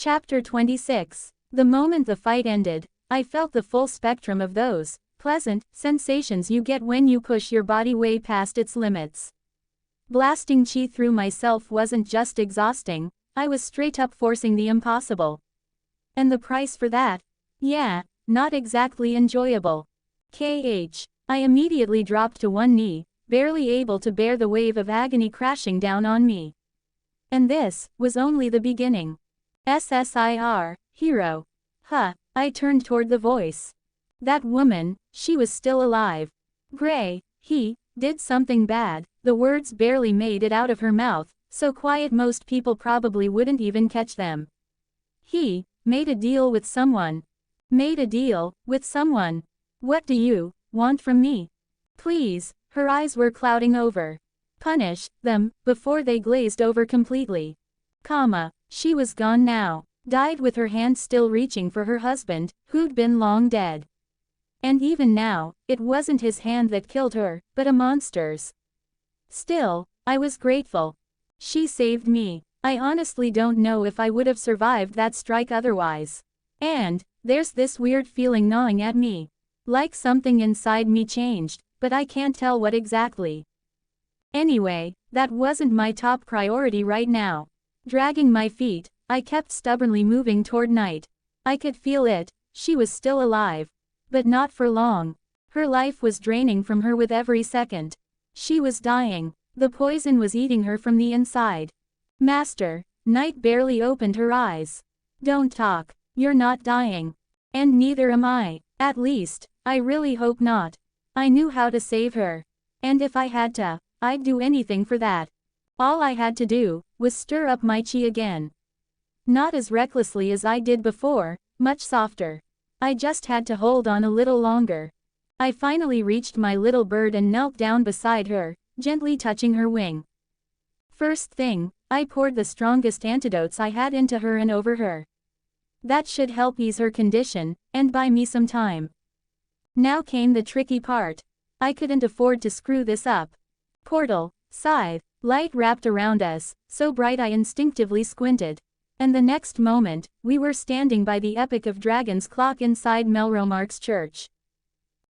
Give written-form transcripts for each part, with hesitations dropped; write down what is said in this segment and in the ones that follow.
Chapter 26. The moment the fight ended, I felt the full spectrum of those pleasant sensations you get when you push your body way past its limits. Blasting chi through myself wasn't just exhausting, I was straight up forcing the impossible. And the price for that? Yeah, not exactly enjoyable. I immediately dropped to one knee, barely able to bear the wave of agony crashing down on me. And this was only the beginning. Scythe Hero. I turned toward the voice. That woman, she was still alive. Gray, he did something bad. The words barely made it out of her mouth, so quiet most people probably wouldn't even catch them. He made a deal with someone. Made a deal with someone. What do you want from me? Please, her eyes were clouding over. Punish them before they glazed over completely. She was gone now. Died with her hand still reaching for her husband, who'd been long dead. And even now, it wasn't his hand that killed her, but a monster's. Still, I was grateful. She saved me. I honestly don't know if I would have survived that strike otherwise. And there's this weird feeling gnawing at me. Like something inside me changed, but I can't tell what exactly. Anyway, that wasn't my top priority right now. Dragging my feet, I kept stubbornly moving toward night. I could feel it, she was still alive. But not for long. Her life was draining from her with every second. She was dying. The poison was eating her from the inside. Master, Night barely opened her eyes. Don't talk. You're not dying. And neither am I. At least, I really hope not. I knew how to save her. And if I had to, I'd do anything for that. All I had to do was stir up my chi again. Not as recklessly as I did before, much softer. I just had to hold on a little longer. I finally reached my little bird and knelt down beside her, gently touching her wing. First thing, I poured the strongest antidotes I had into her and over her. That should help ease her condition, and buy me some time. Now came the tricky part. I couldn't afford to screw this up. Portal, scythe, light wrapped around us, so bright I instinctively squinted. And the next moment, we were standing by the Epic of Dragons clock inside Melromark's church.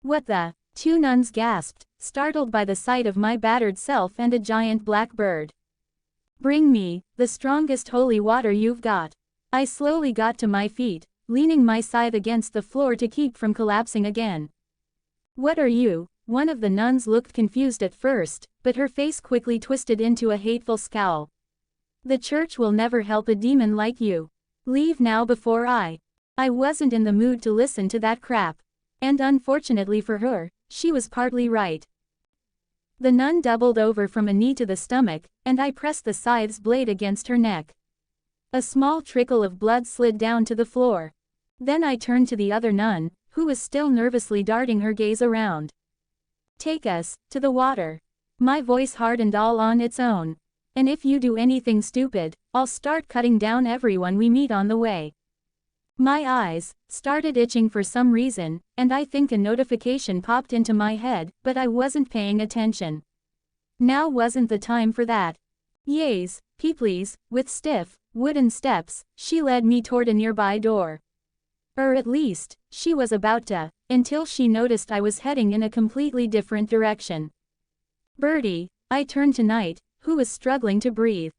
What the? Two nuns gasped, startled by the sight of my battered self and a giant black bird. Bring me the strongest holy water you've got. I slowly got to my feet, leaning my scythe against the floor to keep from collapsing again. What are you? One of the nuns looked confused at first, but her face quickly twisted into a hateful scowl. The church will never help a demon like you. Leave now before I wasn't in the mood to listen to that crap. And unfortunately for her, she was partly right. The nun doubled over from a knee to the stomach, and I pressed the scythe's blade against her neck. A small trickle of blood slid down to the floor. Then I turned to the other nun, who was still nervously darting her gaze around. Take us to the water. My voice hardened all on its own. And if you do anything stupid, I'll start cutting down everyone we meet on the way. My eyes started itching for some reason, and I think a notification popped into my head, but I wasn't paying attention. Now wasn't the time for that. Yes, please, with stiff, wooden steps, she led me toward a nearby door. Or at least, she was about to, until she noticed I was heading in a completely different direction. Birdie, I turned to Night, who was struggling to breathe.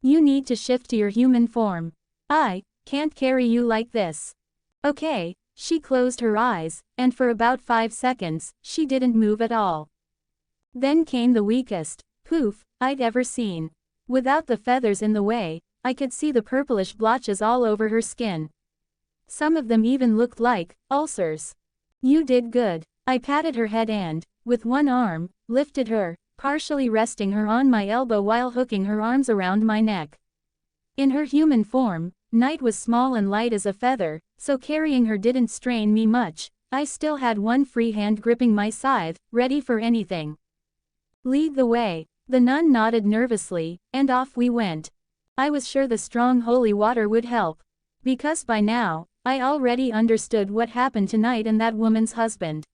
You need to shift to your human form. I can't carry you like this. Okay, she closed her eyes, and for about 5 seconds, she didn't move at all. Then came the weakest poof I'd ever seen. Without the feathers in the way, I could see the purplish blotches all over her skin. Some of them even looked like ulcers. You did good. I patted her head and, with one arm, lifted her, partially resting her on my elbow while hooking her arms around my neck. In her human form, Night was small and light as a feather, so carrying her didn't strain me much. I still had one free hand gripping my scythe, ready for anything. Lead the way. The nun nodded nervously, and off we went. I was sure the strong holy water would help. Because by now, I already understood what happened to Night and that woman's husband.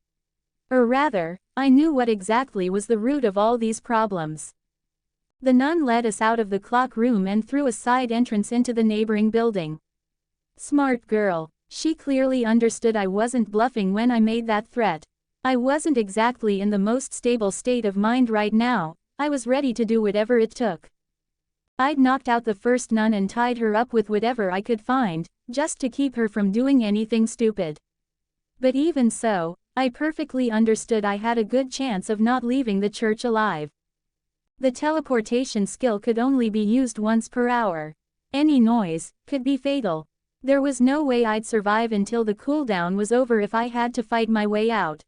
Or rather, I knew what exactly was the root of all these problems. The nun led us out of the clock room and through a side entrance into the neighboring building. Smart girl. She clearly understood I wasn't bluffing when I made that threat. I wasn't exactly in the most stable state of mind right now. I was ready to do whatever it took. I'd knocked out the first nun and tied her up with whatever I could find, just to keep her from doing anything stupid. But even so, I perfectly understood I had a good chance of not leaving the church alive. The teleportation skill could only be used once per hour. Any noise could be fatal. There was no way I'd survive until the cooldown was over if I had to fight my way out.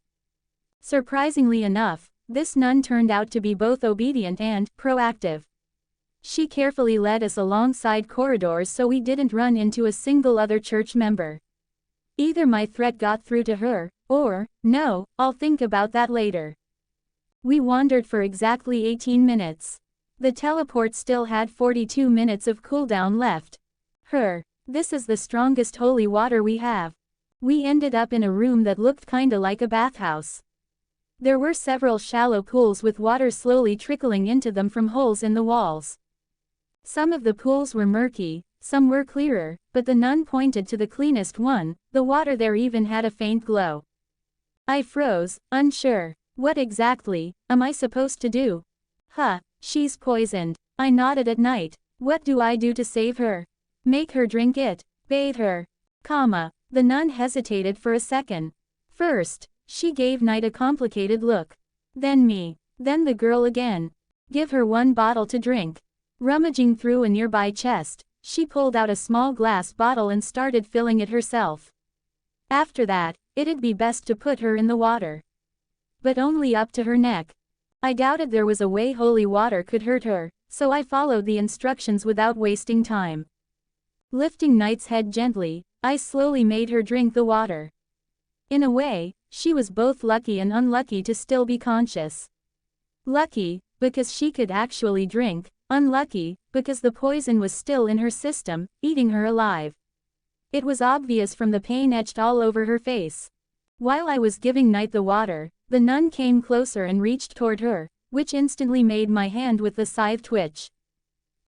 Surprisingly enough, this nun turned out to be both obedient and proactive. She carefully led us along side corridors so we didn't run into a single other church member. Either my threat got through to her, or, no, I'll think about that later. We wandered for exactly 18 minutes. The teleport still had 42 minutes of cooldown left. This is the strongest holy water we have. We ended up in a room that looked kinda like a bathhouse. There were several shallow pools with water slowly trickling into them from holes in the walls. Some of the pools were murky, some were clearer, but the nun pointed to the cleanest one. The water there even had a faint glow. I froze, unsure. What exactly am I supposed to do? She's poisoned. I nodded at Night. What do I do to save her? Make her drink it. Bathe her. The nun hesitated for a second. First, she gave Night a complicated look. Then me. Then the girl again. Give her one bottle to drink. Rummaging through a nearby chest, she pulled out a small glass bottle and started filling it herself. After that, it'd be best to put her in the water. But only up to her neck. I doubted there was a way holy water could hurt her, so I followed the instructions without wasting time. Lifting Night's head gently, I slowly made her drink the water. In a way, she was both lucky and unlucky to still be conscious. Lucky, because she could actually drink, unlucky, because the poison was still in her system, eating her alive. It was obvious from the pain etched all over her face. While I was giving Night the water, the nun came closer and reached toward her, which instantly made my hand with the scythe twitch.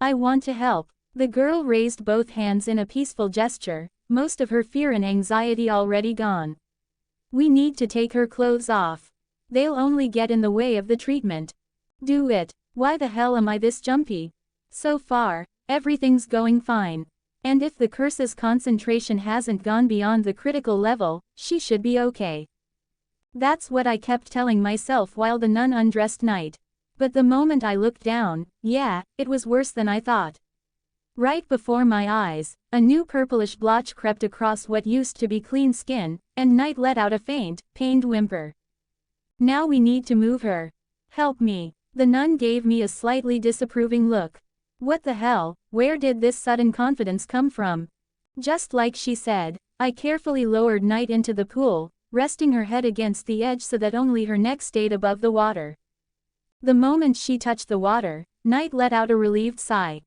I want to help. The girl raised both hands in a peaceful gesture, most of her fear and anxiety already gone. We need to take her clothes off. They'll only get in the way of the treatment. Do it. Why the hell am I this jumpy? So far, everything's going fine. And if the curse's concentration hasn't gone beyond the critical level, she should be okay. That's what I kept telling myself while the nun undressed Night. But the moment I looked down, it was worse than I thought. Right before my eyes, a new purplish blotch crept across what used to be clean skin, and Night let out a faint, pained whimper. Now we need to move her. Help me. The nun gave me a slightly disapproving look. What the hell, where did this sudden confidence come from? Just like she said, I carefully lowered Night into the pool, resting her head against the edge so that only her neck stayed above the water. The moment she touched the water, Night let out a relieved sigh.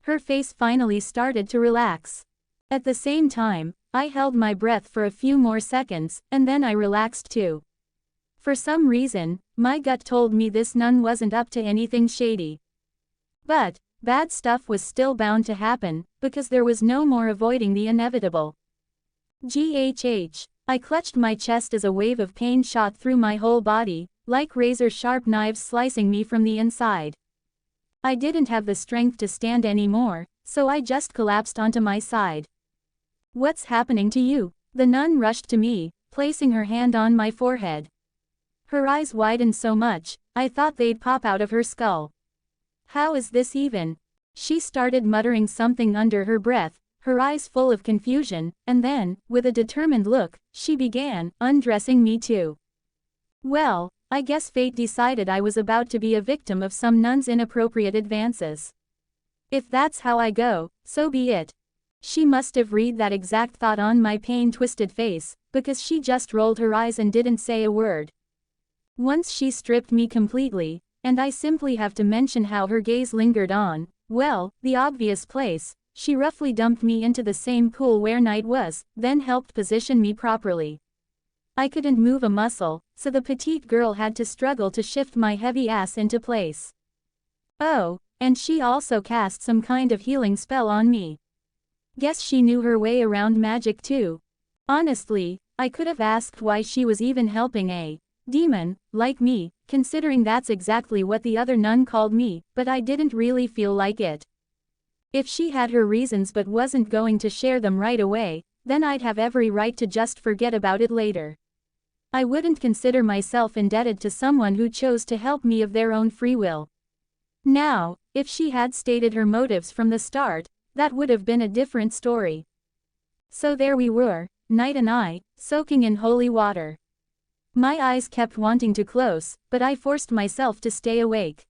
Her face finally started to relax. At the same time, I held my breath for a few more seconds, and then I relaxed too. For some reason, my gut told me this nun wasn't up to anything shady. But bad stuff was still bound to happen, because there was no more avoiding the inevitable. GHH. I clutched my chest as a wave of pain shot through my whole body, like razor-sharp knives slicing me from the inside. I didn't have the strength to stand anymore, so I just collapsed onto my side. What's happening to you? The nun rushed to me, placing her hand on my forehead. Her eyes widened so much, I thought they'd pop out of her skull. How is this even? She started muttering something under her breath, her eyes full of confusion, and then, with a determined look, she began undressing me too. Well, I guess fate decided I was about to be a victim of some nun's inappropriate advances. If that's how I go, so be it. She must have read that exact thought on my pain-twisted face, because she just rolled her eyes and didn't say a word. Once she stripped me completely, and I simply have to mention how her gaze lingered on, well, the obvious place, she roughly dumped me into the same pool where Night was, then helped position me properly. I couldn't move a muscle, so the petite girl had to struggle to shift my heavy ass into place. Oh, and she also cast some kind of healing spell on me. Guess she knew her way around magic too. Honestly, I could have asked why she was even helping a demon like me, considering that's exactly what the other nun called me, but I didn't really feel like it. If she had her reasons but wasn't going to share them right away, then I'd have every right to just forget about it later. I wouldn't consider myself indebted to someone who chose to help me of their own free will. Now, if she had stated her motives from the start, that would have been a different story. So there we were, Knight and I, soaking in holy water. My eyes kept wanting to close, but I forced myself to stay awake.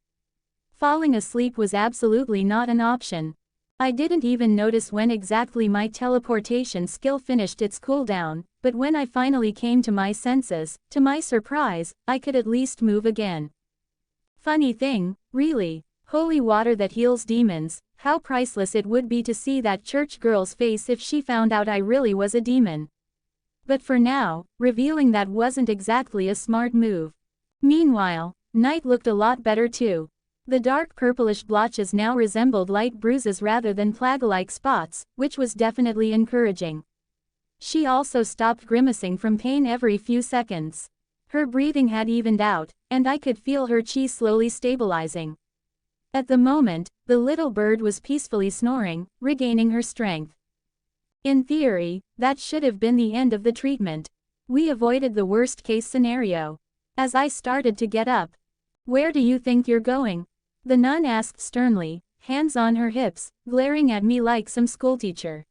Falling asleep was absolutely not an option. I didn't even notice when exactly my teleportation skill finished its cooldown, but when I finally came to my senses, to my surprise, I could at least move again. Funny thing, really, holy water that heals demons, how priceless it would be to see that church girl's face if she found out I really was a demon. But for now, revealing that wasn't exactly a smart move. Meanwhile, Knight looked a lot better too. The dark purplish blotches now resembled light bruises rather than plague-like spots, which was definitely encouraging. She also stopped grimacing from pain every few seconds. Her breathing had evened out, and I could feel her chi slowly stabilizing. At the moment, the little bird was peacefully snoring, regaining her strength. In theory, that should have been the end of the treatment. We avoided the worst-case scenario. As I started to get up. "Where do you think you're going?" the nun asked sternly, hands on her hips, glaring at me like some schoolteacher.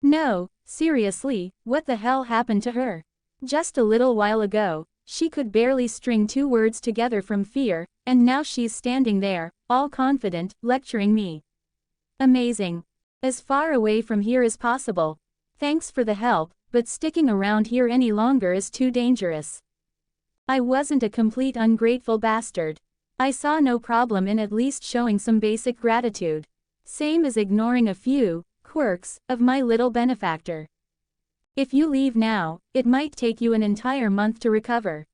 No, seriously, what the hell happened to her? Just a little while ago, she could barely string two words together from fear, and now she's standing there, all confident, lecturing me. Amazing. As far away from here as possible. Thanks for the help, but sticking around here any longer is too dangerous. I wasn't a complete ungrateful bastard. I saw no problem in at least showing some basic gratitude. Same as ignoring a few quirks of my little benefactor. If you leave now, it might take you an entire month to recover.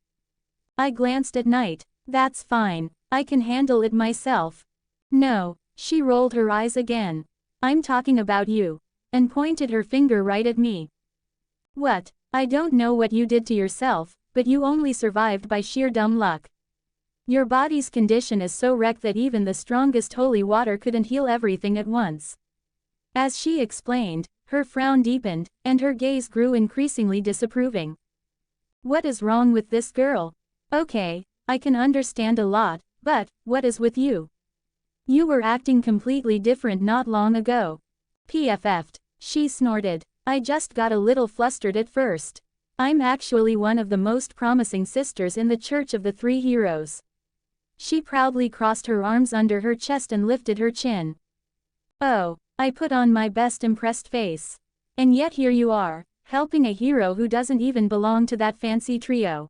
I glanced at Knight. That's fine, I can handle it myself. No, she rolled her eyes again. I'm talking about you. And pointed her finger right at me. What? I don't know what you did to yourself, but you only survived by sheer dumb luck. Your body's condition is so wrecked that even the strongest holy water couldn't heal everything at once. As she explained, her frown deepened, and her gaze grew increasingly disapproving. What is wrong with this girl? Okay, I can understand a lot, but what is with you? You were acting completely different not long ago. PFF'd, she snorted. I just got a little flustered at first. I'm actually one of the most promising sisters in the Church of the Three Heroes. She proudly crossed her arms under her chest and lifted her chin. Oh, I put on my best impressed face. And yet here you are, helping a hero who doesn't even belong to that fancy trio.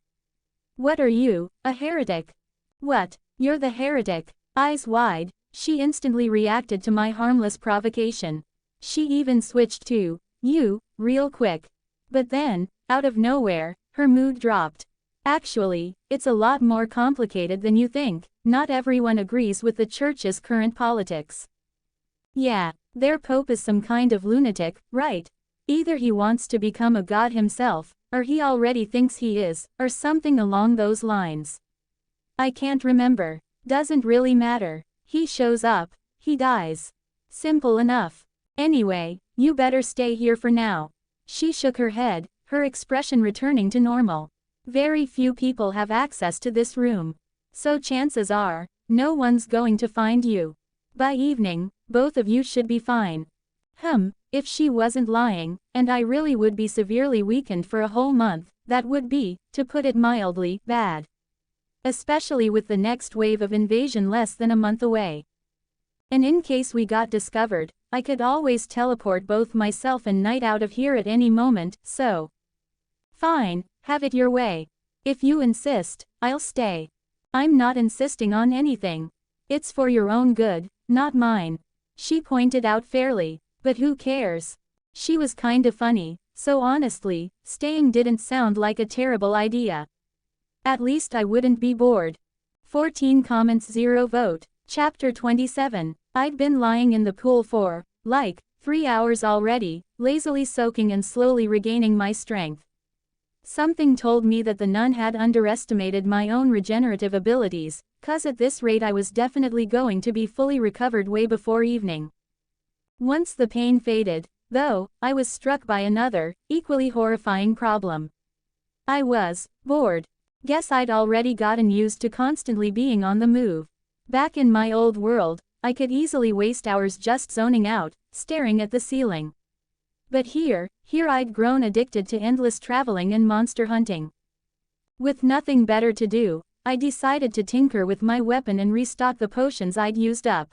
What are you, a heretic? What, you're the heretic? Eyes wide, she instantly reacted to my harmless provocation. She even switched to you, real quick. But then, out of nowhere, her mood dropped. Actually, it's a lot more complicated than you think. Not everyone agrees with the church's current politics. Yeah, their pope is some kind of lunatic, right? Either he wants to become a god himself, or he already thinks he is, or something along those lines. I can't remember. Doesn't really matter. He shows up, he dies. Simple enough. Anyway, you better stay here for now. She shook her head, her expression returning to normal. Very few people have access to this room. So chances are, no one's going to find you. By evening, both of you should be fine. If she wasn't lying, and I really would be severely weakened for a whole month, that would be, to put it mildly, bad. Especially with the next wave of invasion less than a month away. And in case we got discovered, I could always teleport both myself and Knight out of here at any moment, so. Fine, have it your way. If you insist, I'll stay. I'm not insisting on anything. It's for your own good, not mine. She pointed out fairly, but who cares? She was kinda funny, so honestly, staying didn't sound like a terrible idea. At least I wouldn't be bored. 14 comments 0 vote. Chapter 27. I'd been lying in the pool for, like, 3 hours already, lazily soaking and slowly regaining my strength. Something told me that the nun had underestimated my own regenerative abilities, cause at this rate I was definitely going to be fully recovered way before evening. Once the pain faded, though, I was struck by another, equally horrifying problem. I was bored. Guess I'd already gotten used to constantly being on the move. Back in my old world, I could easily waste hours just zoning out, staring at the ceiling. But here I'd grown addicted to endless traveling and monster hunting. With nothing better to do, I decided to tinker with my weapon and restock the potions I'd used up.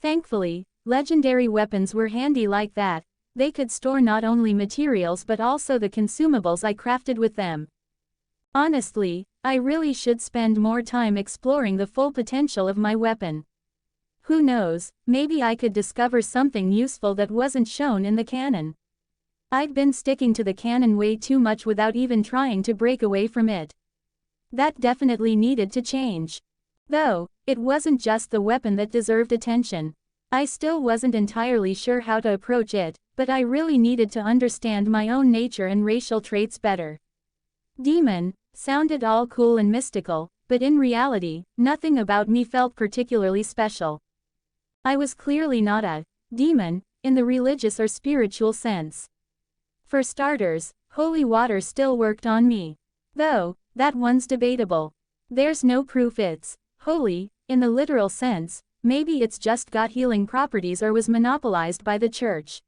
Thankfully, legendary weapons were handy like that. They could store not only materials but also the consumables I crafted with them. Honestly, I really should spend more time exploring the full potential of my weapon. Who knows, maybe I could discover something useful that wasn't shown in the canon. I'd been sticking to the canon way too much without even trying to break away from it. That definitely needed to change. Though, it wasn't just the weapon that deserved attention. I still wasn't entirely sure how to approach it, but I really needed to understand my own nature and racial traits better. Demon sounded all cool and mystical, but in reality, nothing about me felt particularly special. I was clearly not a demon in the religious or spiritual sense. For starters, holy water still worked on me. Though, that one's debatable. There's no proof it's holy in the literal sense. Maybe it's just got healing properties or was monopolized by the church.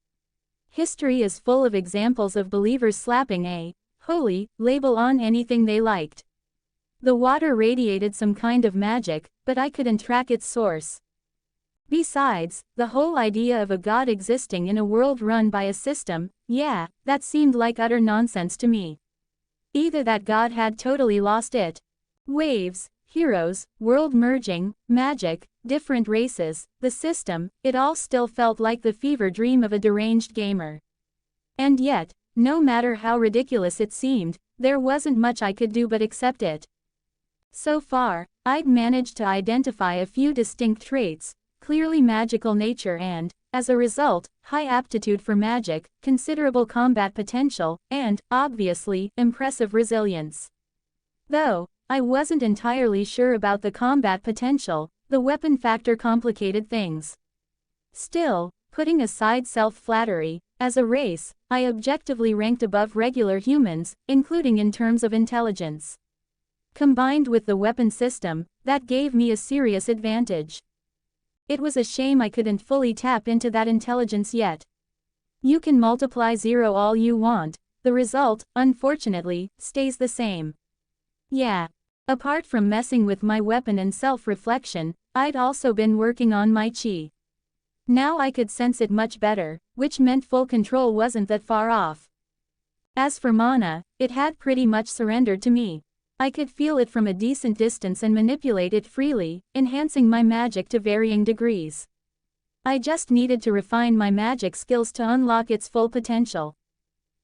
History is full of examples of believers slapping a holy label on anything they liked. The water radiated some kind of magic, but I couldn't track its source. Besides, the whole idea of a god existing in a world run by a system, yeah, that seemed like utter nonsense to me. Either that god had totally lost it. Waves, heroes, world merging, magic, different races, the system, it all still felt like the fever dream of a deranged gamer. And yet, no matter how ridiculous it seemed, there wasn't much I could do but accept it. So far, I'd managed to identify a few distinct traits, clearly magical nature and, as a result, high aptitude for magic, considerable combat potential, and, obviously, impressive resilience. Though, I wasn't entirely sure about the combat potential, the weapon factor complicated things. Still, putting aside self-flattery, as a race, I objectively ranked above regular humans, including in terms of intelligence. Combined with the weapon system, that gave me a serious advantage. It was a shame I couldn't fully tap into that intelligence yet. You can multiply 0 all you want, the result, unfortunately, stays the same. Yeah. Apart from messing with my weapon and self-reflection, I'd also been working on my chi. Now I could sense it much better, which meant full control wasn't that far off. As for mana, it had pretty much surrendered to me. I could feel it from a decent distance and manipulate it freely, enhancing my magic to varying degrees. I just needed to refine my magic skills to unlock its full potential.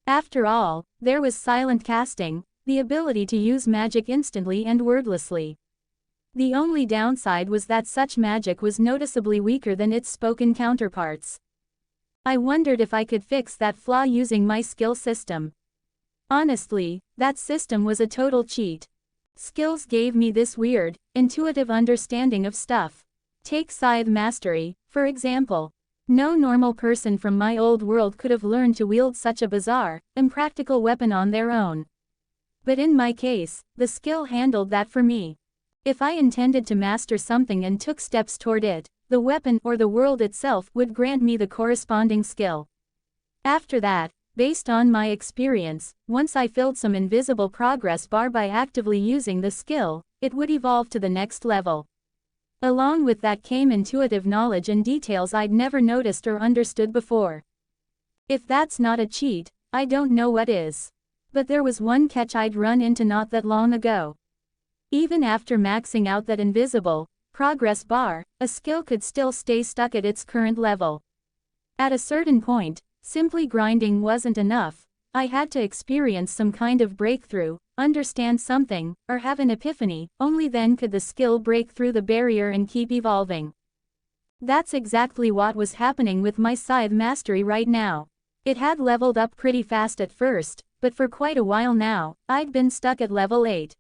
After all, there was silent casting, the ability to use magic instantly and wordlessly. The only downside was that such magic was noticeably weaker than its spoken counterparts. I wondered if I could fix that flaw using my skill system. Honestly, that system was a total cheat. Skills gave me this weird, intuitive understanding of stuff. Take Scythe Mastery, for example. No normal person from my old world could have learned to wield such a bizarre, impractical weapon on their own. But in my case, the skill handled that for me. If I intended to master something and took steps toward it, the weapon or the world itself would grant me the corresponding skill. After that, based on my experience, once I filled some invisible progress bar by actively using the skill, it would evolve to the next level. Along with that came intuitive knowledge and details I'd never noticed or understood before. If that's not a cheat, I don't know what is. But there was one catch I'd run into not that long ago. Even after maxing out that invisible progress bar, a skill could still stay stuck at its current level. At a certain point, simply grinding wasn't enough. I had to experience some kind of breakthrough, understand something, or have an epiphany. Only then could the skill break through the barrier and keep evolving. That's exactly what was happening with my scythe mastery right now. It had leveled up pretty fast at first, but for quite a while now, I'd been stuck at level 8.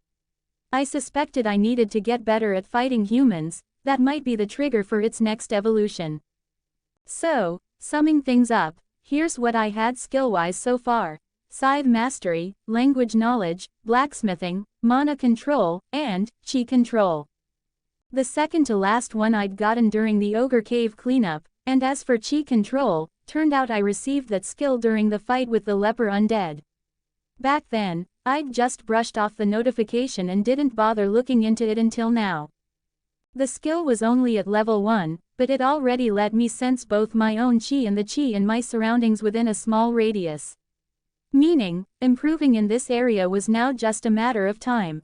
I suspected I needed to get better at fighting humans, that might be the trigger for its next evolution. So, summing things up, here's what I had skill-wise so far. Scythe mastery, language knowledge, blacksmithing, mana control, and chi control. The second to last one I'd gotten during the ogre cave cleanup, and as for chi control, turned out I received that skill during the fight with the leper undead. Back then, I'd just brushed off the notification and didn't bother looking into it until now. The skill was only at level 1, but it already let me sense both my own chi and the chi in my surroundings within a small radius. Meaning, improving in this area was now just a matter of time.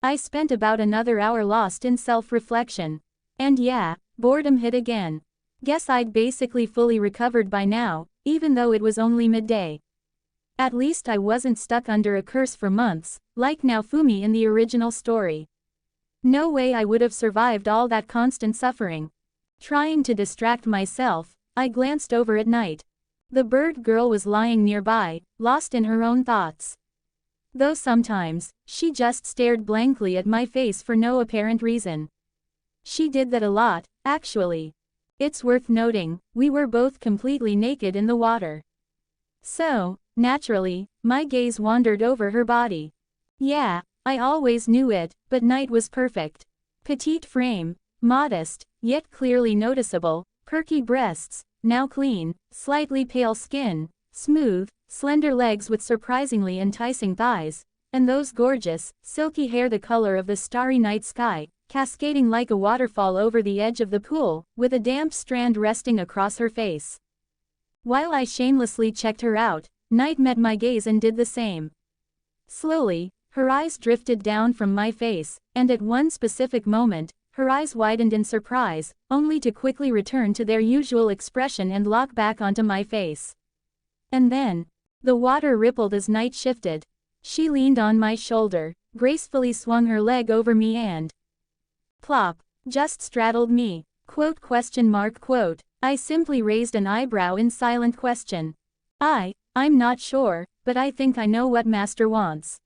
I spent about another hour lost in self-reflection. And yeah, boredom hit again. Guess I'd basically fully recovered by now, even though it was only midday. At least I wasn't stuck under a curse for months, like Naofumi in the original story. No way I would have survived all that constant suffering. Trying to distract myself, I glanced over at Night. The bird girl was lying nearby, lost in her own thoughts. Though sometimes, she just stared blankly at my face for no apparent reason. She did that a lot, actually. It's worth noting, we were both completely naked in the water. So, naturally, my gaze wandered over her body. Yeah, I always knew it, but Night was perfect. Petite frame, modest, yet clearly noticeable, perky breasts, now clean, slightly pale skin, smooth, slender legs with surprisingly enticing thighs, and those gorgeous, silky hair the color of the starry night sky, cascading like a waterfall over the edge of the pool, with a damp strand resting across her face. While I shamelessly checked her out, Night met my gaze and did the same. Slowly, her eyes drifted down from my face, and at one specific moment, her eyes widened in surprise, only to quickly return to their usual expression and lock back onto my face. And then, the water rippled as Night shifted. She leaned on my shoulder, gracefully swung her leg over me and plop, just straddled me. Quote. I simply raised an eyebrow in silent question. I'm not sure, but I think I know what Master wants.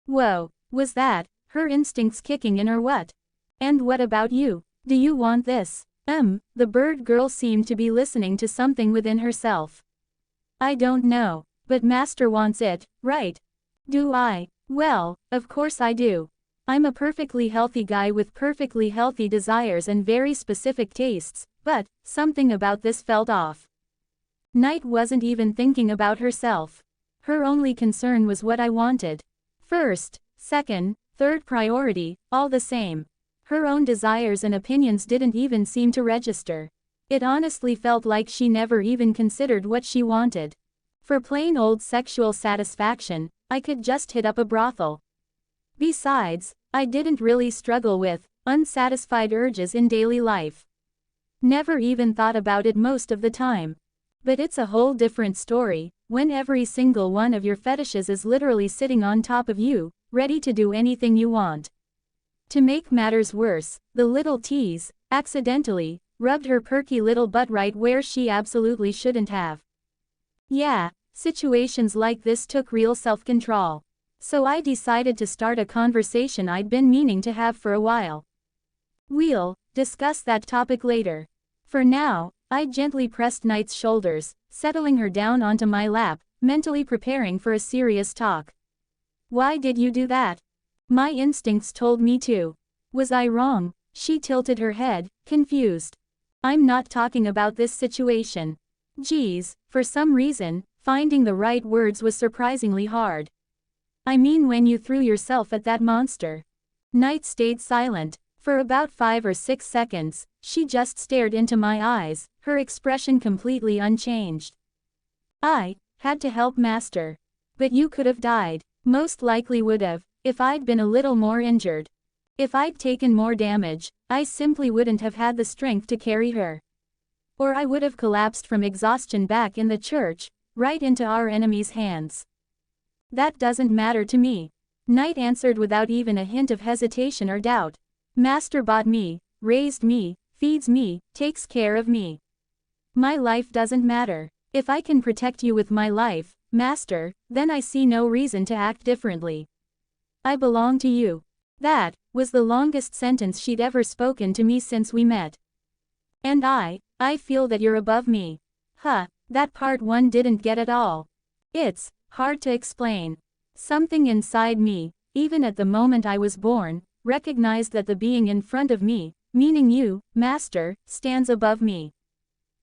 Whoa, was that her instincts kicking in or what? And what about you? Do you want this? The bird girl seemed to be listening to something within herself. I don't know, but Master wants it, right? Do I? Well, of course I do. I'm a perfectly healthy guy with perfectly healthy desires and very specific tastes, but something about this felt off. Night wasn't even thinking about herself. Her only concern was what I wanted. First, second, third priority, all the same. Her own desires and opinions didn't even seem to register. It honestly felt like she never even considered what she wanted. For plain old sexual satisfaction, I could just hit up a brothel. Besides, I didn't really struggle with unsatisfied urges in daily life. Never even thought about it most of the time. But it's a whole different story when every single one of your fetishes is literally sitting on top of you, ready to do anything you want. To make matters worse, the little tease, accidentally, rubbed her perky little butt right where she absolutely shouldn't have. Yeah, situations like this took real self-control. So I decided to start a conversation I'd been meaning to have for a while. We'll discuss that topic later. For now, I gently pressed Night's shoulders, settling her down onto my lap, mentally preparing for a serious talk. Why did you do that? My instincts told me to. Was I wrong? She tilted her head, confused. I'm not talking about this situation. Geez, for some reason, finding the right words was surprisingly hard. I mean when you threw yourself at that monster. Night stayed silent. For about 5 or 6 seconds, she just stared into my eyes, her expression completely unchanged. I had to help Master. But you could have died. Most likely would have, if I'd been a little more injured. If I'd taken more damage, I simply wouldn't have had the strength to carry her. Or I would have collapsed from exhaustion back in the church, right into our enemy's hands. That doesn't matter to me. Night answered without even a hint of hesitation or doubt. Master bought me, raised me, feeds me, takes care of me. My life doesn't matter. If I can protect you with my life, master, then I see no reason to act differently. I belong to you. That was the longest sentence she'd ever spoken to me since we met. And I feel that you're above me. Huh, that part one didn't get at all. It's hard to explain. Something inside me, even at the moment I was born, recognized that the being in front of me, meaning you, master, stands above me.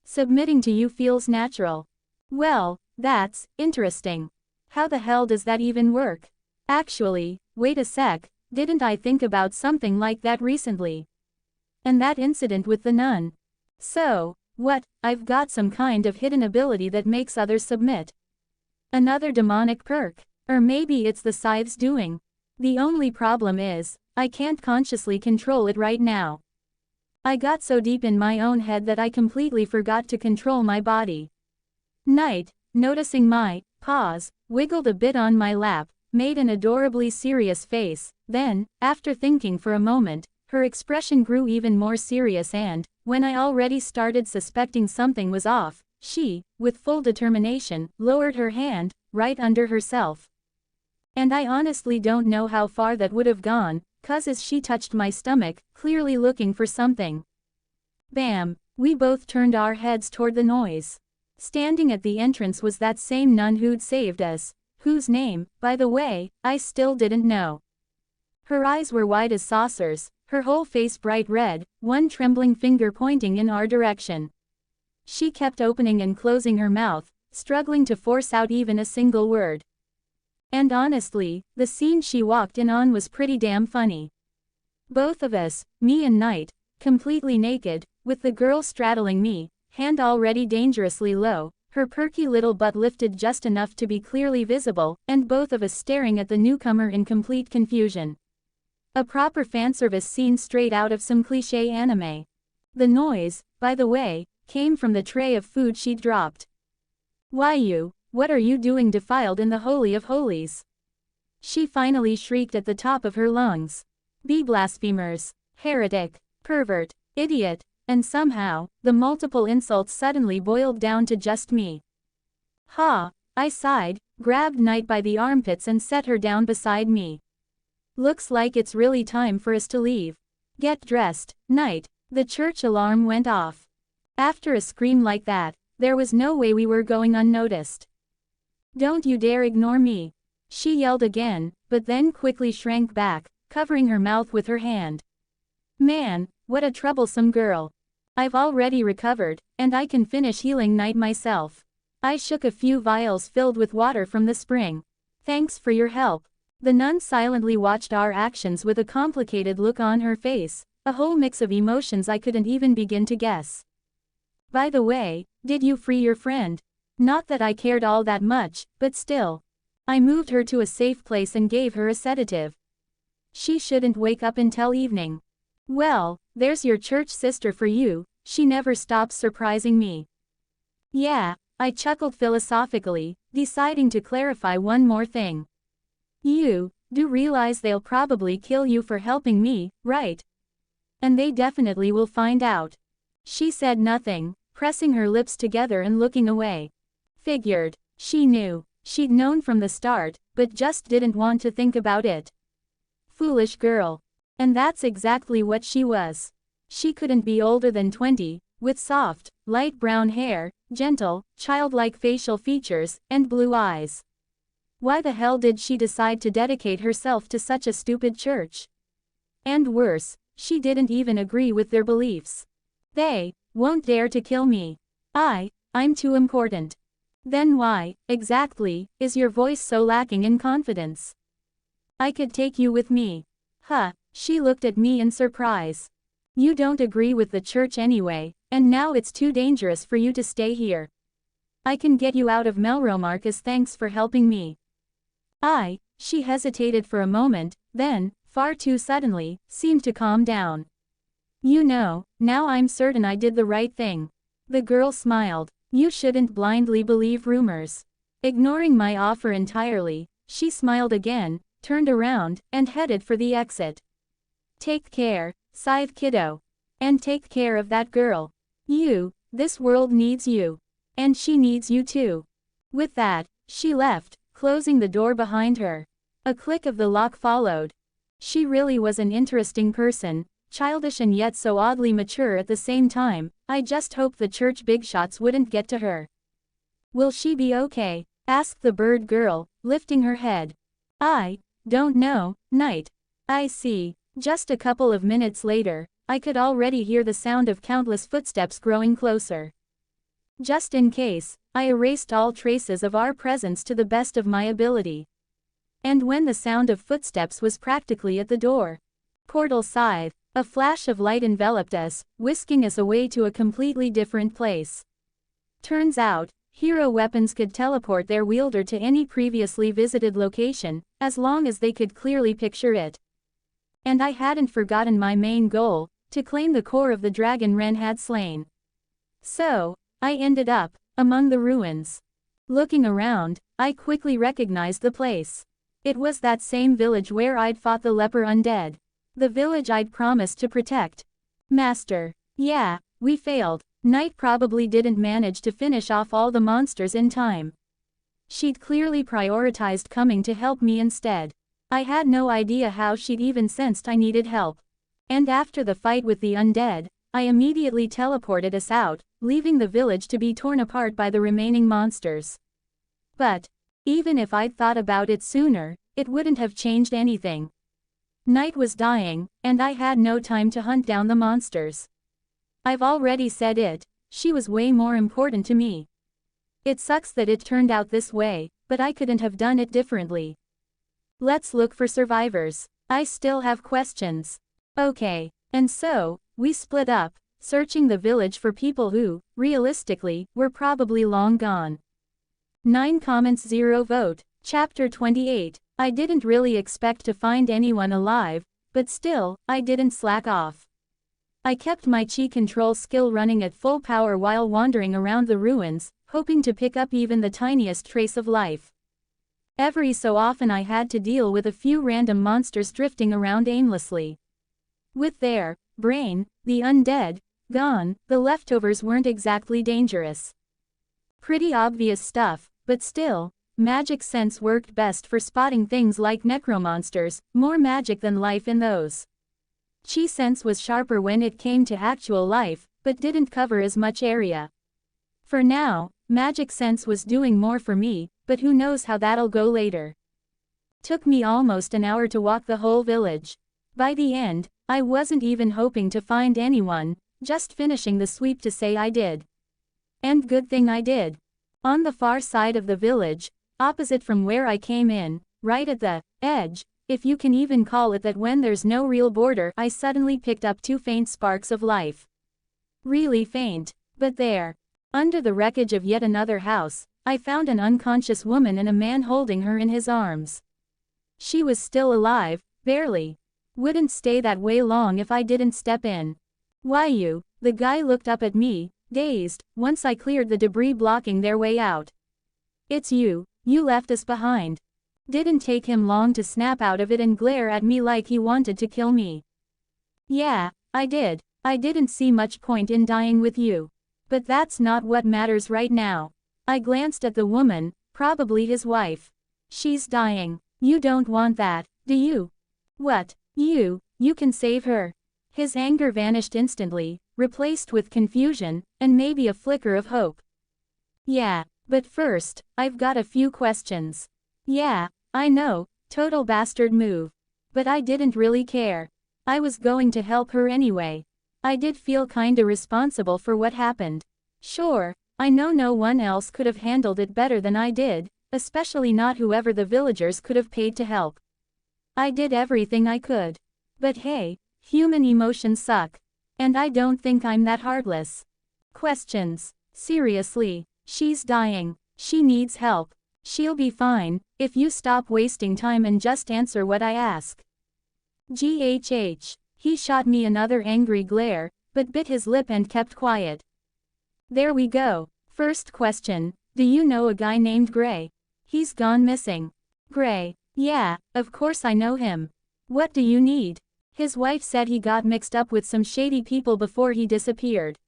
Submitting to you feels natural. Well, that's interesting. How the hell does that even work? Actually, wait a sec, didn't I think about something like that recently? And that incident with the nun. So, what, I've got some kind of hidden ability that makes others submit. Another demonic perk. Or maybe it's the Scythe's doing. The only problem is, I can't consciously control it right now. I got so deep in my own head that I completely forgot to control my body. Night, noticing my pause, wiggled a bit on my lap, made an adorably serious face, then, after thinking for a moment, her expression grew even more serious and, when I already started suspecting something was off, she, with full determination, lowered her hand, right under herself. And I honestly don't know how far that would have gone, 'cause as she touched my stomach, clearly looking for something. Bam! We both turned our heads toward the noise. Standing at the entrance was that same nun who'd saved us, whose name, by the way, I still didn't know. Her eyes were wide as saucers, her whole face bright red, one trembling finger pointing in our direction. She kept opening and closing her mouth, struggling to force out even a single word. And honestly, the scene she walked in on was pretty damn funny. Both of us, me and Night, completely naked, with the girl straddling me, hand already dangerously low, her perky little butt lifted just enough to be clearly visible, and both of us staring at the newcomer in complete confusion. A proper fanservice scene straight out of some cliché anime. The noise, by the way, came from the tray of food she'd dropped. "Why you, what are you doing defiled in the Holy of Holies?" She finally shrieked at the top of her lungs. "Be blasphemers, heretic, pervert, idiot," and somehow, the multiple insults suddenly boiled down to just me. "Ha!" I sighed, grabbed Night by the armpits and set her down beside me. "Looks like it's really time for us to leave. Get dressed, Night." The church alarm went off. After a scream like that, there was no way we were going unnoticed. "Don't you dare ignore me," she yelled again, but then quickly shrank back, covering her mouth with her hand. Man, what a troublesome girl. I've already recovered, and I can finish healing Night myself. I shook a few vials filled with water from the spring. "Thanks for your help." The nun silently watched our actions with a complicated look on her face, a whole mix of emotions I couldn't even begin to guess. "By the way, did you free your friend?" Not that I cared all that much, but still. I moved her to a safe place and gave her a sedative. "She shouldn't wake up until evening." "Well, there's your church sister for you, she never stops surprising me." "Yeah," I chuckled philosophically, deciding to clarify one more thing. "You do realize they'll probably kill you for helping me, right? And they definitely will find out." She said nothing, pressing her lips together and looking away. Figured. She knew. She'd known from the start, but just didn't want to think about it. Foolish girl. And that's exactly what she was. She couldn't be older than 20, with soft, light brown hair, gentle, childlike facial features, and blue eyes. Why the hell did she decide to dedicate herself to such a stupid church? And worse, she didn't even agree with their beliefs. "They won't dare to kill me. I'm too important." "Then why, exactly, is your voice so lacking in confidence?" "I could take you with me." "Huh," she looked at me in surprise. "You don't agree with the church anyway, and now it's too dangerous for you to stay here. I can get you out of Melromark as thanks for helping me." She hesitated for a moment, then, far too suddenly, seemed to calm down. "You know, now I'm certain I did the right thing." The girl smiled. "You shouldn't blindly believe rumors." Ignoring my offer entirely, she smiled again, turned around, and headed for the exit. "Take care, Scythe kiddo." And take care of that girl. This world needs you. And she needs you too. With that, she left, closing the door behind her. A click of the lock followed. She really was an interesting person, childish and yet so oddly mature at the same time. I just hoped the church bigshots wouldn't get to her. Will she be okay? Asked the bird girl, lifting her head. I don't know, Knight. I see. Just a couple of minutes later, I could already hear the sound of countless footsteps growing closer. Just in case, I erased all traces of our presence to the best of my ability. And when the sound of footsteps was practically at the door, portal scythe, a flash of light enveloped us, whisking us away to a completely different place. Turns out, hero weapons could teleport their wielder to any previously visited location, as long as they could clearly picture it. And I hadn't forgotten my main goal, to claim the core of the dragon Ren had slain. So, I ended up among the ruins. Looking around, I quickly recognized the place. It was that same village where I'd fought the leper undead. The village I'd promised to protect. Master. Yeah, we failed. Knight probably didn't manage to finish off all the monsters in time. She'd clearly prioritized coming to help me instead. I had no idea how she'd even sensed I needed help. And after the fight with the undead, I immediately teleported us out, leaving the village to be torn apart by the remaining monsters. But, even if I'd thought about it sooner, it wouldn't have changed anything. Knight was dying, and I had no time to hunt down the monsters. I've already said it, she was way more important to me. It sucks that it turned out this way, but I couldn't have done it differently. Let's look for survivors. I still have questions. Okay. And so, we split up, searching the village for people who, realistically, were probably long gone. 9 comments 0 vote. Chapter 28. I didn't really expect to find anyone alive, but still, I didn't slack off. I kept my chi control skill running at full power while wandering around the ruins, hoping to pick up even the tiniest trace of life. Every so often I had to deal with a few random monsters drifting around aimlessly. With their brain, the undead, gone, the leftovers weren't exactly dangerous. Pretty obvious stuff, but still, magic sense worked best for spotting things like necromonsters, more magic than life in those. Chi sense was sharper when it came to actual life, but didn't cover as much area. For now, magic sense was doing more for me, but who knows how that'll go later. Took me almost an hour to walk the whole village. By the end, I wasn't even hoping to find anyone, just finishing the sweep to say I did. And good thing I did. On the far side of the village, opposite from where I came in, right at the edge, if you can even call it that when there's no real border, I suddenly picked up 2 faint sparks of life. Really faint, but there. Under the wreckage of yet another house, I found an unconscious woman and a man holding her in his arms. She was still alive, barely. Wouldn't stay that way long if I didn't step in. Why you? The guy looked up at me, dazed, once I cleared the debris blocking their way out. It's you left us behind. Didn't take him long to snap out of it and glare at me like he wanted to kill me. Yeah, I did. I didn't see much point in dying with you. But that's not what matters right now. I glanced at the woman, probably his wife. She's dying. You don't want that, do you? What? You can save her. His anger vanished instantly, replaced with confusion, and maybe a flicker of hope. Yeah, but first, I've got a few questions. Yeah, I know, total bastard move. But I didn't really care. I was going to help her anyway. I did feel kinda responsible for what happened. Sure, I know no one else could have handled it better than I did, especially not whoever the villagers could have paid to help. I did everything I could. But hey, human emotions suck. And I don't think I'm that heartless. Questions. Seriously, she's dying. She needs help. She'll be fine, if you stop wasting time and just answer what I ask. GHH. He shot me another angry glare, but bit his lip and kept quiet. There we go. First question, do you know a guy named Gray? He's gone missing. Gray. Yeah, of course I know him. What do you need? His wife said he got mixed up with some shady people before he disappeared.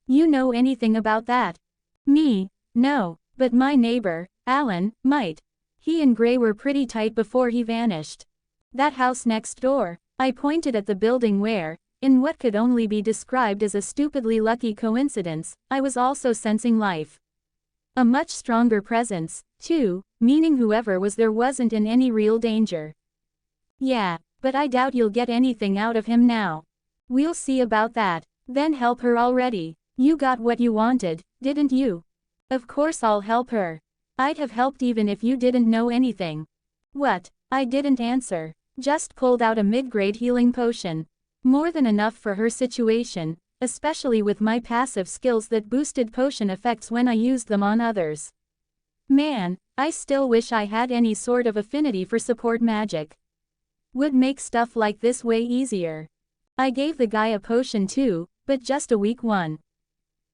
You know anything about that? Me? No, but my neighbor, Alan, might. He and Gray were pretty tight before he vanished. That house next door. I pointed at the building where, in what could only be described as a stupidly lucky coincidence, I was also sensing life. A much stronger presence, too, meaning whoever was there wasn't in any real danger. Yeah, but I doubt you'll get anything out of him now. We'll see about that. Then help her already. You got what you wanted, didn't you? Of course I'll help her. I'd have helped even if you didn't know anything. What? I didn't answer. Just pulled out a mid-grade healing potion. More than enough for her situation, especially with my passive skills that boosted potion effects when I used them on others. Man, I still wish I had any sort of affinity for support magic. Would make stuff like this way easier. I gave the guy a potion too, but just a weak one.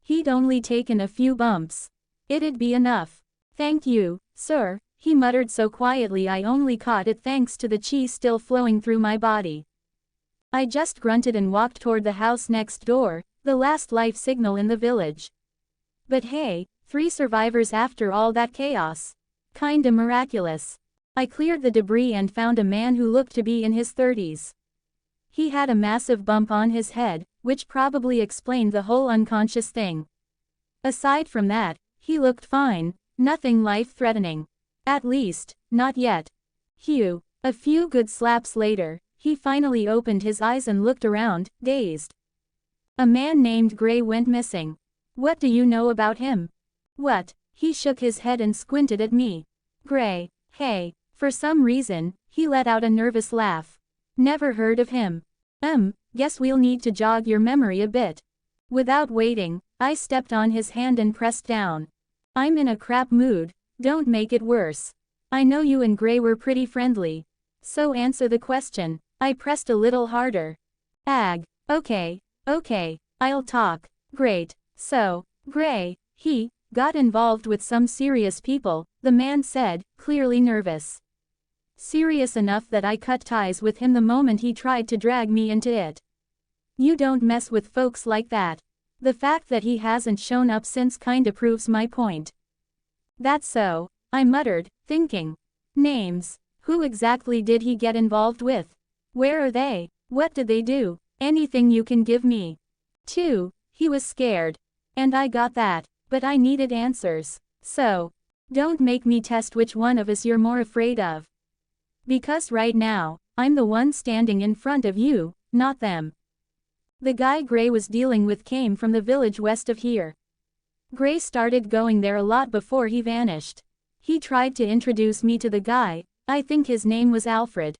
He'd only taken a few bumps. It'd be enough. Thank you, sir, he muttered so quietly I only caught it thanks to the chi still flowing through my body. I just grunted and walked toward the house next door, the last life signal in the village. But hey, 3 survivors after all that chaos. Kinda miraculous. I cleared the debris and found a man who looked to be in his 30s. He had a massive bump on his head, which probably explained the whole unconscious thing. Aside from that, he looked fine, nothing life-threatening. At least, not yet. Phew. A few good slaps later, he finally opened his eyes and looked around, dazed. A man named Gray went missing. What do you know about him? What? He shook his head and squinted at me. Gray, hey. For some reason, he let out a nervous laugh. Never heard of him. Guess we'll need to jog your memory a bit. Without waiting, I stepped on his hand and pressed down. I'm in a crap mood, don't make it worse. I know you and Gray were pretty friendly. So answer the question. I pressed a little harder. Okay, I'll talk. Great. So, Gray, he got involved with some serious people, the man said, clearly nervous. Serious enough that I cut ties with him the moment he tried to drag me into it. You don't mess with folks like that. The fact that he hasn't shown up since kinda proves my point. That's so, I muttered, thinking. Names. Who exactly did he get involved with? Where are they? What did they do? Anything you can give me. 2. He was scared. And I got that, but I needed answers. So, don't make me test which one of us you're more afraid of. Because right now, I'm the one standing in front of you, not them. The guy Gray was dealing with came from the village west of here. Gray started going there a lot before he vanished. He tried to introduce me to the guy, I think his name was Alfred.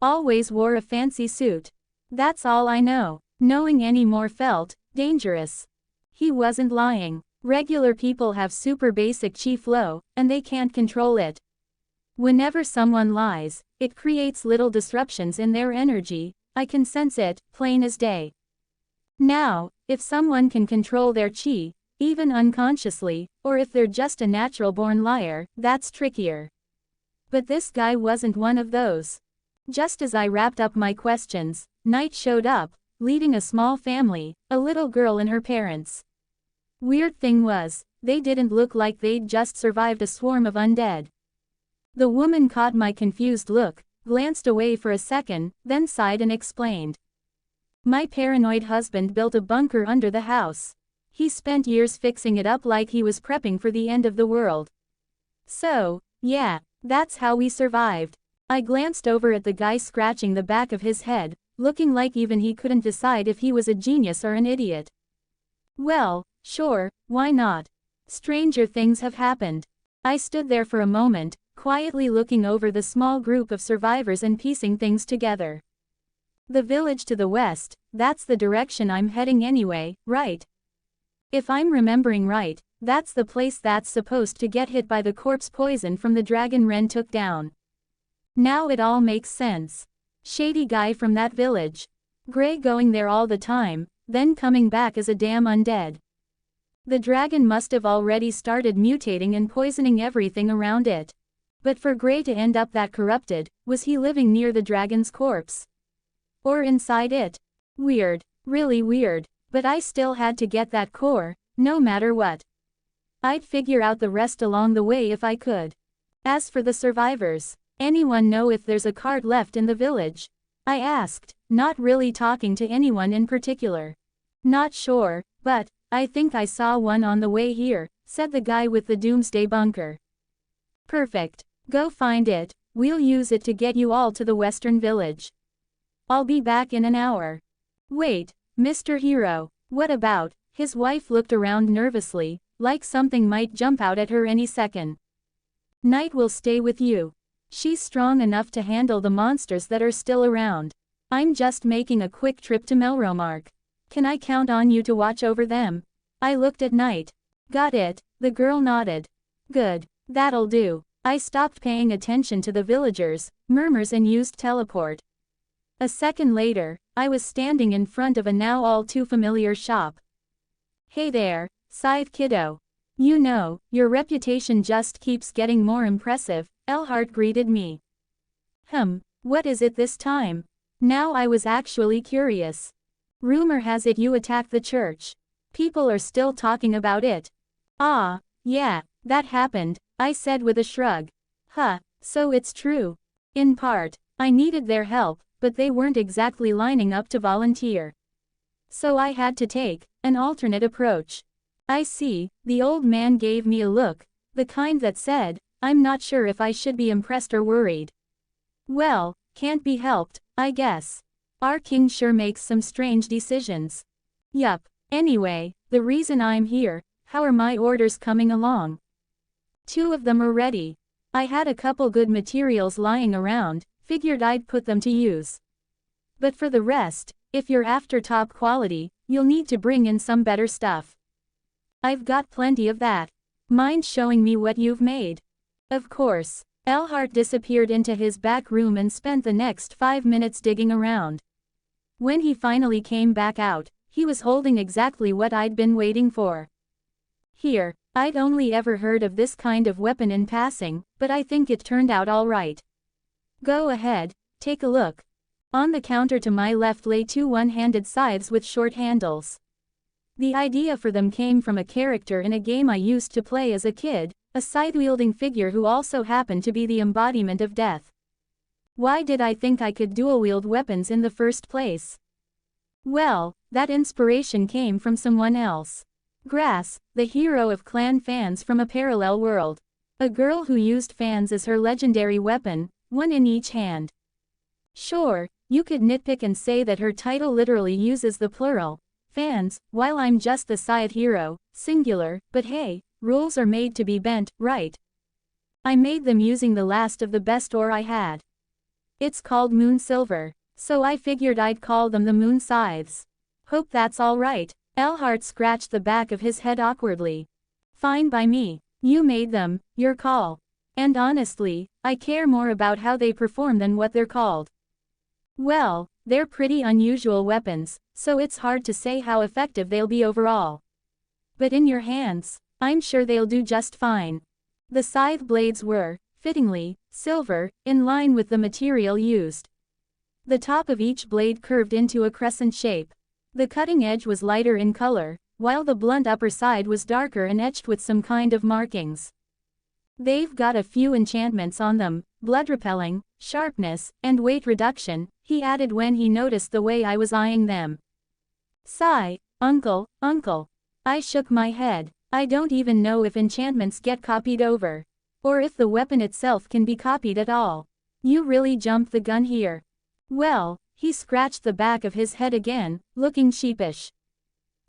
Always wore a fancy suit. That's all I know. Knowing any more felt dangerous. He wasn't lying. Regular people have super basic chi flow, and they can't control it. Whenever someone lies, it creates little disruptions in their energy, I can sense it, plain as day. Now, if someone can control their chi, even unconsciously, or if they're just a natural-born liar, that's trickier. But this guy wasn't one of those. Just as I wrapped up my questions, Night showed up, leading a small family, a little girl and her parents. Weird thing was, they didn't look like they'd just survived a swarm of undead. The woman caught my confused look, glanced away for a second, then sighed and explained. My paranoid husband built a bunker under the house. He spent years fixing it up like he was prepping for the end of the world. So, yeah, that's how we survived. I glanced over at the guy scratching the back of his head, looking like even he couldn't decide if he was a genius or an idiot. Well, sure, why not? Stranger things have happened. I stood there for a moment, quietly looking over the small group of survivors and piecing things together. The village to the west, that's the direction I'm heading anyway, right? If I'm remembering right, that's the place that's supposed to get hit by the corpse poison from the dragon Ren took down. Now it all makes sense. Shady guy from that village. Gray going there all the time, then coming back as a damn undead. The dragon must have already started mutating and poisoning everything around it. But for Gray to end up that corrupted, was he living near the dragon's corpse? Or inside it. Weird. Really weird. But I still had to get that core, no matter what. I'd figure out the rest along the way if I could. As for the survivors, anyone know if there's a cart left in the village? I asked, not really talking to anyone in particular. Not sure, but I think I saw one on the way here, said the guy with the doomsday bunker. Perfect. Go find it, we'll use it to get you all to the western village. I'll be back in an hour. Wait, Mr. Hero, what about? His wife looked around nervously, like something might jump out at her any second. Night will stay with you. She's strong enough to handle the monsters that are still around. I'm just making a quick trip to Melromark. Can I count on you to watch over them? I looked at Night. Got it, the girl nodded. Good, that'll do. I stopped paying attention to the villagers, murmurs and used teleport. A second later, I was standing in front of a now all too familiar shop. Hey there, Scythe Kiddo. You know, your reputation just keeps getting more impressive, Elhart greeted me. What is it this time? Now I was actually curious. Rumor has it you attacked the church. People are still talking about it. Ah, yeah, that happened, I said with a shrug. So it's true. In part, I needed their help, but they weren't exactly lining up to volunteer. So I had to take an alternate approach. I see, the old man gave me a look, the kind that said, I'm not sure if I should be impressed or worried. Well, can't be helped, I guess. Our king sure makes some strange decisions. Yup, anyway, the reason I'm here, how are my orders coming along? 2 of them are ready. I had a couple good materials lying around, figured I'd put them to use. But for the rest, if you're after top quality, you'll need to bring in some better stuff. I've got plenty of that. Mind showing me what you've made? Of course. Elhart disappeared into his back room and spent the next 5 minutes digging around. When he finally came back out, he was holding exactly what I'd been waiting for. Here, I'd only ever heard of this kind of weapon in passing, but I think it turned out all right. Go ahead, take a look. On the counter to my left lay 2 one-handed scythes with short handles. The idea for them came from a character in a game I used to play as a kid, a scythe-wielding figure who also happened to be the embodiment of death. Why did I think I could dual-wield weapons in the first place? Well, that inspiration came from someone else. Grass, the hero of clan fans from a parallel world. A girl who used fans as her legendary weapon, 1 in each hand. Sure, you could nitpick and say that her title literally uses the plural, fans, while I'm just the Scythe Hero, singular, but hey, rules are made to be bent, right? I made them using the last of the best ore I had. It's called Moon Silver, so I figured I'd call them the Moon Scythes. Hope that's alright. Elhart scratched the back of his head awkwardly. Fine by me. You made them, your call. And honestly, I care more about how they perform than what they're called. Well, they're pretty unusual weapons, so it's hard to say how effective they'll be overall. But in your hands, I'm sure they'll do just fine. The scythe blades were, fittingly, silver, in line with the material used. The top of each blade curved into a crescent shape. The cutting edge was lighter in color, while the blunt upper side was darker and etched with some kind of markings. They've got a few enchantments on them, blood repelling, sharpness, and weight reduction, he added when he noticed the way I was eyeing them. Sigh, uncle. I shook my head. I don't even know if enchantments get copied over. Or if the weapon itself can be copied at all. You really jumped the gun here. Well, he scratched the back of his head again, looking sheepish.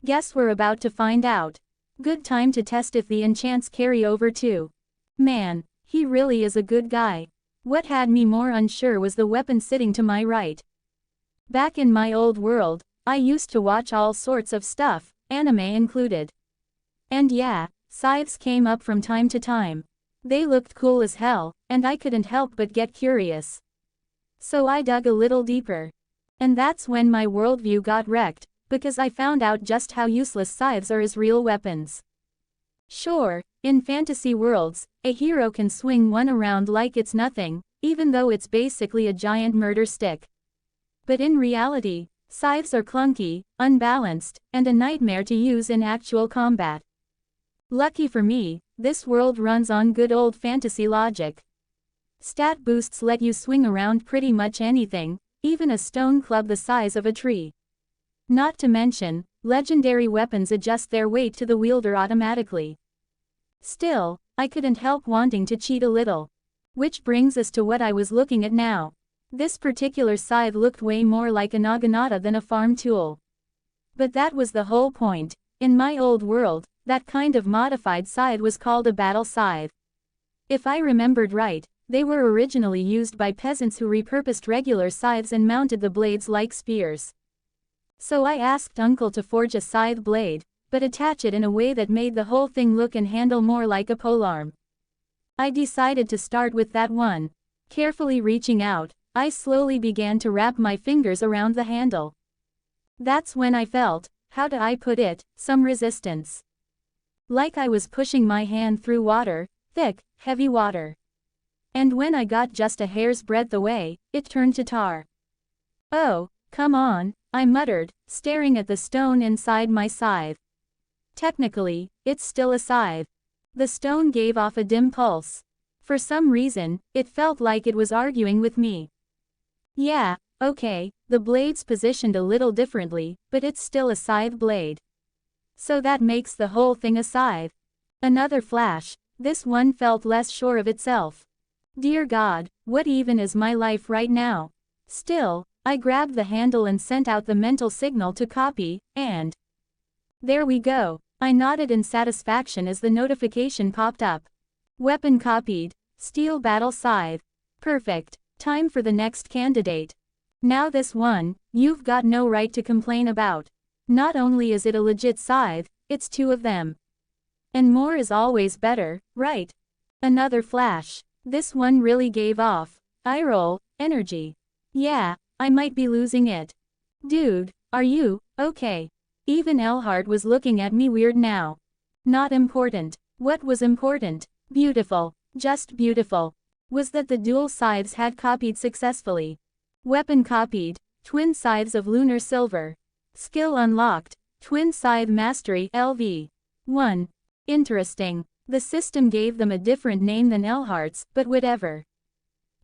Guess we're about to find out. Good time to test if the enchants carry over too. Man, he really is a good guy. What had me more unsure was the weapon sitting to my right. Back in my old world, I used to watch all sorts of stuff, anime included. And yeah, scythes came up from time to time. They looked cool as hell, and I couldn't help but get curious. So I dug a little deeper. And that's when my worldview got wrecked, because I found out just how useless scythes are as real weapons. Sure, in fantasy worlds, a hero can swing one around like it's nothing, even though it's basically a giant murder stick. But in reality, scythes are clunky, unbalanced, and a nightmare to use in actual combat. Lucky for me, this world runs on good old fantasy logic. Stat boosts let you swing around pretty much anything, even a stone club the size of a tree. Not to mention, legendary weapons adjust their weight to the wielder automatically. Still, I couldn't help wanting to cheat a little. Which brings us to what I was looking at now. This particular scythe looked way more like a naginata than a farm tool. But that was the whole point. In my old world, that kind of modified scythe was called a battle scythe. If I remembered right, they were originally used by peasants who repurposed regular scythes and mounted the blades like spears. So I asked Uncle to forge a scythe blade, but attach it in a way that made the whole thing look and handle more like a polearm. I decided to start with that one. Carefully reaching out, I slowly began to wrap my fingers around the handle. That's when I felt, how do I put it, some resistance. Like I was pushing my hand through water, thick, heavy water. And when I got just a hair's breadth away, it turned to tar. Oh, come on, I muttered, staring at the stone inside my scythe. Technically, it's still a scythe. The stone gave off a dim pulse. For some reason, it felt like it was arguing with me. Yeah, okay, the blade's positioned a little differently, but it's still a scythe blade. So that makes the whole thing a scythe. Another flash, this one felt less sure of itself. Dear God, what even is my life right now? Still, I grabbed the handle and sent out the mental signal to copy, and there we go. I nodded in satisfaction as the notification popped up. Weapon copied. Steel battle scythe. Perfect. Time for the next candidate. Now this one, you've got no right to complain about. Not only is it a legit scythe, it's two of them. And more is always better, right? Another flash. This one really gave off, eye roll, energy. Yeah, I might be losing it. Dude, are you okay? Even Elhart was looking at me weird now. Not important. What was important? Beautiful. Just beautiful. Was that the dual scythes had copied successfully. Weapon copied. Twin scythes of lunar silver. Skill unlocked. Twin scythe mastery LV. 1. Interesting. The system gave them a different name than Elhart's, but whatever.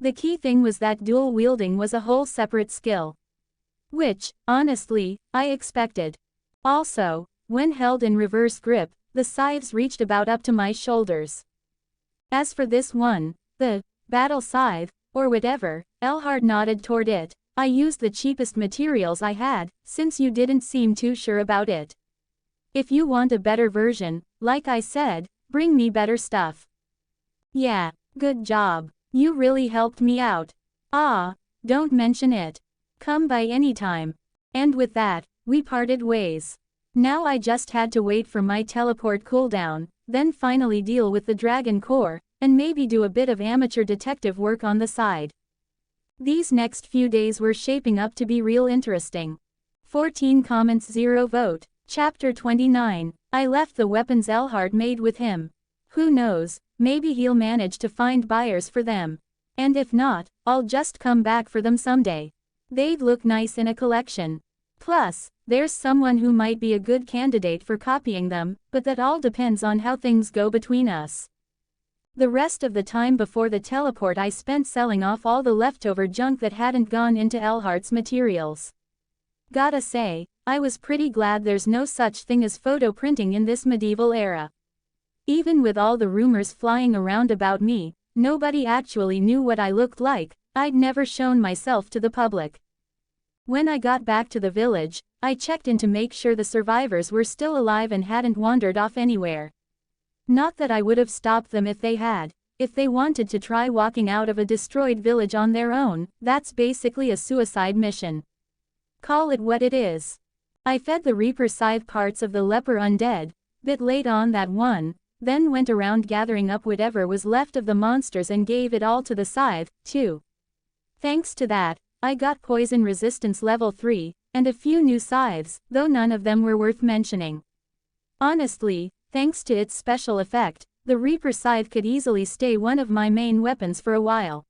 The key thing was that dual wielding was a whole separate skill. Which, honestly, I expected. Also, when held in reverse grip, the scythes reached about up to my shoulders. As for this one, the battle scythe, or whatever, Elhart nodded toward it. I used the cheapest materials I had, since you didn't seem too sure about it. If you want a better version, like I said, bring me better stuff. Yeah, good job. You really helped me out. Ah, don't mention it. Come by anytime. And with that, we parted ways. Now I just had to wait for my teleport cooldown, then finally deal with the dragon core, and maybe do a bit of amateur detective work on the side. These next few days were shaping up to be real interesting. 14 comments 0 vote. Chapter 29. I left the weapons Elhart made with him. Who knows, maybe he'll manage to find buyers for them. And if not, I'll just come back for them someday. They'd look nice in a collection. Plus, there's someone who might be a good candidate for copying them, but that all depends on how things go between us. The rest of the time before the teleport I spent selling off all the leftover junk that hadn't gone into Elhart's materials. Gotta say, I was pretty glad there's no such thing as photo printing in this medieval era. Even with all the rumors flying around about me, nobody actually knew what I looked like. I'd never shown myself to the public. When I got back to the village, I checked in to make sure the survivors were still alive and hadn't wandered off anywhere. Not that I would have stopped them if they had. If they wanted to try walking out of a destroyed village on their own, that's basically a suicide mission. Call it what it is. I fed the Reaper scythe parts of the leper undead, bit late on that one, then went around gathering up whatever was left of the monsters and gave it all to the scythe, too. Thanks to that, I got poison resistance level 3, and a few new scythes, though none of them were worth mentioning. Honestly, thanks to its special effect, the Reaper scythe could easily stay one of my main weapons for a while.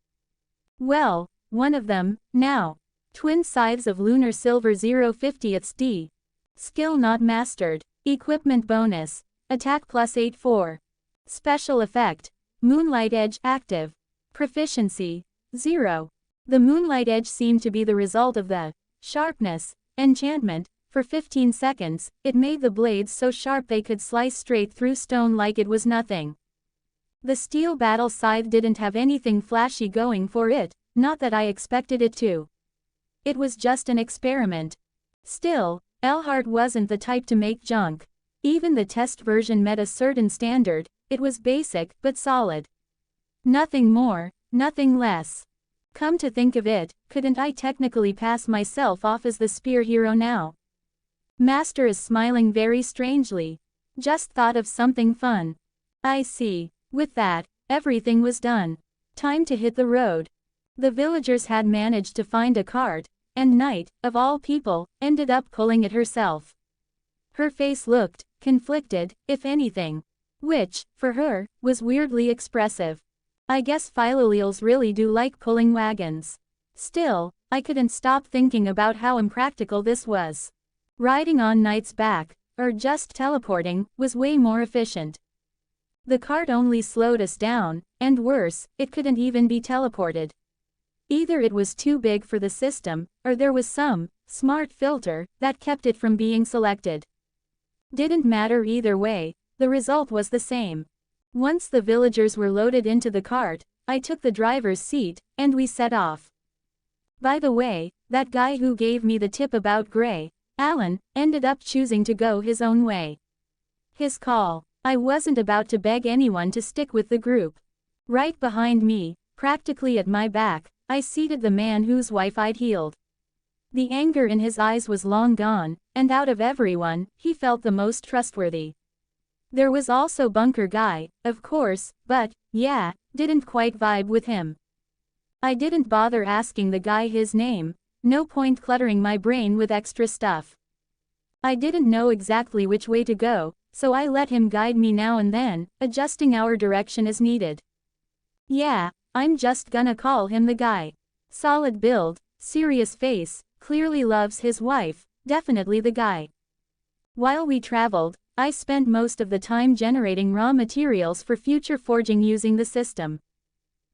Well, one of them, now. Twin scythes of lunar silver 0/50th D. Skill not mastered. Equipment bonus. Attack plus 8/4. Special effect. Moonlight edge active. Proficiency 0. The moonlight edge seemed to be the result of the sharpness enchantment. For 15 seconds, it made the blades so sharp they could slice straight through stone like it was nothing. The steel battle scythe didn't have anything flashy going for it, not that I expected it to. It was just an experiment. Still, Elhart wasn't the type to make junk. Even the test version met a certain standard. It was basic, but solid. Nothing more, nothing less. Come to think of it, couldn't I technically pass myself off as the spear hero now? Master is smiling very strangely. Just thought of something fun. I see. With that, everything was done. Time to hit the road. The villagers had managed to find a cart, and Night, of all people, ended up pulling it herself. Her face looked conflicted, if anything. Which, for her, was weirdly expressive. I guess philolales really do like pulling wagons. Still, I couldn't stop thinking about how impractical this was. Riding on Night's back, or just teleporting, was way more efficient. The cart only slowed us down, and worse, it couldn't even be teleported. Either it was too big for the system, or there was some smart filter that kept it from being selected. Didn't matter either way, the result was the same. Once the villagers were loaded into the cart, I took the driver's seat, and we set off. By the way, that guy who gave me the tip about Gray, Alan, ended up choosing to go his own way. His call. I wasn't about to beg anyone to stick with the group. Right behind me, practically at my back, I seated the man whose wife I'd healed. The anger in his eyes was long gone, and out of everyone, he felt the most trustworthy. There was also Bunker Guy, of course, but, yeah, didn't quite vibe with him. I didn't bother asking the guy his name, no point cluttering my brain with extra stuff. I didn't know exactly which way to go, so I let him guide me now and then, adjusting our direction as needed. Yeah, I'm just gonna call him the guy. Solid build, serious face, clearly loves his wife, definitely the guy. While we traveled, I spent most of the time generating raw materials for future forging using the system.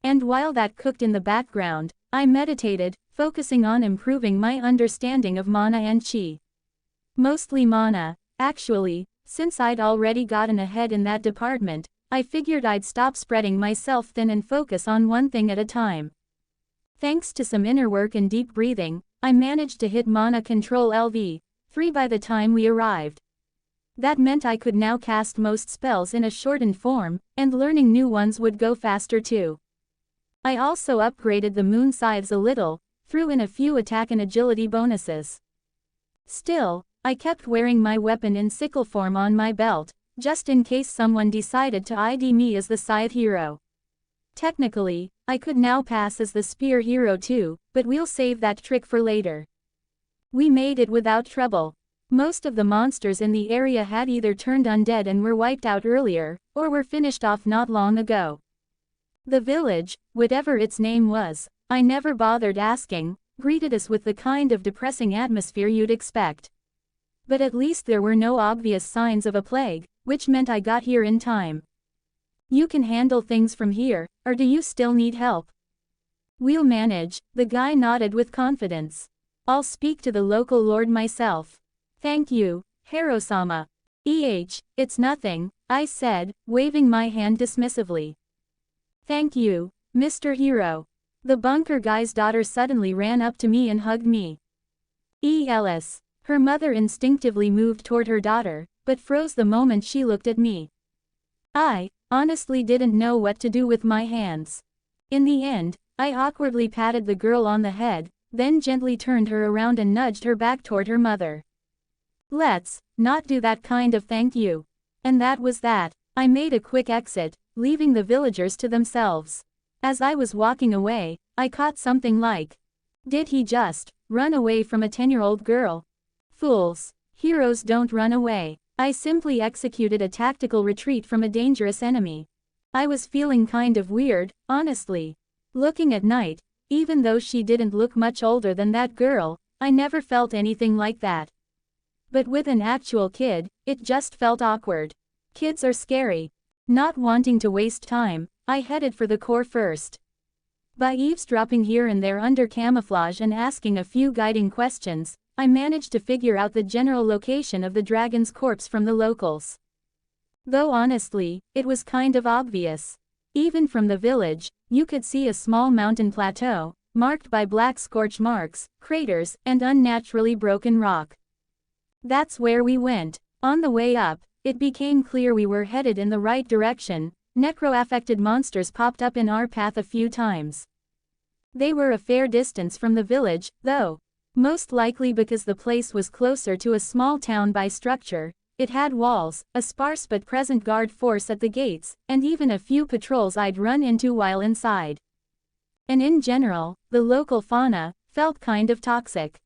And while that cooked in the background, I meditated, focusing on improving my understanding of mana and chi. Mostly mana, actually. Since I'd already gotten ahead in that department, I figured I'd stop spreading myself thin and focus on one thing at a time. Thanks to some inner work and deep breathing, I managed to hit mana control LV3 by the time we arrived. That meant I could now cast most spells in a shortened form, and learning new ones would go faster too. I also upgraded the moon scythes a little, threw in a few attack and agility bonuses. Still, I kept wearing my weapon in sickle form on my belt, just in case someone decided to ID me as the Scythe Hero. Technically, I could now pass as the Spear Hero too, but we'll save that trick for later. We made it without trouble. Most of the monsters in the area had either turned undead and were wiped out earlier, or were finished off not long ago. The village, whatever its name was, I never bothered asking, greeted us with the kind of depressing atmosphere you'd expect. But at least there were no obvious signs of a plague, which meant I got here in time. You can handle things from here, or do you still need help? We'll manage, the guy nodded with confidence. I'll speak to the local lord myself. Thank you, Hero-sama. It's nothing, I said, waving my hand dismissively. Thank you, Mr. Hero. The bunker guy's daughter suddenly ran up to me and hugged me. Ellis. Her mother instinctively moved toward her daughter, but froze the moment she looked at me. I honestly didn't know what to do with my hands. In the end, I awkwardly patted the girl on the head, then gently turned her around and nudged her back toward her mother. Let's not do that kind of thank you. And that was that. I made a quick exit, leaving the villagers to themselves. As I was walking away, I caught something like, "Did he just run away from a 10-year-old girl?" Fools. Heroes don't run away. I simply executed a tactical retreat from a dangerous enemy. I was feeling kind of weird, honestly. Looking at Night, Even though she didn't look much older than that girl, I never felt anything like that. But with an actual kid, it just felt awkward. Kids are scary. Not wanting to waste time, I headed for the core first. By eavesdropping here and there under camouflage and asking a few guiding questions, I managed to figure out the general location of the dragon's corpse from the locals. Though honestly, it was kind of obvious. Even from the village, you could see a small mountain plateau, marked by black scorch marks, craters, and unnaturally broken rock. That's where we went. On the way up, it became clear we were headed in the right direction. Necro-affected monsters popped up in our path a few times. They were a fair distance from the village, though. Most likely because the place was closer to a small town by structure. It had walls, a sparse but present guard force at the gates, and even a few patrols I'd run into while inside. And in general, the local fauna felt kind of toxic.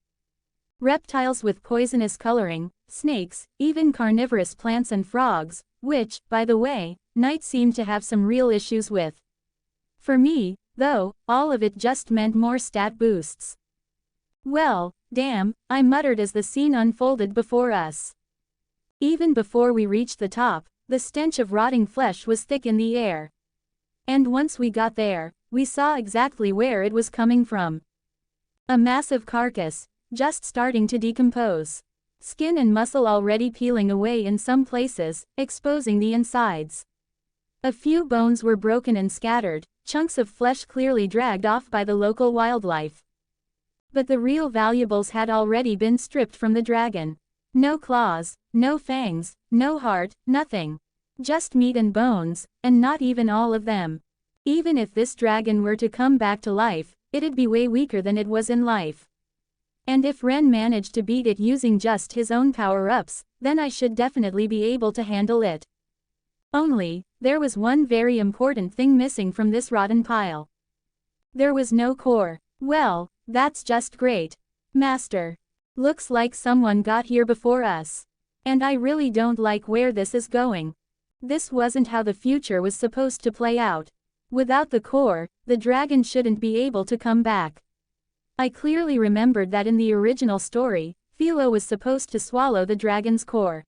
Reptiles with poisonous coloring, snakes, even carnivorous plants and frogs, which, by the way, Knight seemed to have some real issues with. For me, though, all of it just meant more stat boosts. Well, damn, I muttered as the scene unfolded before us. Even before we reached the top, the stench of rotting flesh was thick in the air. And once we got there, we saw exactly where it was coming from. A massive carcass, just starting to decompose. Skin and muscle already peeling away in some places, exposing the insides. A few bones were broken and scattered, chunks of flesh clearly dragged off by the local wildlife. But the real valuables had already been stripped from the dragon. No claws, no fangs, no heart, nothing. Just meat and bones, and not even all of them. Even if this dragon were to come back to life, it'd be way weaker than it was in life. And if Ren managed to beat it using just his own power-ups, then I should definitely be able to handle it. Only, there was one very important thing missing from this rotten pile. There was no core. Well, that's just great. Master. Looks like someone got here before us. And I really don't like where this is going. This wasn't how the future was supposed to play out. Without the core, the dragon shouldn't be able to come back. I clearly remembered that in the original story, Philo was supposed to swallow the dragon's core.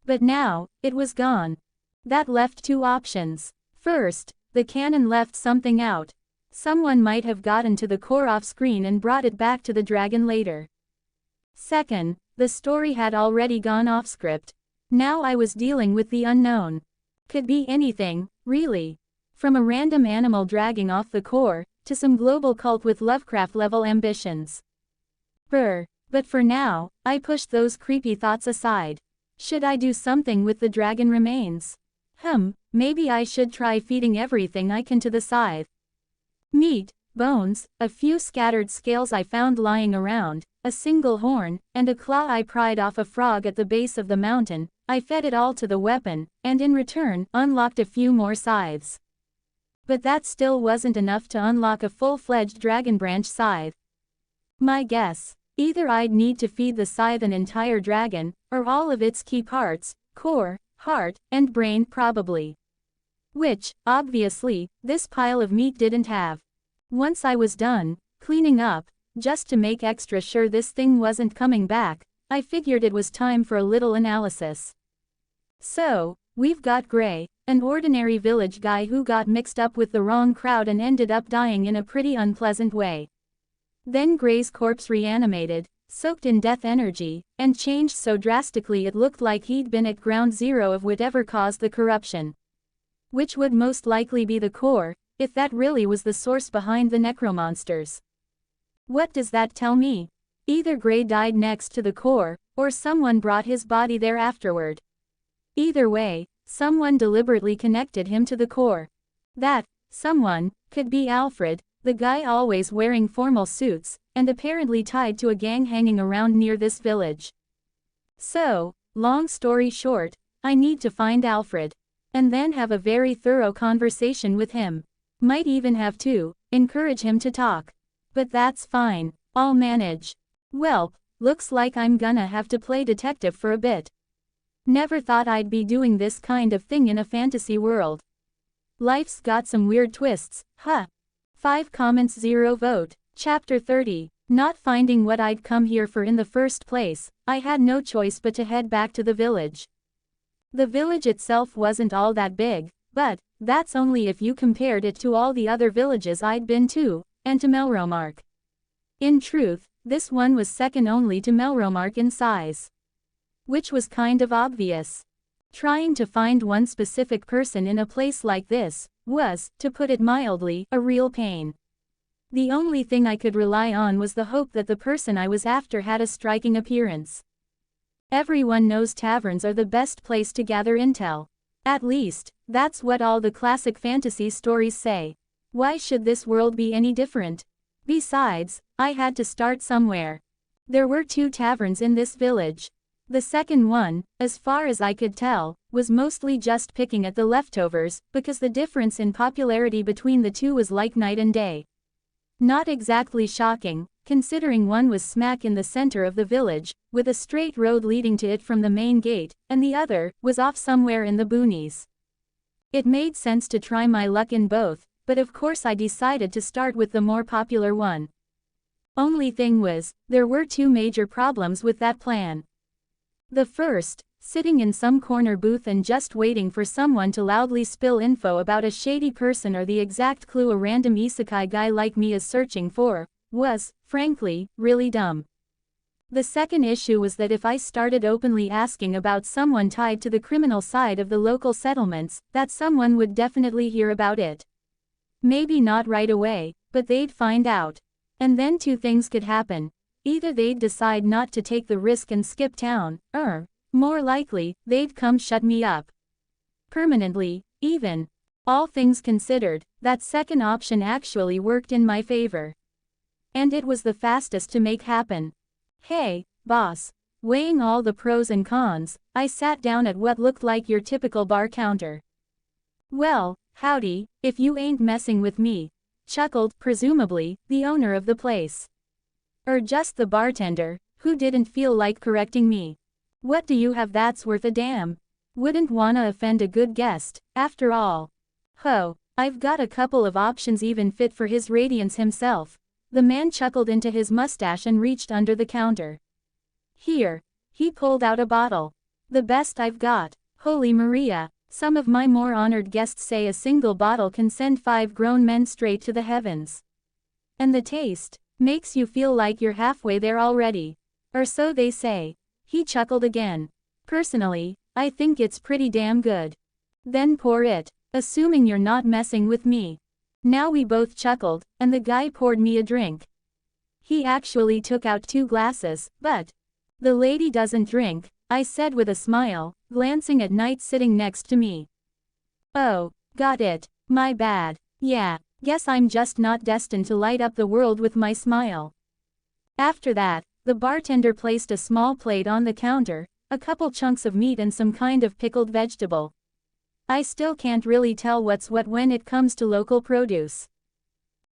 But now, it was gone. That left two options. First, the canon left something out. Someone might have gotten to the core off-screen and brought it back to the dragon later. Second, the story had already gone off-script. Now I was dealing with the unknown. Could be anything, really. From a random animal dragging off the core, to some global cult with Lovecraft-level ambitions. Brr. But for now, I pushed those creepy thoughts aside. Should I do something with the dragon remains? Maybe I should try feeding everything I can to the scythe. Meat, bones, a few scattered scales I found lying around, a single horn, and a claw I pried off a frog at the base of the mountain. I fed it all to the weapon, and in return, unlocked a few more scythes. But that still wasn't enough to unlock a full-fledged dragon branch scythe. My guess, either I'd need to feed the scythe an entire dragon, or all of its key parts, core, heart, and brain probably. Which, obviously, this pile of meat didn't have. Once I was done cleaning up, just to make extra sure this thing wasn't coming back, I figured it was time for a little analysis. So, we've got Gray, an ordinary village guy who got mixed up with the wrong crowd and ended up dying in a pretty unpleasant way. Then Gray's corpse reanimated, soaked in death energy, and changed so drastically it looked like he'd been at ground zero of whatever caused the corruption. Which would most likely be the core, if that really was the source behind the necromonsters. What does that tell me? Either Gray died next to the core, or someone brought his body there afterward. Either way, someone deliberately connected him to the core. That someone could be Alfred, the guy always wearing formal suits, and apparently tied to a gang hanging around near this village. So, long story short, I need to find Alfred. And then have a very thorough conversation with him. Might even have to encourage him to talk. But that's fine, I'll manage. Welp, looks like I'm gonna have to play detective for a bit. Never thought I'd be doing this kind of thing in a fantasy world. Life's got some weird twists, huh? 5 comments 0 vote. Chapter 30. Not finding what I'd come here for in the first place, I had no choice but to head back to the village. The village itself wasn't all that big, but that's only if you compared it to all the other villages I'd been to, and to Melromark. In truth, this one was second only to Melromark in size. Which was kind of obvious. Trying to find one specific person in a place like this was, to put it mildly, a real pain. The only thing I could rely on was the hope that the person I was after had a striking appearance. Everyone knows taverns are the best place to gather intel. At least, that's what all the classic fantasy stories say. Why should this world be any different? Besides, I had to start somewhere. There were 2 taverns in this village. The second one, as far as I could tell, was mostly just picking at the leftovers, because the difference in popularity between the 2 was like night and day. Not exactly shocking, considering one was smack in the center of the village, with a straight road leading to it from the main gate, and the other was off somewhere in the boonies. It made sense to try my luck in both, but of course I decided to start with the more popular one. Only thing was, there were 2 major problems with that plan. The first, sitting in some corner booth and just waiting for someone to loudly spill info about a shady person or the exact clue a random isekai guy like me is searching for, was, frankly, really dumb. The second issue was that if I started openly asking about someone tied to the criminal side of the local settlements, that someone would definitely hear about it. Maybe not right away, but they'd find out. And then 2 things could happen. Either they'd decide not to take the risk and skip town, or, more likely, they'd come shut me up. Permanently, even. All things considered, that second option actually worked in my favor. And it was the fastest to make happen. Hey, boss. Weighing all the pros and cons, I sat down at what looked like your typical bar counter. Well, howdy, if you ain't messing with me, chuckled, presumably, the owner of the place. Or just the bartender, who didn't feel like correcting me. What do you have that's worth a damn? Wouldn't wanna offend a good guest, after all. Ho, I've got a couple of options even fit for his radiance himself. The man chuckled into his mustache and reached under the counter. Here. He pulled out a bottle. The best I've got. Holy Maria, some of my more honored guests say a single bottle can send 5 grown men straight to the heavens. And the taste makes you feel like you're halfway there already. Or so they say. He chuckled again. Personally, I think it's pretty damn good. Then pour it, assuming you're not messing with me. Now we both chuckled, and the guy poured me a drink. He actually took out 2 glasses, but the lady doesn't drink, I said with a smile, glancing at Knight sitting next to me. Oh, got it, my bad. Yeah. Guess I'm just not destined to light up the world with my smile. After that, the bartender placed a small plate on the counter, a couple chunks of meat and some kind of pickled vegetable. I still can't really tell what's what when it comes to local produce.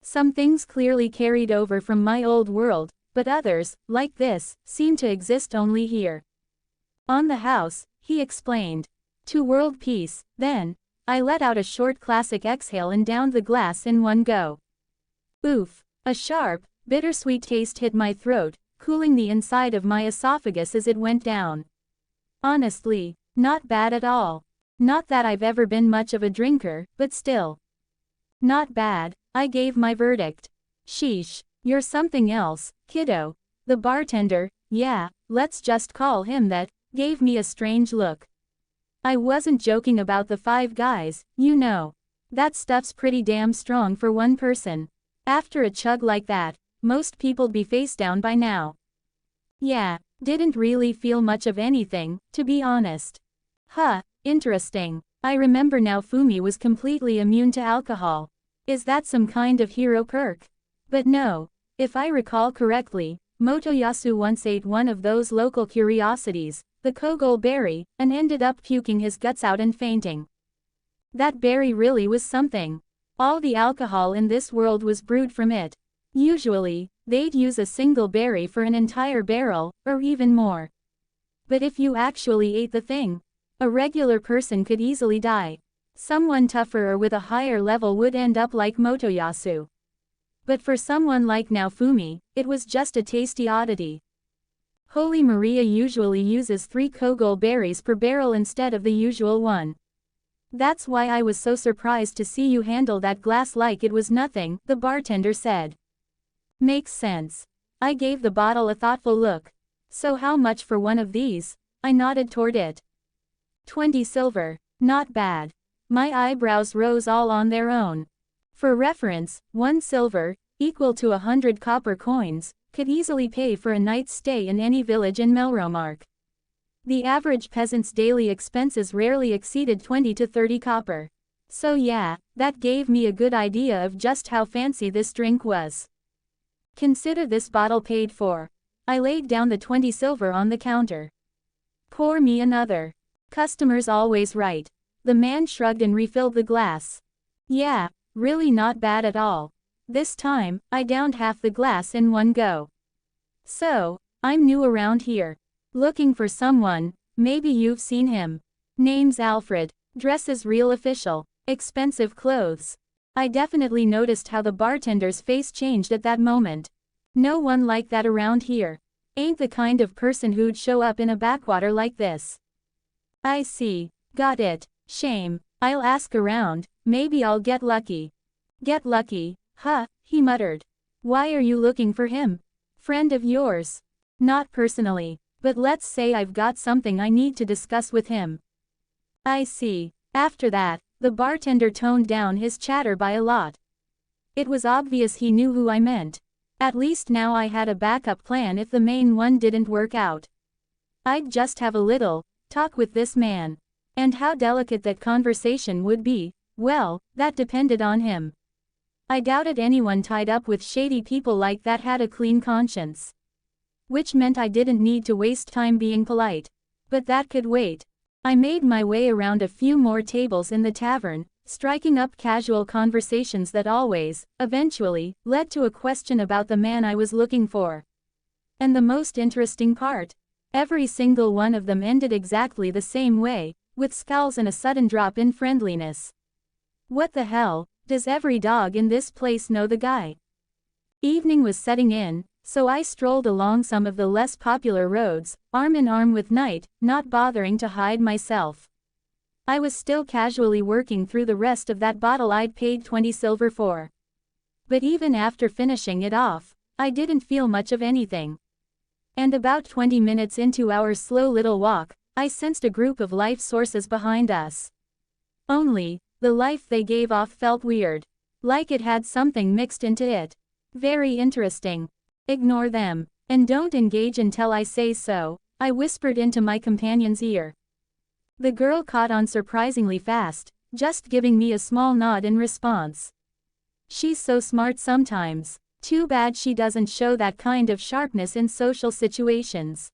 Some things clearly carried over from my old world, but others, like this, seem to exist only here. On the house, he explained. To world peace, then. I let out a short classic exhale and downed the glass in one go. Oof. A sharp, bittersweet taste hit my throat, cooling the inside of my esophagus as it went down. Honestly, not bad at all. Not that I've ever been much of a drinker, but still. Not bad, I gave my verdict. Sheesh, you're something else, kiddo. The bartender, yeah, let's just call him that, gave me a strange look. I wasn't joking about the 5 guys, you know. That stuff's pretty damn strong for one person. After a chug like that, most people'd be face down by now. Yeah, didn't really feel much of anything, to be honest. Huh, interesting. I remember now Fumi was completely immune to alcohol. Is that some kind of hero perk? But no. If I recall correctly, Motoyasu once ate one of those local curiosities, the Kogol berry, and ended up puking his guts out and fainting. That berry really was something. All the alcohol in this world was brewed from it. Usually, they'd use a single berry for an entire barrel, or even more. But if you actually ate the thing, a regular person could easily die. Someone tougher or with a higher level would end up like Motoyasu. But for someone like Naofumi, it was just a tasty oddity. Holy Maria usually uses 3 kogol berries per barrel instead of the usual one. That's why I was so surprised to see you handle that glass like it was nothing, the bartender said. Makes sense. I gave the bottle a thoughtful look. So how much for one of these? I nodded toward it. 20 silver. Not bad. My eyebrows rose all on their own. For reference, 1 silver, equal to 100 copper coins, could easily pay for a night's stay in any village in Melromark. The average peasant's daily expenses rarely exceeded 20 to 30 copper. So yeah, that gave me a good idea of just how fancy this drink was. Consider this bottle paid for. I laid down the 20 silver on the counter. Pour me another. Customers always right. The man shrugged and refilled the glass. Yeah, really not bad at all. This time, I downed half the glass in one go. So, I'm new around here. Looking for someone, maybe you've seen him. Name's Alfred. Dresses real official. Expensive clothes. I definitely noticed how the bartender's face changed at that moment. No one like that around here. Ain't the kind of person who'd show up in a backwater like this. I see. Got it. Shame. I'll ask around, maybe I'll get lucky. Get lucky, huh, he muttered. Why are you looking for him? Friend of yours? Not personally, but let's say I've got something I need to discuss with him. I see. After that, the bartender toned down his chatter by a lot. It was obvious he knew who I meant. At least now I had a backup plan if the main one didn't work out. I'd just have a little talk with this man. And how delicate that conversation would be, well, that depended on him. I doubted anyone tied up with shady people like that had a clean conscience. Which meant I didn't need to waste time being polite. But that could wait. I made my way around a few more tables in the tavern, striking up casual conversations that always, eventually, led to a question about the man I was looking for. And the most interesting part? Every single one of them ended exactly the same way, with scowls and a sudden drop in friendliness. What the hell, does every dog in this place know the guy? Evening was setting in, so I strolled along some of the less popular roads, arm in arm with Night, not bothering to hide myself. I was still casually working through the rest of that bottle I'd paid 20 silver for. But even after finishing it off, I didn't feel much of anything. And about 20 minutes into our slow little walk, I sensed a group of life sources behind us. Only, the life they gave off felt weird. Like it had something mixed into it. Very interesting. Ignore them. And don't engage until I say so, I whispered into my companion's ear. The girl caught on surprisingly fast, just giving me a small nod in response. She's so smart sometimes. Too bad she doesn't show that kind of sharpness in social situations.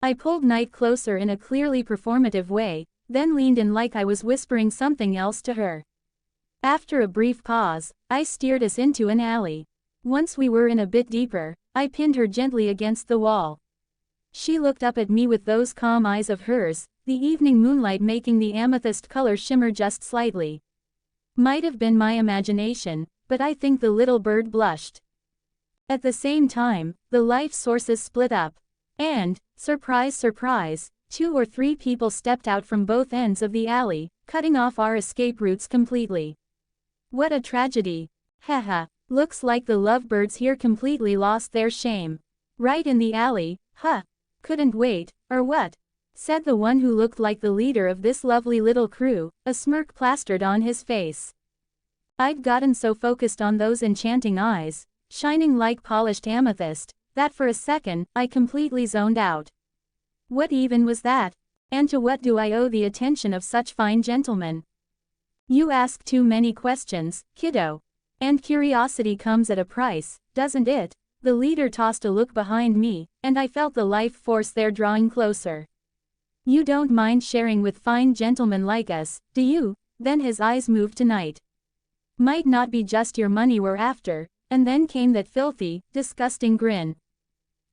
I pulled Night closer in a clearly performative way, then leaned in like I was whispering something else to her. After a brief pause, I steered us into an alley. Once we were in a bit deeper, I pinned her gently against the wall. She looked up at me with those calm eyes of hers, the evening moonlight making the amethyst color shimmer just slightly. Might have been my imagination, but I think the little bird blushed. At the same time, the life sources split up. And, surprise surprise, 2 or 3 people stepped out from both ends of the alley, cutting off our escape routes completely. What a tragedy. Haha, looks like the lovebirds here completely lost their shame. Right in the alley, huh? Couldn't wait, or what? Said the one who looked like the leader of this lovely little crew, a smirk plastered on his face. I'd gotten so focused on those enchanting eyes, shining like polished amethyst, that for a second, I completely zoned out. What even was that? And to what do I owe the attention of such fine gentlemen? You ask too many questions, kiddo. And curiosity comes at a price, doesn't it? The leader tossed a look behind me, and I felt the life force there drawing closer. You don't mind sharing with fine gentlemen like us, do you? Then his eyes moved to Night. Might not be just your money we're after, and then came that filthy, disgusting grin.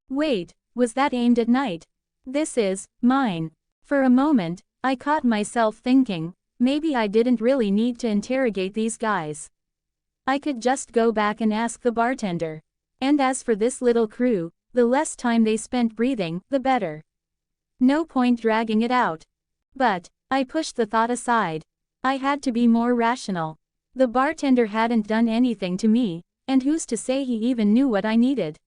Wait, was that aimed at Night? This is mine. For a moment, I caught myself thinking, maybe I didn't really need to interrogate these guys. I could just go back and ask the bartender. And as for this little crew, the less time they spent breathing, the better. No point dragging it out. But I pushed the thought aside. I had to be more rational. The bartender hadn't done anything to me, and who's to say he even knew what I needed?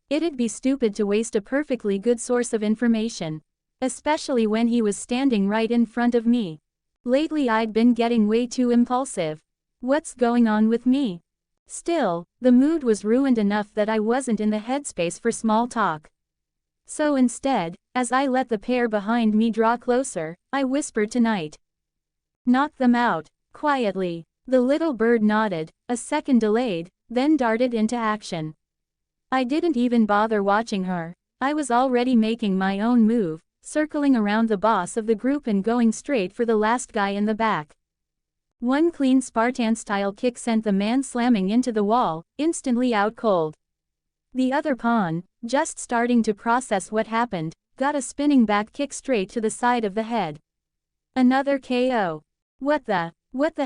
It'd be stupid to waste a perfectly good source of information. Especially when he was standing right in front of me. Lately I'd been getting way too impulsive. What's going on with me? Still, the mood was ruined enough that I wasn't in the headspace for small talk. So instead, as I let the pair behind me draw closer, I whispered to Night. Knock them out, quietly. The little bird nodded, a second delayed, then darted into action. I didn't even bother watching her. I was already making my own move, circling around the boss of the group and going straight for the last guy in the back. One clean Spartan-style kick sent the man slamming into the wall, instantly out cold. The other pawn, just starting to process what happened, got a spinning back kick straight to the side of the head. Another KO. What the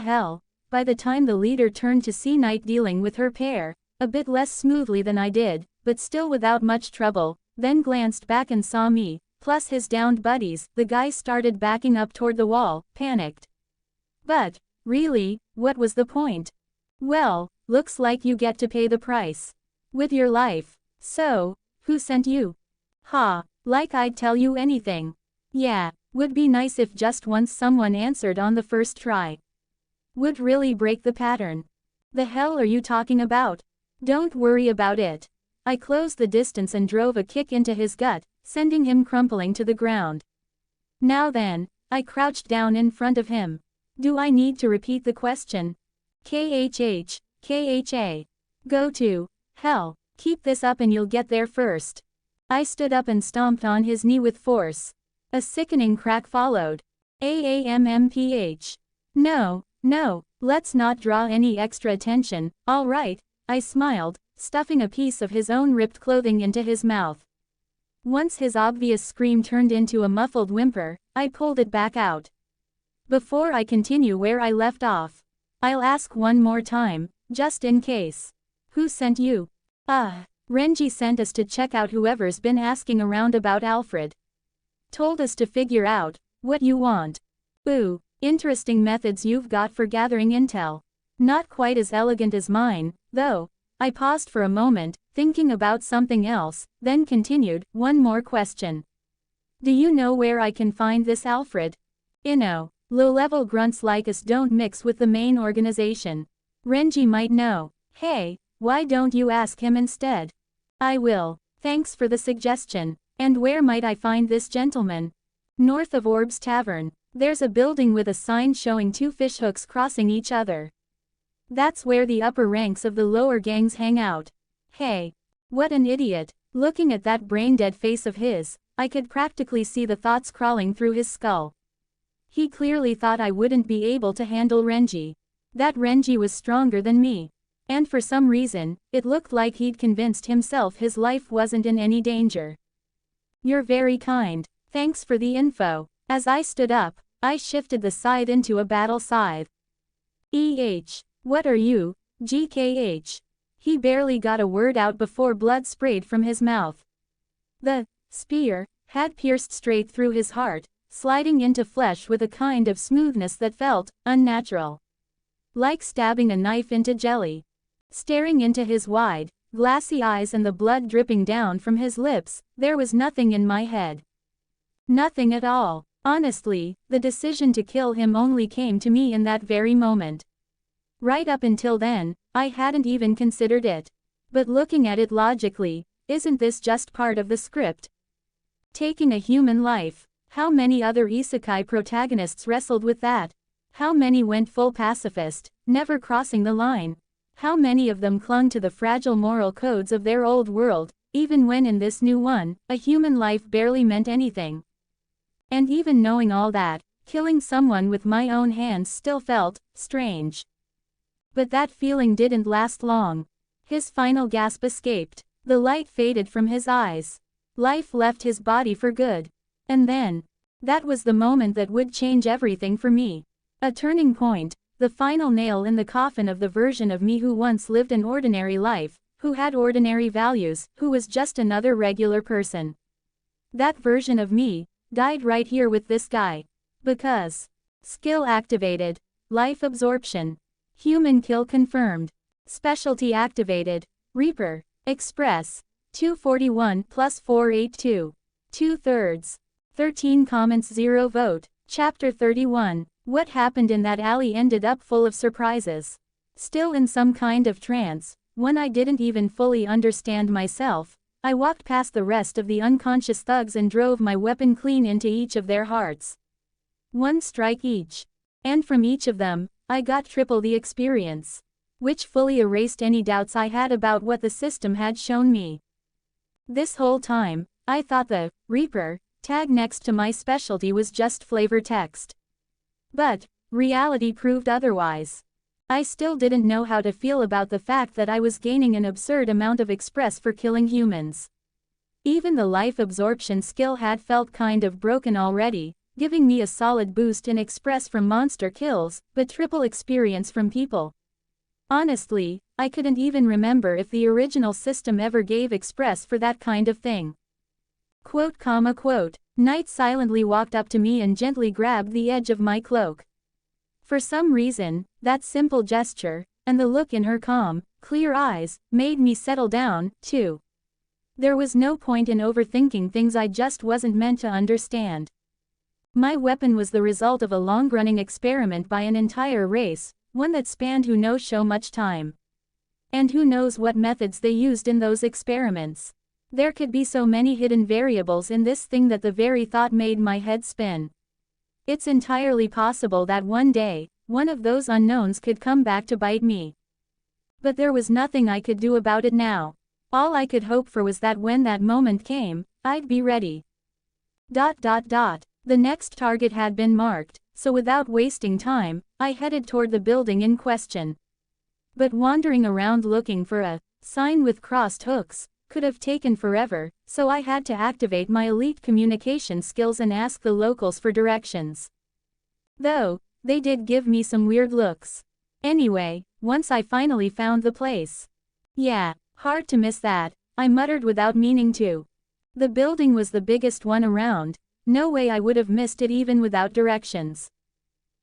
hell? By the time the leader turned to see Night dealing with her pair, a bit less smoothly than I did, but still without much trouble, then glanced back and saw me, plus his downed buddies, the guy started backing up toward the wall, panicked. But, really, what was the point? Well, looks like you get to pay the price. With your life. So, who sent you? Ha, like I'd tell you anything. Yeah, would be nice if just once someone answered on the first try. Would really break the pattern. The hell are you talking about? Don't worry about it. I closed the distance and drove a kick into his gut, sending him crumpling to the ground. Now then, I crouched down in front of him. Do I need to repeat the question? KHH, KHA. Go to hell, keep this up and you'll get there first. I stood up and stomped on his knee with force. A sickening crack followed. AAMMPH. No, let's not draw any extra attention, all right, I smiled, stuffing a piece of his own ripped clothing into his mouth. Once his obvious scream turned into a muffled whimper, I pulled it back out. Before I continue where I left off, I'll ask one more time, just in case. Who sent you? Renji sent us to check out whoever's been asking around about Alfred. Told us to figure out what you want. Ooh, interesting methods you've got for gathering intel. Not quite as elegant as mine, though. I paused for a moment, thinking about something else, then continued, one more question. Do you know where I can find this Alfred? Low-level grunts like us don't mix with the main organization. Renji might know. Hey, why don't you ask him instead? I will. Thanks for the suggestion. And where might I find this gentleman? North of Orb's Tavern. There's a building with a sign showing two fishhooks crossing each other. That's where the upper ranks of the lower gangs hang out. Hey, what an idiot. Looking at that brain-dead face of his, I could practically see the thoughts crawling through his skull. He clearly thought I wouldn't be able to handle Renji. That Renji was stronger than me. And for some reason, it looked like he'd convinced himself his life wasn't in any danger. You're very kind. Thanks for the info. As I stood up, I shifted the scythe into a battle scythe. What are you, GKH? He barely got a word out before blood sprayed from his mouth. The spear had pierced straight through his heart, sliding into flesh with a kind of smoothness that felt unnatural. Like stabbing a knife into jelly. Staring into his wide, glassy eyes and the blood dripping down from his lips, there was nothing in my head. Nothing at all. Honestly, the decision to kill him only came to me in that very moment. Right up until then, I hadn't even considered it. But looking at it logically, isn't this just part of the script? Taking a human life. How many other isekai protagonists wrestled with that? How many went full pacifist, never crossing the line? How many of them clung to the fragile moral codes of their old world, even when in this new one, a human life barely meant anything? And even knowing all that, killing someone with my own hands still felt strange. But that feeling didn't last long. His final gasp escaped. The light faded from his eyes. Life left his body for good. And then, that was the moment that would change everything for me. A turning point, The final nail in the coffin of the version of me who once lived an ordinary life, who had ordinary values, who was just another regular person. That version of me died right here with this guy. Because skill activated, life absorption, human kill confirmed, specialty activated, Reaper, Express, 241 plus 482, 2/3, 13 comments 0 vote, Chapter 31. What happened in that alley ended up full of surprises. Still in some kind of trance, one I didn't even fully understand myself, I walked past the rest of the unconscious thugs and drove my weapon clean into each of their hearts. One strike each. And from each of them, I got triple the experience, which fully erased any doubts I had about what the system had shown me. This whole time, I thought the Reaper tag next to my specialty was just flavor text. But reality proved otherwise. I still didn't know how to feel about the fact that I was gaining an absurd amount of express for killing humans. Even the life absorption skill had felt kind of broken already, giving me a solid boost in express from monster kills, but triple experience from people. Honestly, I couldn't even remember if the original system ever gave express for that kind of thing. Quote. Knight silently walked up to me and gently grabbed the edge of my cloak. For some reason, that simple gesture, and the look in her calm, clear eyes, made me settle down, too. There was no point in overthinking things I just wasn't meant to understand. My weapon was the result of a long-running experiment by an entire race, one that spanned who knows so much time. And who knows what methods they used in those experiments. There could be so many hidden variables in this thing that the very thought made my head spin. It's entirely possible that one day, one of those unknowns could come back to bite me. But there was nothing I could do about it now. All I could hope for was that when that moment came, I'd be ready. The next target had been marked, so without wasting time, I headed toward the building in question. But wandering around looking for a sign with crossed hooks could have taken forever, so I had to activate my elite communication skills and ask the locals for directions. Though, they did give me some weird looks. Anyway, once I finally found the place. Yeah, hard to miss that, I muttered without meaning to. The building was the biggest one around, no way I would have missed it even without directions.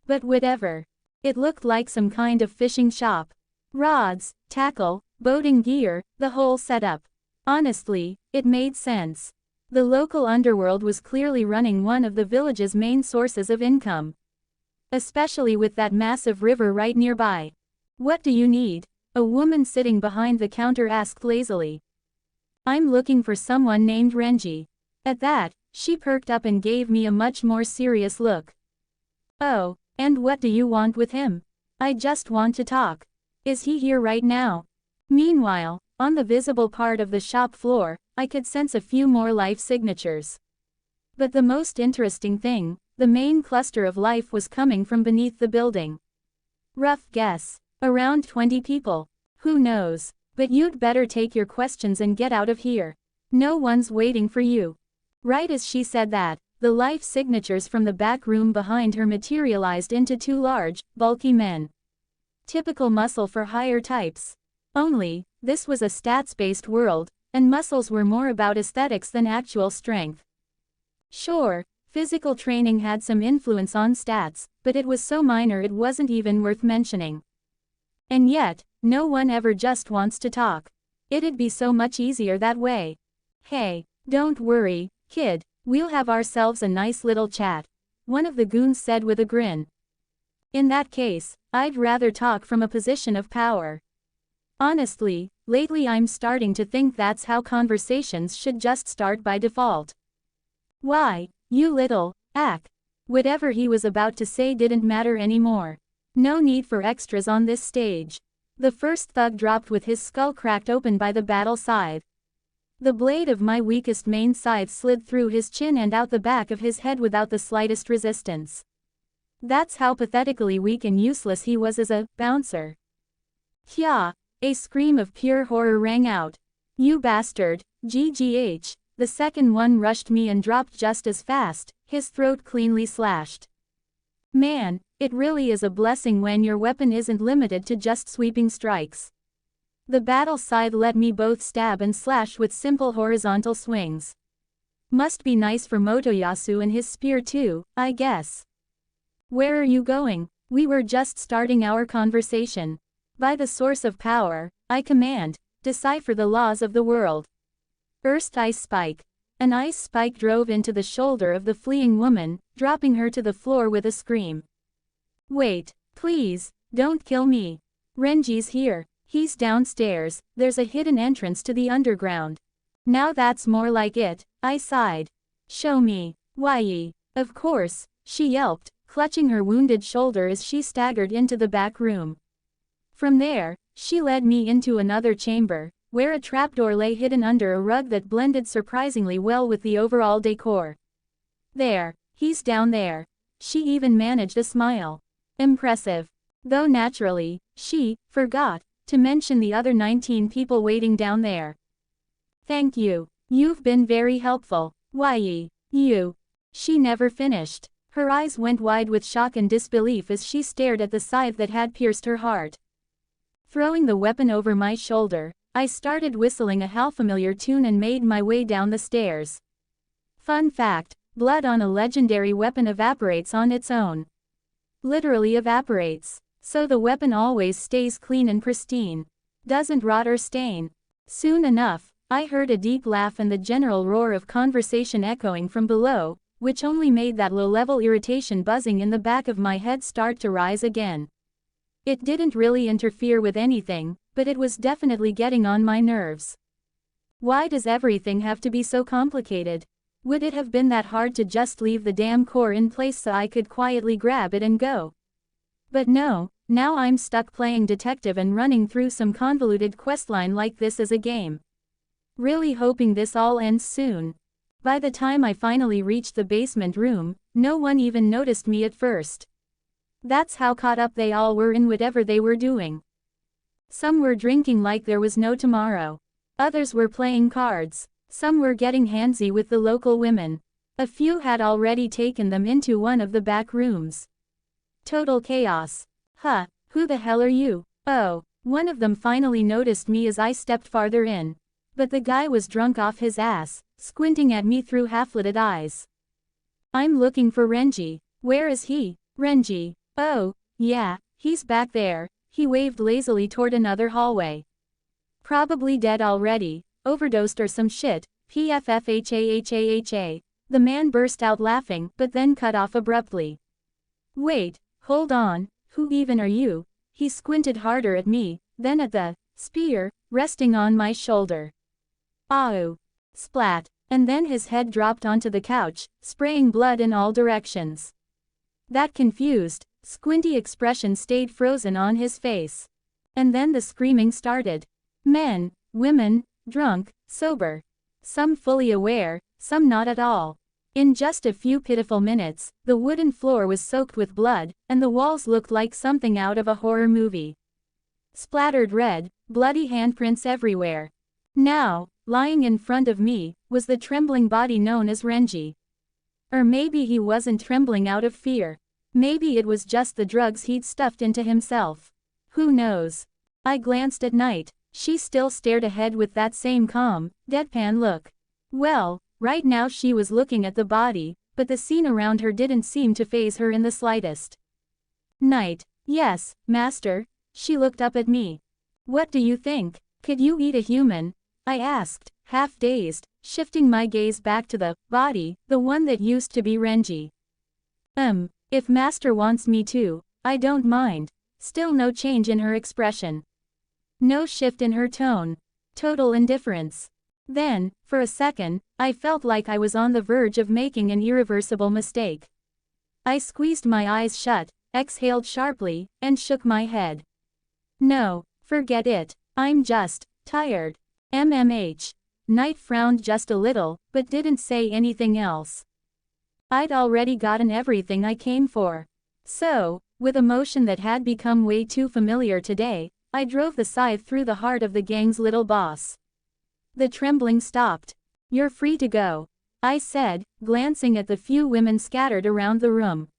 But whatever. It looked like some kind of fishing shop. Rods, tackle, boating gear, the whole setup. Honestly, it made sense. The local underworld was clearly running one of the village's main sources of income. Especially with that massive river right nearby. What do you need? A woman sitting behind the counter asked lazily. I'm looking for someone named Renji. At that, she perked up and gave me a much more serious look. Oh, and what do you want with him? I just want to talk. Is he here right now? Meanwhile, on the visible part of the shop floor, I could sense a few more life signatures. But the most interesting thing, the main cluster of life was coming from beneath the building. Rough guess. Around 20 people. Who knows? But you'd better take your questions and get out of here. No one's waiting for you. Right as she said that, the life signatures from the back room behind her materialized into two large, bulky men. Typical muscle for higher types. Only, this was a stats-based world, and muscles were more about aesthetics than actual strength. Sure, physical training had some influence on stats, but it was so minor it wasn't even worth mentioning. And yet, no one ever just wants to talk. It'd be so much easier that way. Hey, don't worry, kid, we'll have ourselves a nice little chat, one of the goons said with a grin. In that case, I'd rather talk from a position of power. Honestly, lately I'm starting to think that's how conversations should just start by default. Why, you little ack. Whatever he was about to say didn't matter anymore. No need for extras on this stage. The first thug dropped with his skull cracked open by the battle scythe. The blade of my weakest main scythe slid through his chin and out the back of his head without the slightest resistance. That's how pathetically weak and useless he was as a bouncer. Hya! A scream of pure horror rang out. You bastard, GGH, the second one rushed me and dropped just as fast, his throat cleanly slashed. Man, It really is a blessing when your weapon isn't limited to just sweeping strikes. The battle scythe let me both stab and slash with simple horizontal swings. Must be nice for Motoyasu and his spear too, I guess. Where are you going? We were just starting our conversation. By the source of power, I command, decipher the laws of the world. First ice spike. An ice spike drove into the shoulder of the fleeing woman, dropping her to the floor with a scream. Wait, please, don't kill me. Renji's here. He's downstairs, there's a hidden entrance to the underground. Now that's more like it, I sighed. Show me. Why? Of course, she yelped, clutching her wounded shoulder as she staggered into the back room. From there, she led me into another chamber, where a trapdoor lay hidden under a rug that blended surprisingly well with the overall decor. There, he's down there. She even managed a smile. Impressive. Though naturally, she forgot to mention the other 19 people waiting down there. Thank you. You've been very helpful. Why? You. She never finished. Her eyes went wide with shock and disbelief as she stared at the scythe that had pierced her heart. Throwing the weapon over my shoulder, I started whistling a half-familiar tune and made my way down the stairs. Fun fact, blood on a legendary weapon evaporates on its own. Literally evaporates. So the weapon always stays clean and pristine. Doesn't rot or stain. Soon enough, I heard a deep laugh and the general roar of conversation echoing from below, which only made that low-level irritation buzzing in the back of my head start to rise again. It didn't really interfere with anything, but it was definitely getting on my nerves. Why does everything have to be so complicated? Would it have been that hard to just leave the damn core in place so I could quietly grab it and go? But no, now I'm stuck playing detective and running through some convoluted questline like this as a game. Really hoping this all ends soon. By the time I finally reached the basement room, no one even noticed me at first. That's how caught up they all were in whatever they were doing. Some were drinking like there was no tomorrow. Others were playing cards. Some were getting handsy with the local women. A few had already taken them into one of the back rooms. Total chaos. Huh, who the hell are you? Oh, one of them finally noticed me as I stepped farther in. But the guy was drunk off his ass, squinting at me through half-lidded eyes. I'm looking for Renji. Where is he? Renji. Oh, yeah, he's back there. He waved lazily toward another hallway. Probably dead already, overdosed or some shit, pffhahaha. The man burst out laughing, but then cut off abruptly. Wait, hold on, who even are you? He squinted harder at me, then at the spear, resting on my shoulder. Ow! Splat, and then his head dropped onto the couch, spraying blood in all directions. That confused, squinty expression stayed frozen on his face. And then the screaming started. Men, women, drunk, sober. Some fully aware, some not at all. In just a few pitiful minutes, the wooden floor was soaked with blood, and the walls looked like something out of a horror movie. Splattered red, bloody handprints everywhere. Now, lying in front of me, was the trembling body known as Renji. Or maybe he wasn't trembling out of fear. Maybe it was just the drugs he'd stuffed into himself. Who knows? I glanced at Night. She still stared ahead with that same calm, deadpan look. Well, right now she was looking at the body, but the scene around her didn't seem to faze her in the slightest. Night. Yes, master. She looked up at me. What do you think? Could you eat a human? I asked, half dazed, shifting my gaze back to the body, the one that used to be Renji. If master wants me to, I don't mind. Still no change in her expression. No shift in her tone. Total indifference. Then, for a second, I felt like I was on the verge of making an irreversible mistake. I squeezed my eyes shut, exhaled sharply, and shook my head. No, forget it. I'm just tired. MMH. Night frowned just a little, but didn't say anything else. I'd already gotten everything I came for. So, with a motion that had become way too familiar today, I drove the scythe through the heart of the gang's little boss. The trembling stopped. You're free to go, I said, glancing at the few women scattered around the room.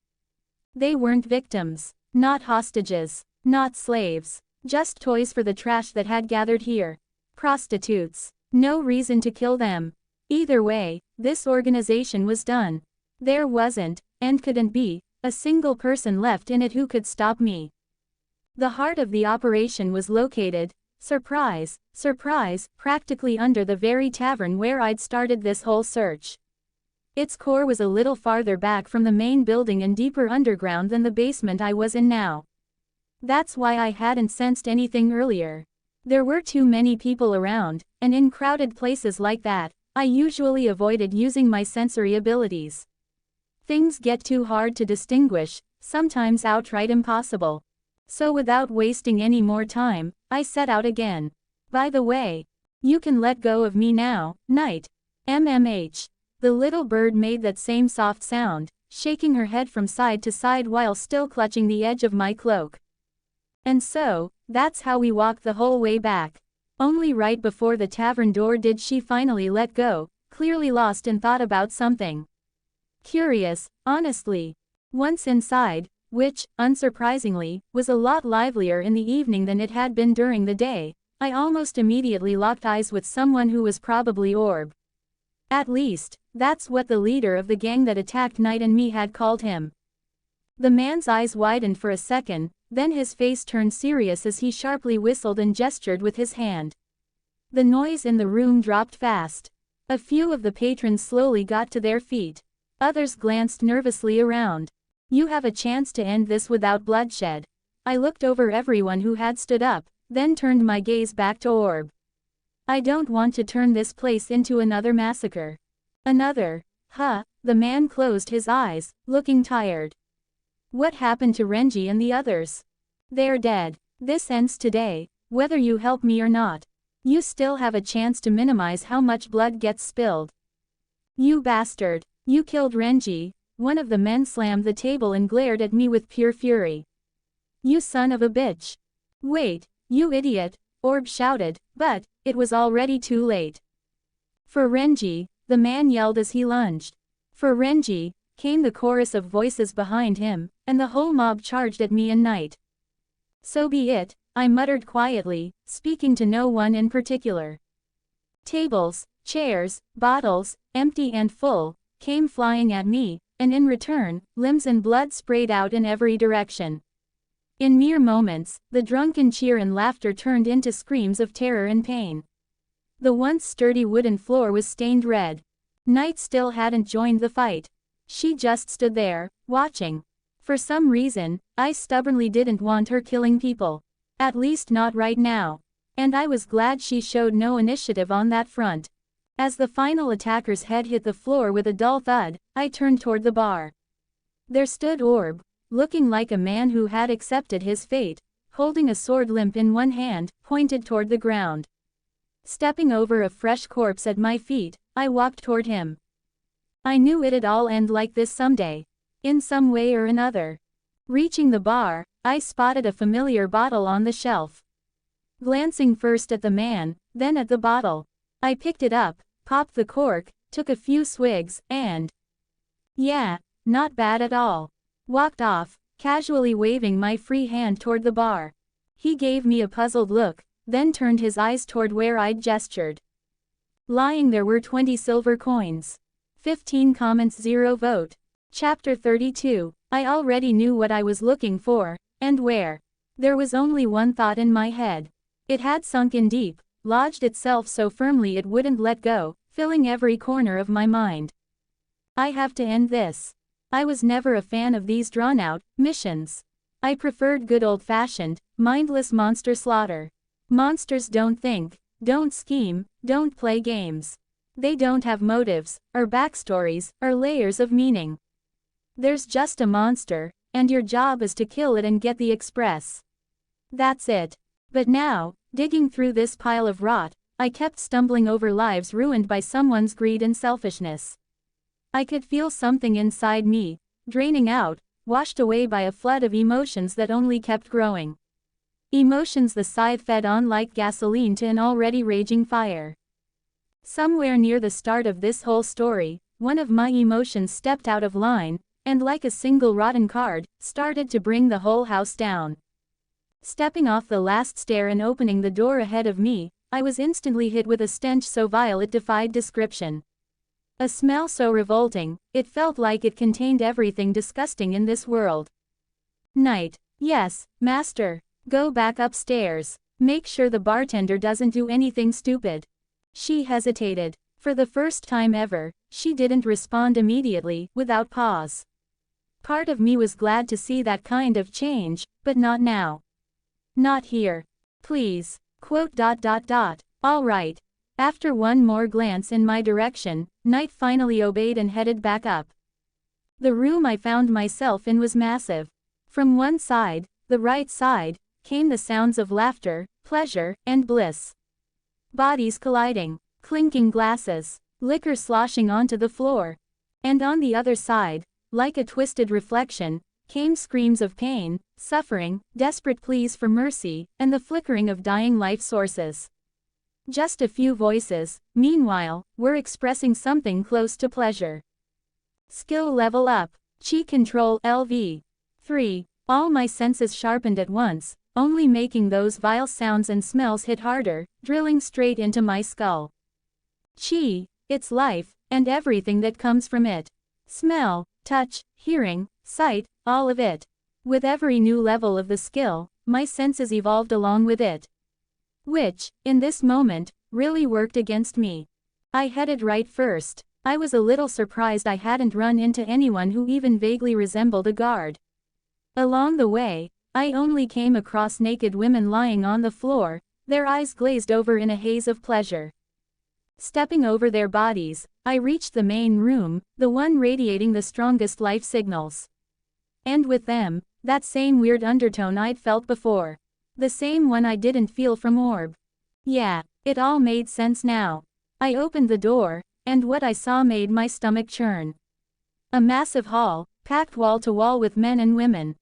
They weren't victims, not hostages, not slaves, just toys for the trash that had gathered here. Prostitutes. No reason to kill them. Either way, this organization was done. There wasn't, and couldn't be, a single person left in it who could stop me. The heart of the operation was located, surprise, surprise, practically under the very tavern where I'd started this whole search. Its core was a little farther back from the main building and deeper underground than the basement I was in now. That's why I hadn't sensed anything earlier. There were too many people around, and in crowded places like that, I usually avoided using my sensory abilities. Things get too hard to distinguish, sometimes outright impossible. So without wasting any more time, I set out again. By the way, you can let go of me now, Knight. MMH. The little bird made that same soft sound, shaking her head from side to side while still clutching the edge of my cloak. And so, that's how we walked the whole way back. Only right before the tavern door did she finally let go, clearly lost in thought about something. Curious, honestly. Once inside, which, unsurprisingly, was a lot livelier in the evening than it had been during the day, I almost immediately locked eyes with someone who was probably Orb. At least, that's what the leader of the gang that attacked Knight and me had called him. The man's eyes widened for a second, then his face turned serious as he sharply whistled and gestured with his hand. The noise in the room dropped fast. A few of the patrons slowly got to their feet. Others glanced nervously around. You have a chance to end this without bloodshed. I looked over everyone who had stood up, then turned my gaze back to Orb. I don't want to turn this place into another massacre. Another. The man closed his eyes, looking tired. What happened to Renji and the others? They're dead. This ends today, whether you help me or not. You still have a chance to minimize how much blood gets spilled. You bastard. You killed Renji. One of the men slammed the table and glared at me with pure fury. You son of a bitch. Wait, you idiot, Orb shouted, but it was already too late. For Renji, the man yelled as he lunged. For Renji, came the chorus of voices behind him, and the whole mob charged at me and Knight. So be it, I muttered quietly, speaking to no one in particular. Tables, chairs, bottles, empty and full, came flying at me, and in return, limbs and blood sprayed out in every direction. In mere moments, the drunken cheer and laughter turned into screams of terror and pain. The once sturdy wooden floor was stained red. Knight still hadn't joined the fight. She just stood there, watching. For some reason, I stubbornly didn't want her killing people. At least not right now. And I was glad she showed no initiative on that front. As the final attacker's head hit the floor with a dull thud, I turned toward the bar. There stood Orb, looking like a man who had accepted his fate, holding a sword limp in one hand, pointed toward the ground. Stepping over a fresh corpse at my feet, I walked toward him. I knew it'd all end like this someday. In some way or another. Reaching the bar, I spotted a familiar bottle on the shelf. Glancing first at the man, then at the bottle, I picked it up, popped the cork, took a few swigs, and... yeah, not bad at all. Walked off, casually waving my free hand toward the bar. He gave me a puzzled look, then turned his eyes toward where I'd gestured. Lying there were 20 silver coins. 15 comments 0 vote. Chapter 32. I already knew what I was looking for, and where. There was only one thought in my head. It had sunk in deep, lodged itself so firmly it wouldn't let go, filling every corner of my mind. I have to end this. I was never a fan of these drawn-out missions. I preferred good old-fashioned, mindless monster slaughter. Monsters don't think, don't scheme, don't play games. They don't have motives, or backstories, or layers of meaning. There's just a monster, and your job is to kill it and get the express. That's it. But now, digging through this pile of rot, I kept stumbling over lives ruined by someone's greed and selfishness. I could feel something inside me, draining out, washed away by a flood of emotions that only kept growing. Emotions the scythe fed on like gasoline to an already raging fire. Somewhere near the start of this whole story, one of my emotions stepped out of line, and like a single rotten card, started to bring the whole house down. Stepping off the last stair and opening the door ahead of me, I was instantly hit with a stench so vile it defied description. A smell so revolting, it felt like it contained everything disgusting in this world. Night. Yes, master. Go back upstairs. Make sure the bartender doesn't do anything stupid. She hesitated. For the first time ever, she didn't respond immediately, without pause. Part of me was glad to see that kind of change, but not now. Not here. Please. All right. After one more glance in my direction, Knight finally obeyed and headed back up. The room I found myself in was massive. From one side, the right side, came the sounds of laughter, pleasure, and bliss. Bodies colliding, clinking glasses, liquor sloshing onto the floor. And on the other side, like a twisted reflection, came screams of pain, suffering, desperate pleas for mercy, and the flickering of dying life sources. Just a few voices, meanwhile, were expressing something close to pleasure. Skill level up. Chi control LV. 3. All my senses sharpened at once, only making those vile sounds and smells hit harder, drilling straight into my skull. Chi, its life, and everything that comes from it. Smell, touch, hearing, sight, all of it. With every new level of the skill, my senses evolved along with it. Which, in this moment, really worked against me. I headed right first. I was a little surprised I hadn't run into anyone who even vaguely resembled a guard. Along the way, I only came across naked women lying on the floor, their eyes glazed over in a haze of pleasure. Stepping over their bodies, I reached the main room, the one radiating the strongest life signals. And with them, that same weird undertone I'd felt before. The same one I didn't feel from Orb. Yeah, it all made sense now. I opened the door, and what I saw made my stomach churn. A massive hall, packed wall to wall with men and women.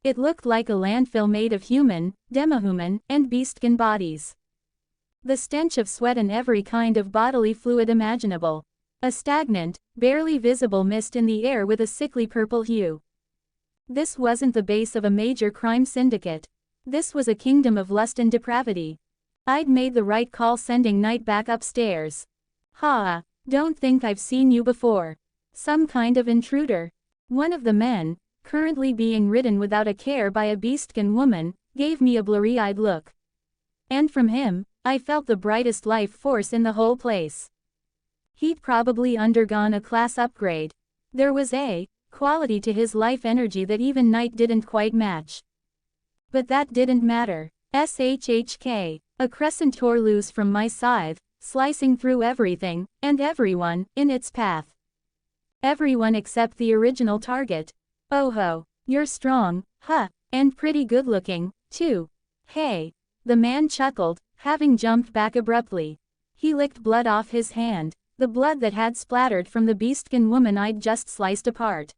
It looked like a landfill made of human, demihuman, and beastkin bodies. The stench of sweat and every kind of bodily fluid imaginable. A stagnant, barely visible mist in the air with a sickly purple hue. This wasn't the base of a major crime syndicate. This was a kingdom of lust and depravity. I'd made the right call sending Knight back upstairs. Ha! Don't think I've seen you before. Some kind of intruder. One of the men, currently being ridden without a care by a beastkin woman, gave me a blurry-eyed look. And from him, I felt the brightest life force in the whole place. He'd probably undergone a class upgrade. There was a quality to his life energy that even Knight didn't quite match. But that didn't matter. SHHK. A crescent tore loose from my scythe, slicing through everything, and everyone, in its path. Everyone except the original target. Oh ho, you're strong, huh, and pretty good-looking, too. Hey. The man chuckled, having jumped back abruptly. He licked blood off his hand, the blood that had splattered from the beastkin woman I'd just sliced apart.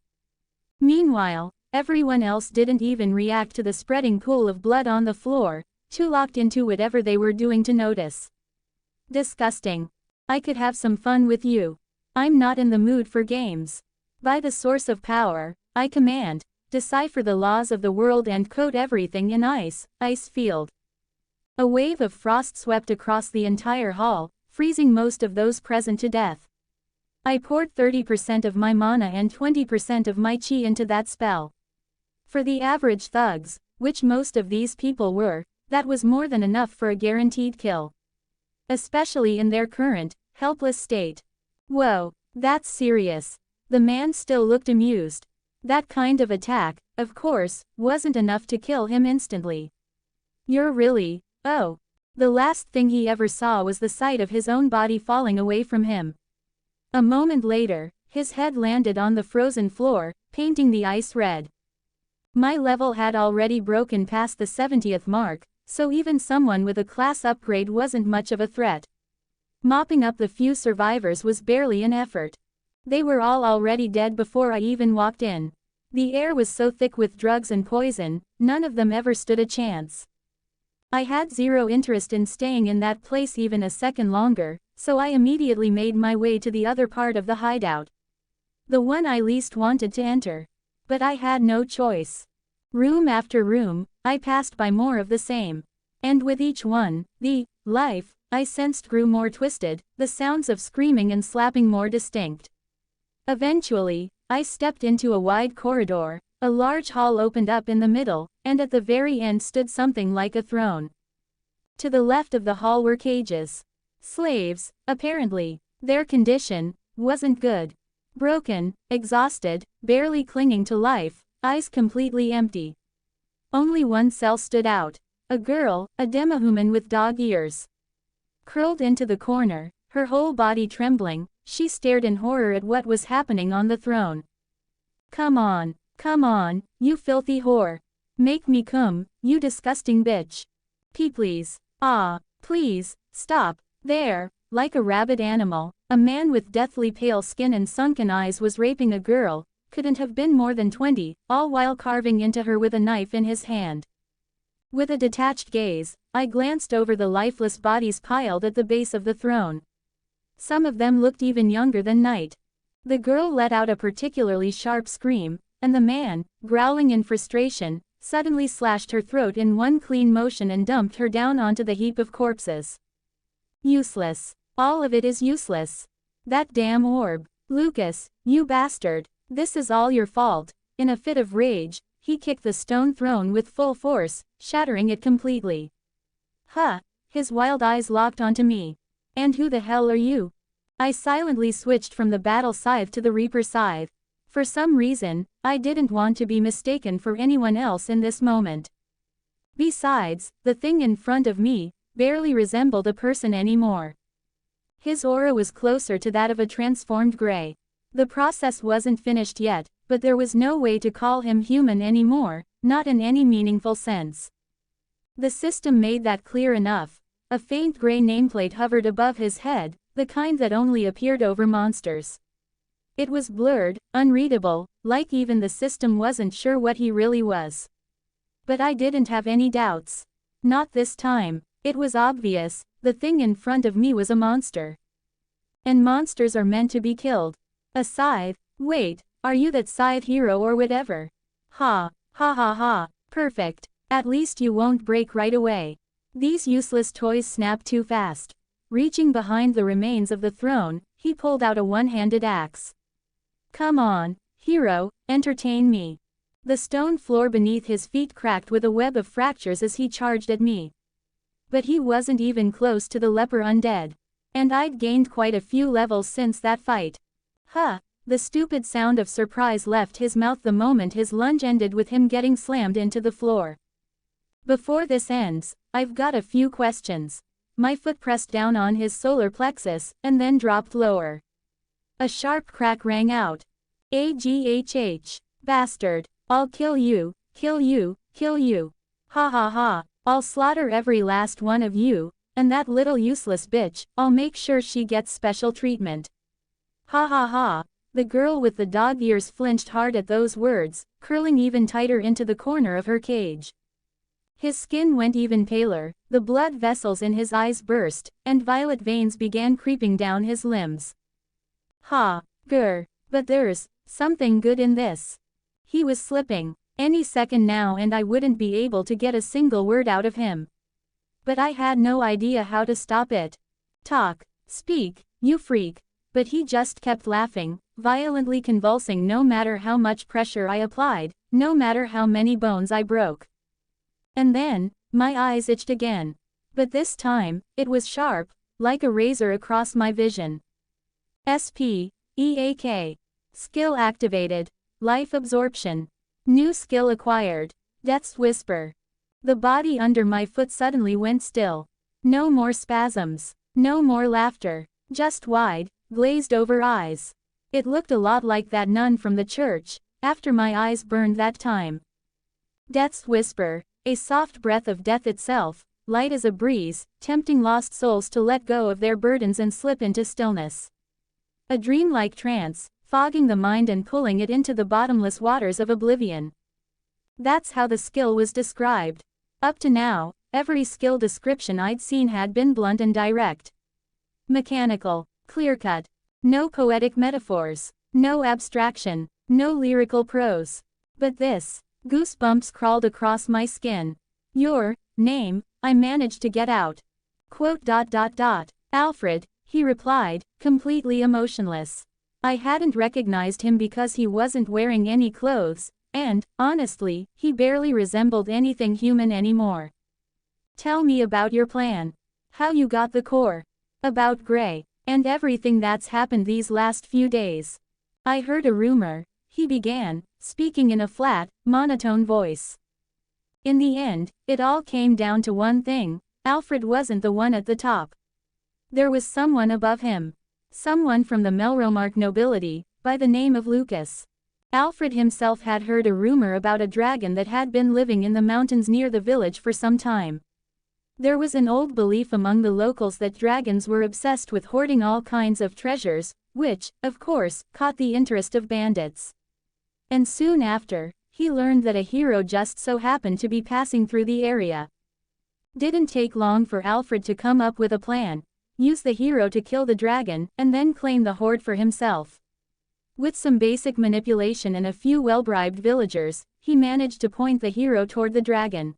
Meanwhile, everyone else didn't even react to the spreading pool of blood on the floor, too locked into whatever they were doing to notice. Disgusting. I could have some fun with you. I'm not in the mood for games. By the source of power, I command, decipher the laws of the world and coat everything in ice field. A wave of frost swept across the entire hall, freezing most of those present to death. I poured 30% of my mana and 20% of my chi into that spell. For the average thugs, which most of these people were, that was more than enough for a guaranteed kill. Especially in their current, helpless state. Whoa, that's serious. The man still looked amused. That kind of attack, of course, wasn't enough to kill him instantly. You're really... Oh. The last thing he ever saw was the sight of his own body falling away from him. A moment later, his head landed on the frozen floor, painting the ice red. My level had already broken past the 70th mark, so even someone with a class upgrade wasn't much of a threat. Mopping up the few survivors was barely an effort. They were all already dead before I even walked in. The air was so thick with drugs and poison, none of them ever stood a chance. I had zero interest in staying in that place even a second longer, so I immediately made my way to the other part of the hideout. The one I least wanted to enter. But I had no choice. Room after room, I passed by more of the same. And with each one, the life I sensed grew more twisted, the sounds of screaming and slapping more distinct. Eventually, I stepped into a wide corridor. A large hall opened up in the middle, and at the very end stood something like a throne. To the left of the hall were cages. Slaves, apparently. Their condition wasn't good. Broken, exhausted, barely clinging to life, eyes completely empty. Only one cell stood out. A girl, a demi-human with dog ears. Curled into the corner, her whole body trembling, she stared in horror at what was happening on the throne. Come on, you filthy whore. Make me come, you disgusting bitch. Please. Please, stop. There, like a rabid animal, a man with deathly pale skin and sunken eyes was raping a girl, couldn't have been more than 20, all while carving into her with a knife in his hand. With a detached gaze, I glanced over the lifeless bodies piled at the base of the throne. Some of them looked even younger than Night. The girl let out a particularly sharp scream, and the man, growling in frustration, suddenly slashed her throat in one clean motion and dumped her down onto the heap of corpses. Useless. All of it is useless. That damn orb. Lucas, you bastard. This is all your fault. In a fit of rage, he kicked the stone throne with full force, shattering it completely. His wild eyes locked onto me. And who the hell are you? I silently switched from the battle scythe to the Reaper scythe. For some reason, I didn't want to be mistaken for anyone else in this moment. Besides, the thing in front of me barely resembled a person anymore. His aura was closer to that of a transformed gray. The process wasn't finished yet, but there was no way to call him human anymore, not in any meaningful sense. The system made that clear enough. A faint gray nameplate hovered above his head, the kind that only appeared over monsters. It was blurred, unreadable, like even the system wasn't sure what he really was. But I didn't have any doubts. Not this time. It was obvious, the thing in front of me was a monster. And monsters are meant to be killed. A scythe? Wait, are you that Scythe Hero or whatever? Ha ha, perfect. At least you won't break right away. These useless toys snap too fast. Reaching behind the remains of the throne, he pulled out a one-handed axe. Come on, hero, entertain me. The stone floor beneath his feet cracked with a web of fractures as he charged at me. But he wasn't even close to the leper undead. And I'd gained quite a few levels since that fight. The stupid sound of surprise left his mouth the moment his lunge ended with him getting slammed into the floor. Before this ends, I've got a few questions. My foot pressed down on his solar plexus, and then dropped lower. A sharp crack rang out. Aghh. Bastard. I'll kill you, kill you, kill you. Ha. I'll slaughter every last one of you, and that little useless bitch, I'll make sure she gets special treatment. Ha. The girl with the dog ears flinched hard at those words, curling even tighter into the corner of her cage. His skin went even paler, the blood vessels in his eyes burst, and violet veins began creeping down his limbs. But there's something good in this. He was slipping. Any second now and I wouldn't be able to get a single word out of him. But I had no idea how to stop it. Talk, speak, you freak. But he just kept laughing, violently convulsing no matter how much pressure I applied, no matter how many bones I broke. And then, my eyes itched again. But this time, it was sharp, like a razor across my vision. SPEAK. Skill activated. Life absorption. New skill acquired. Death's Whisper. The body under my foot suddenly went still. No more spasms. No more laughter. Just wide, glazed over eyes. It looked a lot like that nun from the church, after my eyes burned that time. Death's Whisper. A soft breath of death itself, light as a breeze, tempting lost souls to let go of their burdens and slip into stillness. A dreamlike trance, fogging the mind and pulling it into the bottomless waters of oblivion. That's how the skill was described. Up to now, every skill description I'd seen had been blunt and direct. Mechanical, clear-cut. No poetic metaphors. No abstraction, no lyrical prose. But this. Goosebumps crawled across my skin. Your name, I managed to get out. Quote. Alfred, he replied, completely emotionless. I hadn't recognized him because he wasn't wearing any clothes, and, honestly, he barely resembled anything human anymore. Tell me about your plan. How you got the core. About Gray, and everything that's happened these last few days. I heard a rumor, he began, speaking in a flat, monotone voice. In the end, it all came down to one thing: Alfred wasn't the one at the top. There was someone above him. Someone from the Melromark nobility, by the name of Lucas. Alfred himself had heard a rumor about a dragon that had been living in the mountains near the village for some time. There was an old belief among the locals that dragons were obsessed with hoarding all kinds of treasures, which, of course, caught the interest of bandits. And soon after, he learned that a hero just so happened to be passing through the area. Didn't take long for Alfred to come up with a plan: use the hero to kill the dragon, and then claim the hoard for himself. With some basic manipulation and a few well-bribed villagers, he managed to point the hero toward the dragon.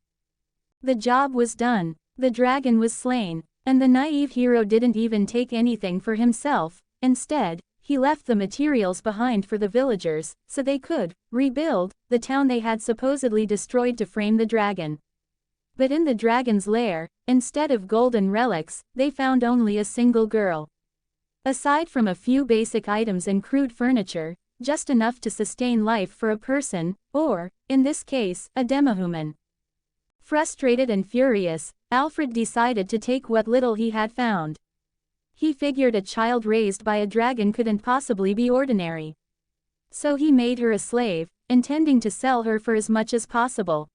The job was done. The dragon was slain, and the naive hero didn't even take anything for himself. Instead, he left the materials behind for the villagers, so they could rebuild the town they had supposedly destroyed to frame the dragon. But in the dragon's lair, instead of golden relics, they found only a single girl. Aside from a few basic items and crude furniture, just enough to sustain life for a person, or, in this case, a demihuman. Frustrated and furious, Alfred decided to take what little he had found. He figured a child raised by a dragon couldn't possibly be ordinary. So he made her a slave, intending to sell her for as much as possible.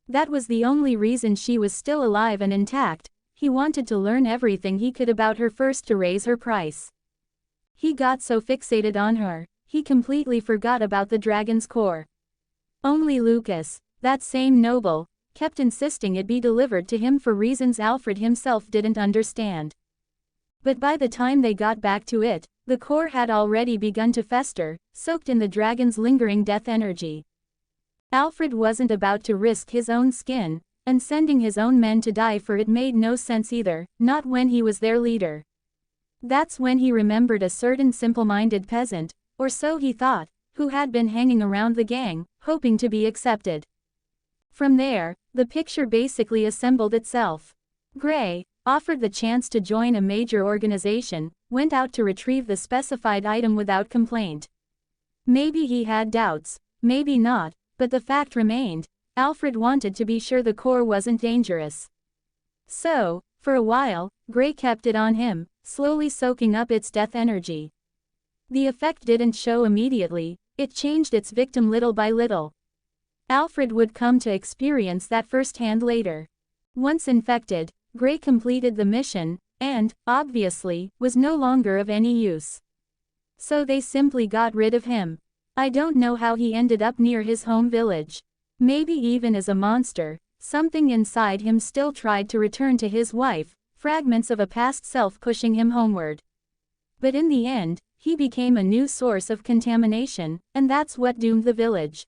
That was the only reason she was still alive and intact. He wanted to learn everything he could about her first to raise her price. He got so fixated on her, he completely forgot about the dragon's core. Only Lucas, that same noble, kept insisting it be delivered to him for reasons Alfred himself didn't understand. But by the time they got back to it, the core had already begun to fester, soaked in the dragon's lingering death energy. Alfred wasn't about to risk his own skin, and sending his own men to die for it made no sense either, not when he was their leader. That's when he remembered a certain simple-minded peasant, or so he thought, who had been hanging around the gang, hoping to be accepted. From there, the picture basically assembled itself. Gray, offered the chance to join a major organization, went out to retrieve the specified item without complaint. Maybe he had doubts, maybe not, but the fact remained: Alfred wanted to be sure the core wasn't dangerous. So, for a while, Gray kept it on him, slowly soaking up its death energy. The effect didn't show immediately, it changed its victim little by little. Alfred would come to experience that firsthand later. Once infected, Gray completed the mission, and, obviously, was no longer of any use. So they simply got rid of him. I don't know how he ended up near his home village. Maybe even as a monster, something inside him still tried to return to his wife, fragments of a past self pushing him homeward. But in the end, he became a new source of contamination, and that's what doomed the village.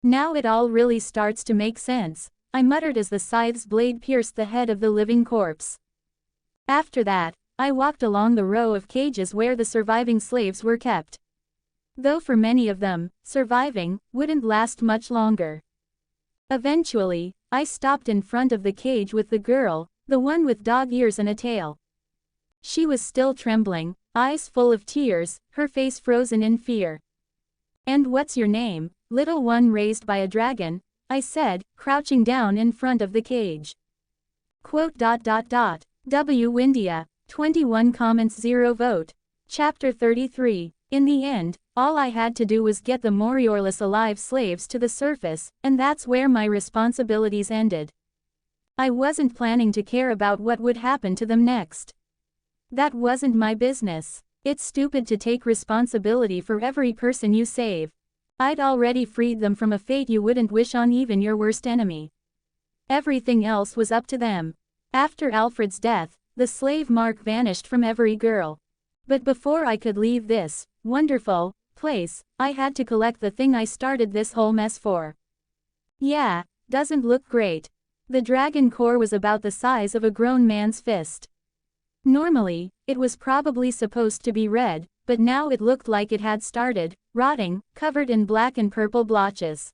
Now it all really starts to make sense, I muttered as the scythe's blade pierced the head of the living corpse. After that, I walked along the row of cages where the surviving slaves were kept. Though for many of them, surviving wouldn't last much longer. Eventually, I stopped in front of the cage with the girl, the one with dog ears and a tail. She was still trembling, eyes full of tears, her face frozen in fear. "And what's your name, little one raised by a dragon?" I said, crouching down in front of the cage. Quote. W. Windia, 21 comments 0 vote. Chapter 33. In the end, all I had to do was get the Moriorless alive slaves to the surface, and that's where my responsibilities ended. I wasn't planning to care about what would happen to them next. That wasn't my business. It's stupid to take responsibility for every person you save. I'd already freed them from a fate you wouldn't wish on even your worst enemy. Everything else was up to them. After Alfred's death, the slave mark vanished from every girl. But before I could leave this wonderful place, I had to collect the thing I started this whole mess for. Yeah, doesn't look great. The dragon core was about the size of a grown man's fist. Normally, it was probably supposed to be red, but now it looked like it had started rotting, covered in black and purple blotches.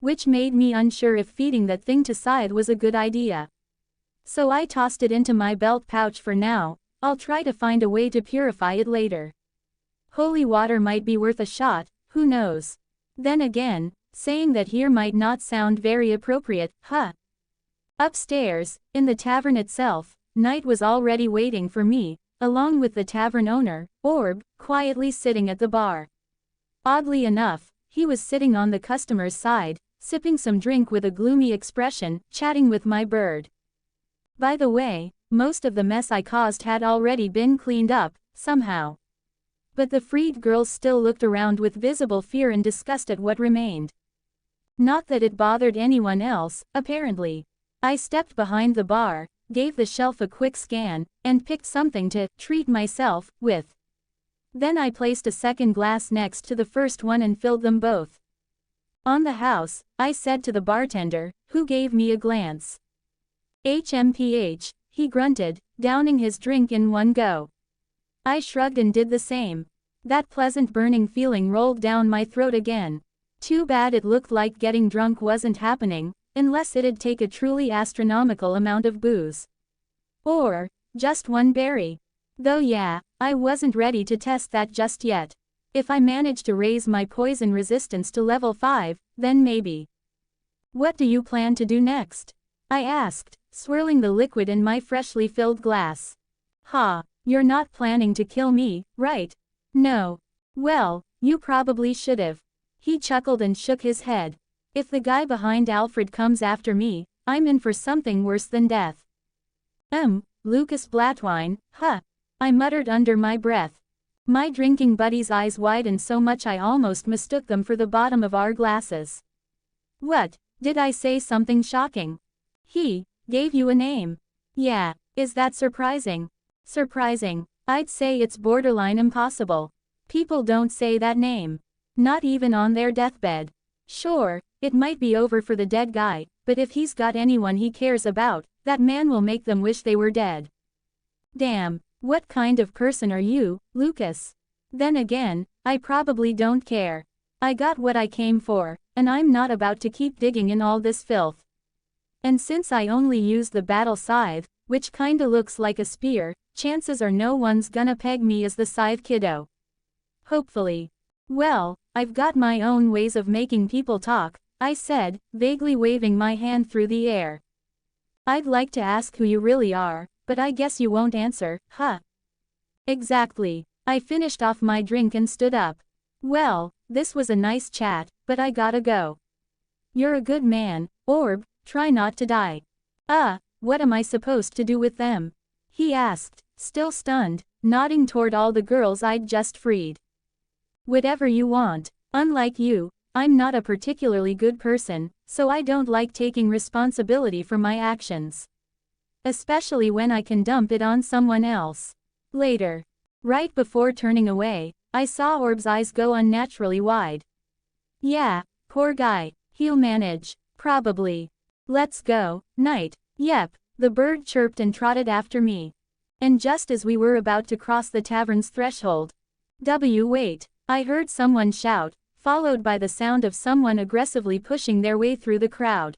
Which made me unsure if feeding that thing to Scythe was a good idea. So I tossed it into my belt pouch for now. I'll try to find a way to purify it later. Holy water might be worth a shot, who knows? Then again, saying that here might not sound very appropriate, huh? Upstairs, in the tavern itself, Night was already waiting for me, along with the tavern owner, Orb, quietly sitting at the bar. Oddly enough, he was sitting on the customer's side, sipping some drink with a gloomy expression, chatting with my bird. By the way, most of the mess I caused had already been cleaned up, somehow. But the freed girls still looked around with visible fear and disgust at what remained. Not that it bothered anyone else, apparently. I stepped behind the bar, gave the shelf a quick scan, and picked something to treat myself with. Then I placed a second glass next to the first one and filled them both. On the house, I said to the bartender, who gave me a glance. HMPH, he grunted, downing his drink in one go. I shrugged and did the same. That pleasant burning feeling rolled down my throat again. Too bad it looked like getting drunk wasn't happening, unless it'd take a truly astronomical amount of booze. Or, just one berry. Though yeah, I wasn't ready to test that just yet. If I managed to raise my poison resistance to level 5, then maybe. What do you plan to do next? I asked, swirling the liquid in my freshly filled glass. Ha, you're not planning to kill me, right? No. Well, you probably should've. He chuckled and shook his head. If the guy behind Alfred comes after me, I'm in for something worse than death. Lucas Blattwine, huh? I muttered under my breath. My drinking buddy's eyes widened so much I almost mistook them for the bottom of our glasses. What, did I say something shocking? He gave you a name. Yeah, is that surprising? Surprising. I'd say it's borderline impossible. People don't say that name. Not even on their deathbed. Sure, it might be over for the dead guy, but if he's got anyone he cares about, that man will make them wish they were dead. Damn, what kind of person are you, Lucas? Then again, I probably don't care. I got what I came for, and I'm not about to keep digging in all this filth. And since I only use the battle scythe, which kinda looks like a spear, chances are no one's gonna peg me as the scythe kiddo. Hopefully. Well, I've got my own ways of making people talk, I said, vaguely waving my hand through the air. I'd like to ask who you really are, but I guess you won't answer, huh? Exactly. I finished off my drink and stood up. Well, this was a nice chat, but I gotta go. You're a good man, Orb, try not to die. What am I supposed to do with them? He asked, still stunned, nodding toward all the girls I'd just freed. Whatever you want. Unlike you, I'm not a particularly good person, so I don't like taking responsibility for my actions. Especially when I can dump it on someone else. Later. Right before turning away, I saw Orb's eyes go unnaturally wide. Yeah, poor guy, he'll manage, probably. Let's go, Night. Yep, the bird chirped and trotted after me. And just as we were about to cross the tavern's threshold. Wait, I heard someone shout, followed by the sound of someone aggressively pushing their way through the crowd.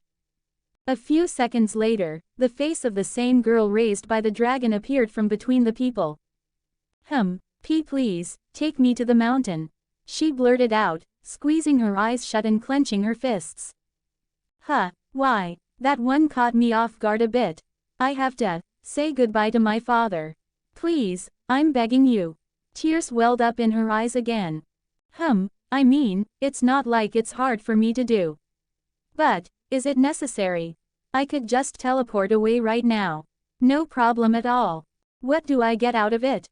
A few seconds later, the face of the same girl raised by the dragon appeared from between the people. Please, take me to the mountain. She blurted out, squeezing her eyes shut and clenching her fists. Why, that one caught me off guard a bit. I have to say goodbye to my father. Please, I'm begging you. Tears welled up in her eyes again. I mean, it's not like it's hard for me to do. But, is it necessary? I could just teleport away right now. No problem at all. What do I get out of it?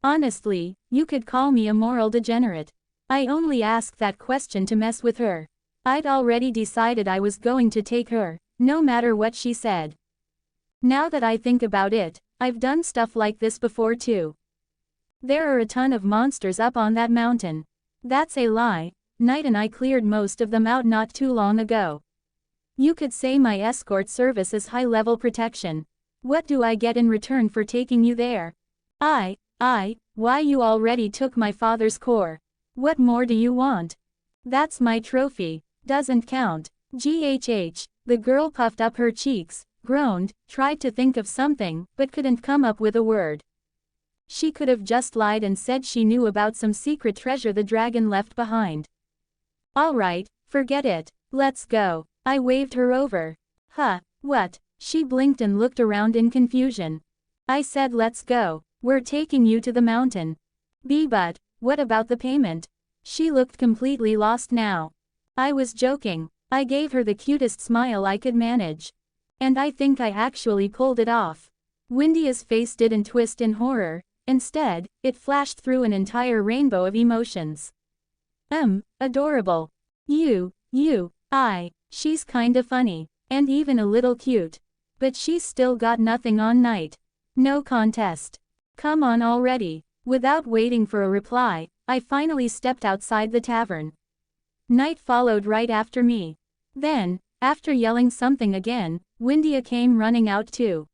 Honestly, you could call me a moral degenerate. I only asked that question to mess with her. I'd already decided I was going to take her, no matter what she said. Now that I think about it, I've done stuff like this before too. There are a ton of monsters up on that mountain. That's a lie. Knight and I cleared most of them out not too long ago. You could say my escort service is high-level protection. What do I get in return for taking you there? Why you already took my father's core. What more do you want? That's my trophy. Doesn't count. GHH. The girl puffed up her cheeks, groaned, tried to think of something, but couldn't come up with a word. She could have just lied and said she knew about some secret treasure the dragon left behind. Alright, forget it. Let's go. I waved her over. Huh, what? She blinked and looked around in confusion. I said let's go. We're taking you to the mountain. But, what about the payment? She looked completely lost now. I was joking. I gave her the cutest smile I could manage. And I think I actually pulled it off. Windia's face didn't twist in horror. Instead, it flashed through an entire rainbow of emotions. Adorable. She's kinda funny. And even a little cute. But she's still got nothing on Knight. No contest. Come on already. Without waiting for a reply, I finally stepped outside the tavern. Knight followed right after me. Then, after yelling something again, Windia came running out too.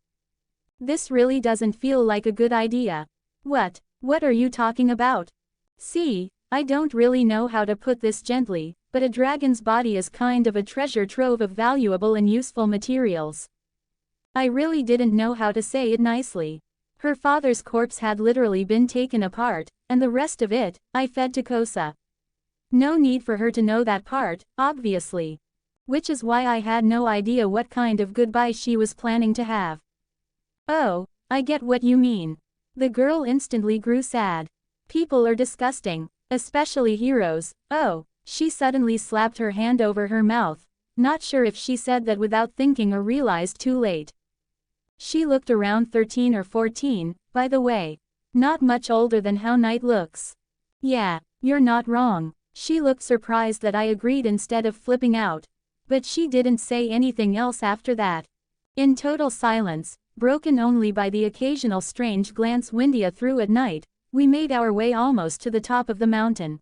This really doesn't feel like a good idea. What are you talking about? See, I don't really know how to put this gently, but a dragon's body is kind of a treasure trove of valuable and useful materials. I really didn't know how to say it nicely. Her father's corpse had literally been taken apart, and the rest of it, I fed to Kosa. No need for her to know that part, obviously. Which is why I had no idea what kind of goodbye she was planning to have. Oh, I get what you mean. The girl instantly grew sad. People are disgusting, especially heroes. Oh, she suddenly slapped her hand over her mouth, not sure if she said that without thinking or realized too late. She looked around 13 or 14, by the way. Not much older than how Knight looks. Yeah, you're not wrong. She looked surprised that I agreed instead of flipping out. But she didn't say anything else after that. In total silence, broken only by the occasional strange glance Windia threw at Knight, we made our way almost to the top of the mountain.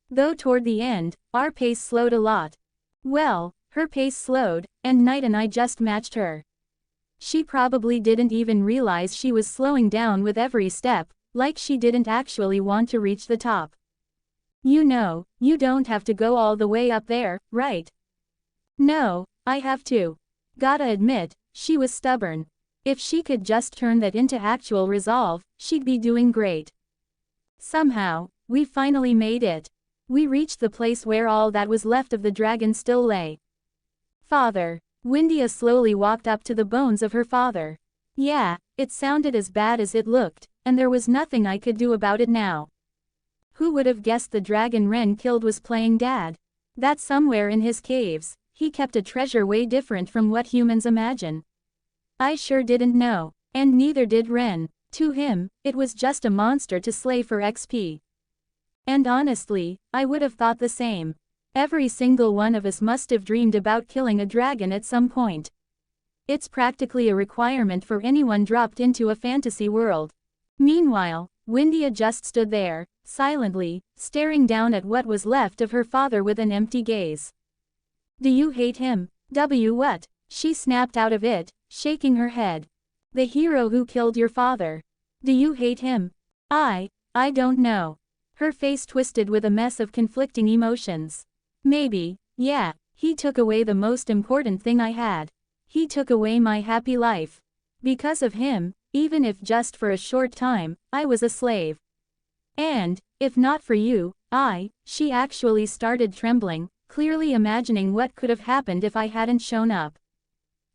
Though toward the end, our pace slowed a lot. Well, her pace slowed, and Knight and I just matched her. She probably didn't even realize she was slowing down with every step, like she didn't actually want to reach the top. You know, you don't have to go all the way up there, right? No, I have to. Gotta admit, she was stubborn. If she could just turn that into actual resolve, she'd be doing great. Somehow, we finally made it. We reached the place where all that was left of the dragon still lay. Father. Windia slowly walked up to the bones of her father. Yeah, it sounded as bad as it looked, and there was nothing I could do about it now. Who would have guessed the dragon Ren killed was playing dad? That somewhere in his caves, he kept a treasure way different from what humans imagine. I sure didn't know, and neither did Ren. To him, it was just a monster to slay for XP. And honestly, I would have thought the same. Every single one of us must have dreamed about killing a dragon at some point. It's practically a requirement for anyone dropped into a fantasy world. Meanwhile, Windia just stood there, silently, staring down at what was left of her father with an empty gaze. Do you hate him? What? She snapped out of it, shaking her head. The hero who killed your father. Do you hate him? I don't know. Her face twisted with a mess of conflicting emotions. Maybe, yeah, he took away the most important thing I had. He took away my happy life. Because of him, even if just for a short time, I was a slave. And, if not for you, she actually started trembling, clearly imagining what could have happened if I hadn't shown up.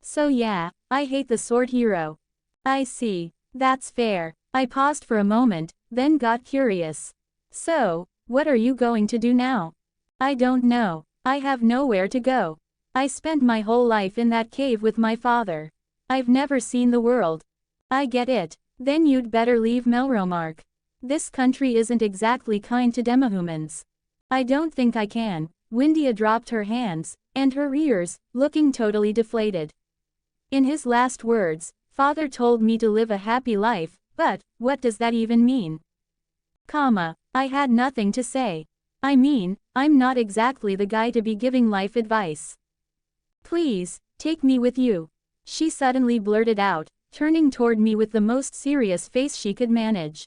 So yeah, I hate the sword hero. I see. That's fair. I paused for a moment, then got curious. So, what are you going to do now? I don't know. I have nowhere to go. I spent my whole life in that cave with my father. I've never seen the world. I get it. Then you'd better leave Melromark. This country isn't exactly kind to demihumans. I don't think I can. Windia dropped her hands, and her ears, looking totally deflated. In his last words, father told me to live a happy life, but, what does that even mean? I had nothing to say. I mean, I'm not exactly the guy to be giving life advice. Please, take me with you. She suddenly blurted out, turning toward me with the most serious face she could manage.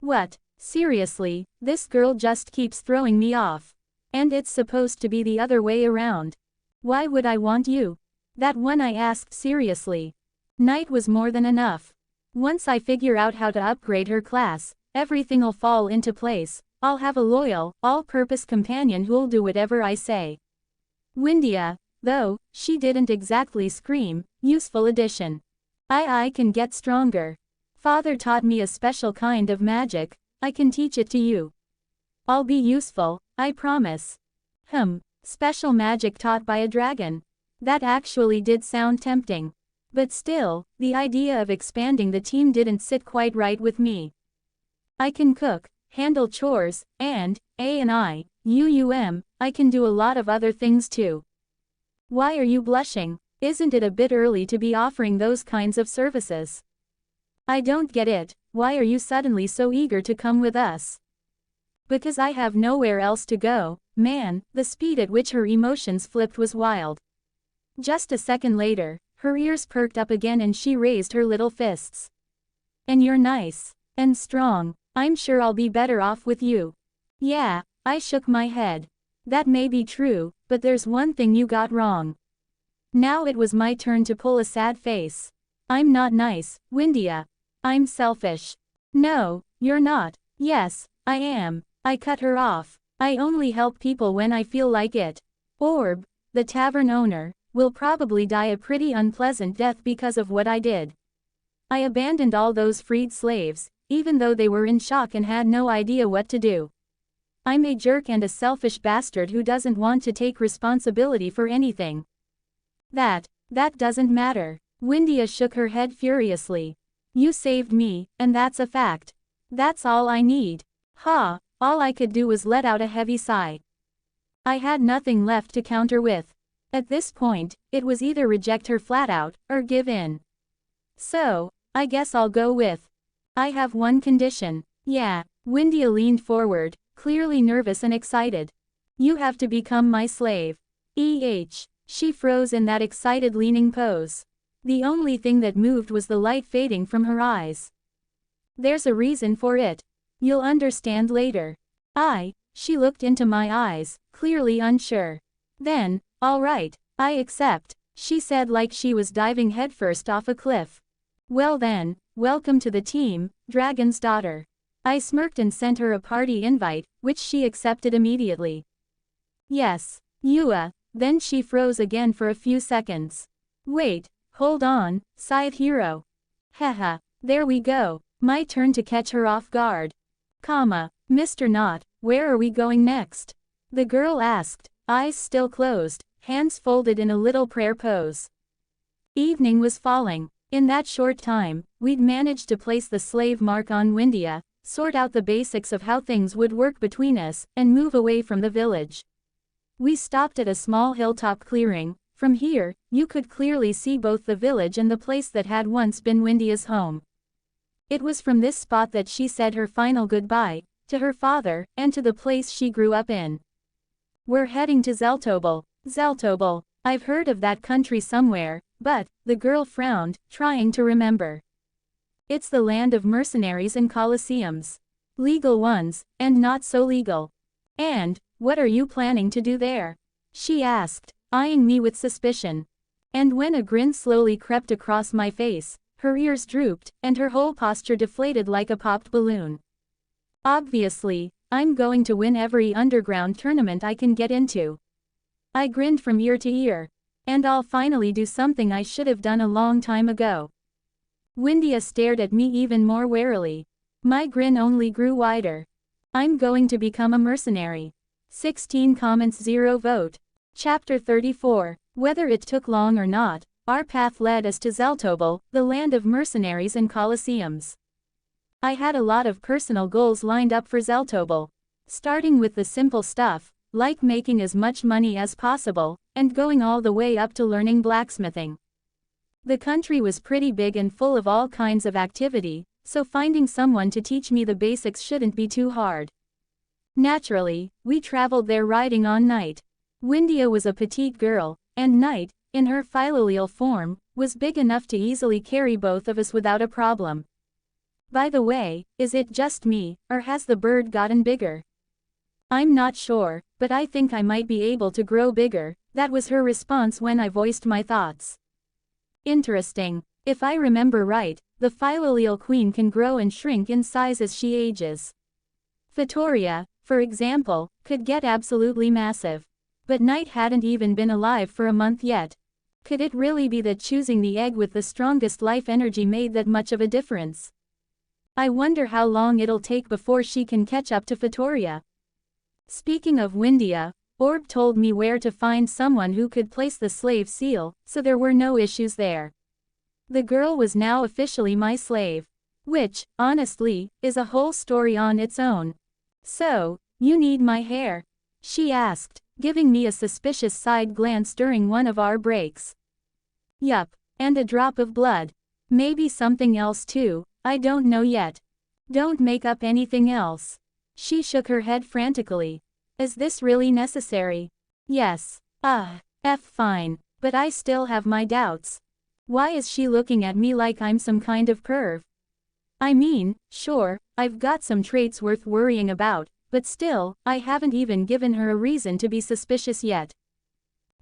What? Seriously, this girl just keeps throwing me off. And it's supposed to be the other way around. Why would I want you? That one I asked seriously. Night was more than enough. Once I figure out how to upgrade her class, everything'll fall into place. I'll have a loyal, all-purpose companion who'll do whatever I say. Windia, though, she didn't exactly scream, useful addition. I can get stronger. Father taught me a special kind of magic, I can teach it to you. I'll be useful, I promise. Special magic taught by a dragon. That actually did sound tempting. But still, the idea of expanding the team didn't sit quite right with me. I can cook, handle chores, and, I can do a lot of other things too. Why are you blushing? Isn't it a bit early to be offering those kinds of services? I don't get it, why are you suddenly so eager to come with us? Because I have nowhere else to go. Man, the speed at which her emotions flipped was wild. Just a second later, her ears perked up again and she raised her little fists. And you're nice. And strong. I'm sure I'll be better off with you. Yeah, I shook my head. That may be true, but there's one thing you got wrong. Now it was my turn to pull a sad face. I'm not nice, Windia. I'm selfish. No, you're not. Yes, I am. I cut her off. I only help people when I feel like it. Orb, the tavern owner, will probably die a pretty unpleasant death because of what I did. I abandoned all those freed slaves, even though they were in shock and had no idea what to do. I'm a jerk and a selfish bastard who doesn't want to take responsibility for anything. That doesn't matter. Windia shook her head furiously. You saved me, and that's a fact. That's all I need. All I could do was let out a heavy sigh. I had nothing left to counter with. At this point, it was either reject her flat out, or give in. So, I guess I'll go with. I have one condition. Yeah, Windia leaned forward, clearly nervous and excited. You have to become my slave. She froze in that excited leaning pose. The only thing that moved was the light fading from her eyes. There's a reason for it. You'll understand later. She looked into my eyes, clearly unsure. Then, all right, I accept, she said like she was diving headfirst off a cliff. Well then, welcome to the team, Dragon's Daughter. I smirked and sent her a party invite, which she accepted immediately. Yes, then she froze again for a few seconds. Wait, hold on, Scythe Hero. Haha, there we go, my turn to catch her off guard. Mr. Knot, where are we going next? The girl asked, eyes still closed, hands folded in a little prayer pose. Evening was falling. In that short time, we'd managed to place the slave mark on Windia, sort out the basics of how things would work between us, and move away from the village. We stopped at a small hilltop clearing. From here, you could clearly see both the village and the place that had once been Windia's home. It was from this spot that she said her final goodbye, to her father, and to the place she grew up in. We're heading to Zelto. I've heard of that country somewhere, but, the girl frowned, trying to remember. It's the land of mercenaries and colosseums. Legal ones, and not so legal. And, what are you planning to do there? She asked, eyeing me with suspicion. And when a grin slowly crept across my face, her ears drooped, and her whole posture deflated like a popped balloon. Obviously, I'm going to win every underground tournament I can get into. I grinned from ear to ear. And I'll finally do something I should have done a long time ago. Windia stared at me even more warily. My grin only grew wider. I'm going to become a mercenary. 16 comments 0 vote. Chapter 34. Whether it took long or not, our path led us to Zelto, the land of mercenaries and colosseums. I had a lot of personal goals lined up for Zelto, starting with the simple stuff, like making as much money as possible, and going all the way up to learning blacksmithing. The country was pretty big and full of all kinds of activity, so finding someone to teach me the basics shouldn't be too hard. Naturally, we traveled there riding on Night. Windia was a petite girl, and Night, in her philolial form, was big enough to easily carry both of us without a problem. By the way, is it just me, or has the bird gotten bigger? I'm not sure, but I think I might be able to grow bigger. That was her response when I voiced my thoughts. Interesting. If I remember right, the philolial queen can grow and shrink in size as she ages. Vittoria, for example, could get absolutely massive. But Night hadn't even been alive for a month yet. Could it really be that choosing the egg with the strongest life energy made that much of a difference? I wonder how long it'll take before she can catch up to Vittoria. Speaking of Windia, Orb told me where to find someone who could place the slave seal, so there were no issues there. The girl was now officially my slave. Which, honestly, is a whole story on its own. So, you need my hair? She asked, giving me a suspicious side glance during one of our breaks. Yup, and a drop of blood. Maybe something else too, I don't know yet. Don't make up anything else. She shook her head frantically. Is this really necessary? Yes. Fine. But I still have my doubts. Why is she looking at me like I'm some kind of perv? I mean, sure, I've got some traits worth worrying about, but still, I haven't even given her a reason to be suspicious yet.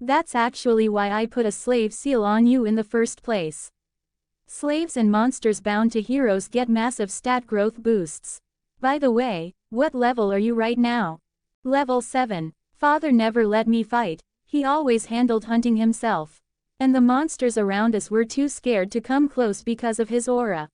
That's actually why I put a slave seal on you in the first place. Slaves and monsters bound to heroes get massive stat growth boosts. By the way, what level are you right now? Level 7. Father never let me fight, he always handled hunting himself. And the monsters around us were too scared to come close because of his aura.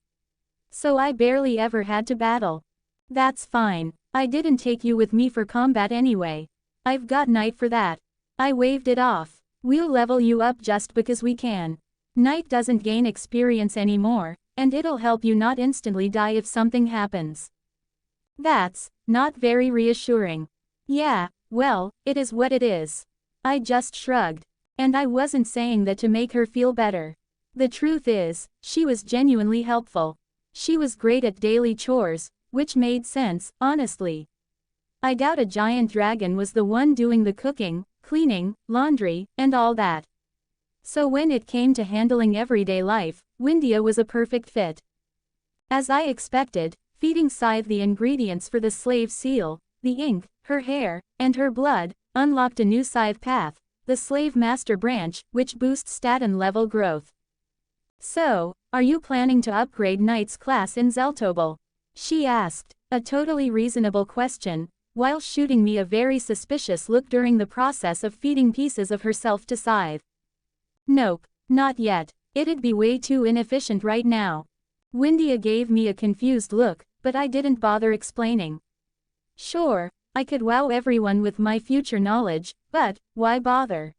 So I barely ever had to battle. That's fine, I didn't take you with me for combat anyway. I've got Night for that. I waved it off. We'll level you up just because we can. Night doesn't gain experience anymore, and it'll help you not instantly die if something happens. That's not very reassuring. Yeah, well, it is what it is. I just shrugged. And I wasn't saying that to make her feel better. The truth is, she was genuinely helpful. She was great at daily chores, which made sense, honestly. I doubt a giant dragon was the one doing the cooking, cleaning, laundry, and all that. So when it came to handling everyday life, Windia was a perfect fit. As I expected, feeding Scythe the ingredients for the slave seal, the ink, her hair, and her blood, unlocked a new Scythe path, the Slave Master branch, which boosts stat and level growth. So, are you planning to upgrade Knight's class in Zelto? She asked, a totally reasonable question, while shooting me a very suspicious look during the process of feeding pieces of herself to Scythe. Nope, not yet. It'd be way too inefficient right now. Windia gave me a confused look, but I didn't bother explaining. Sure, I could wow everyone with my future knowledge, but why bother?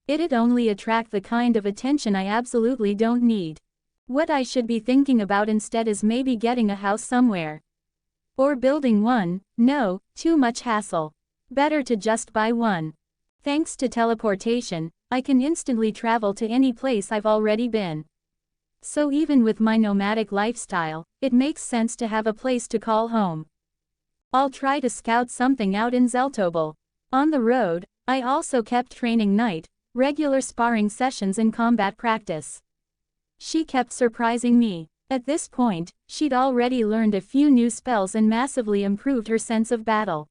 It'd only attract the kind of attention I absolutely don't need. What I should be thinking about instead is maybe getting a house somewhere. Or building one. No, too much hassle. Better to just buy one. Thanks to teleportation, I can instantly travel to any place I've already been. So even with my nomadic lifestyle, it makes sense to have a place to call home. I'll try to scout something out in Zelto. On the road, I also kept training Night, regular sparring sessions and combat practice. She kept surprising me. At this point, she'd already learned a few new spells and massively improved her sense of battle.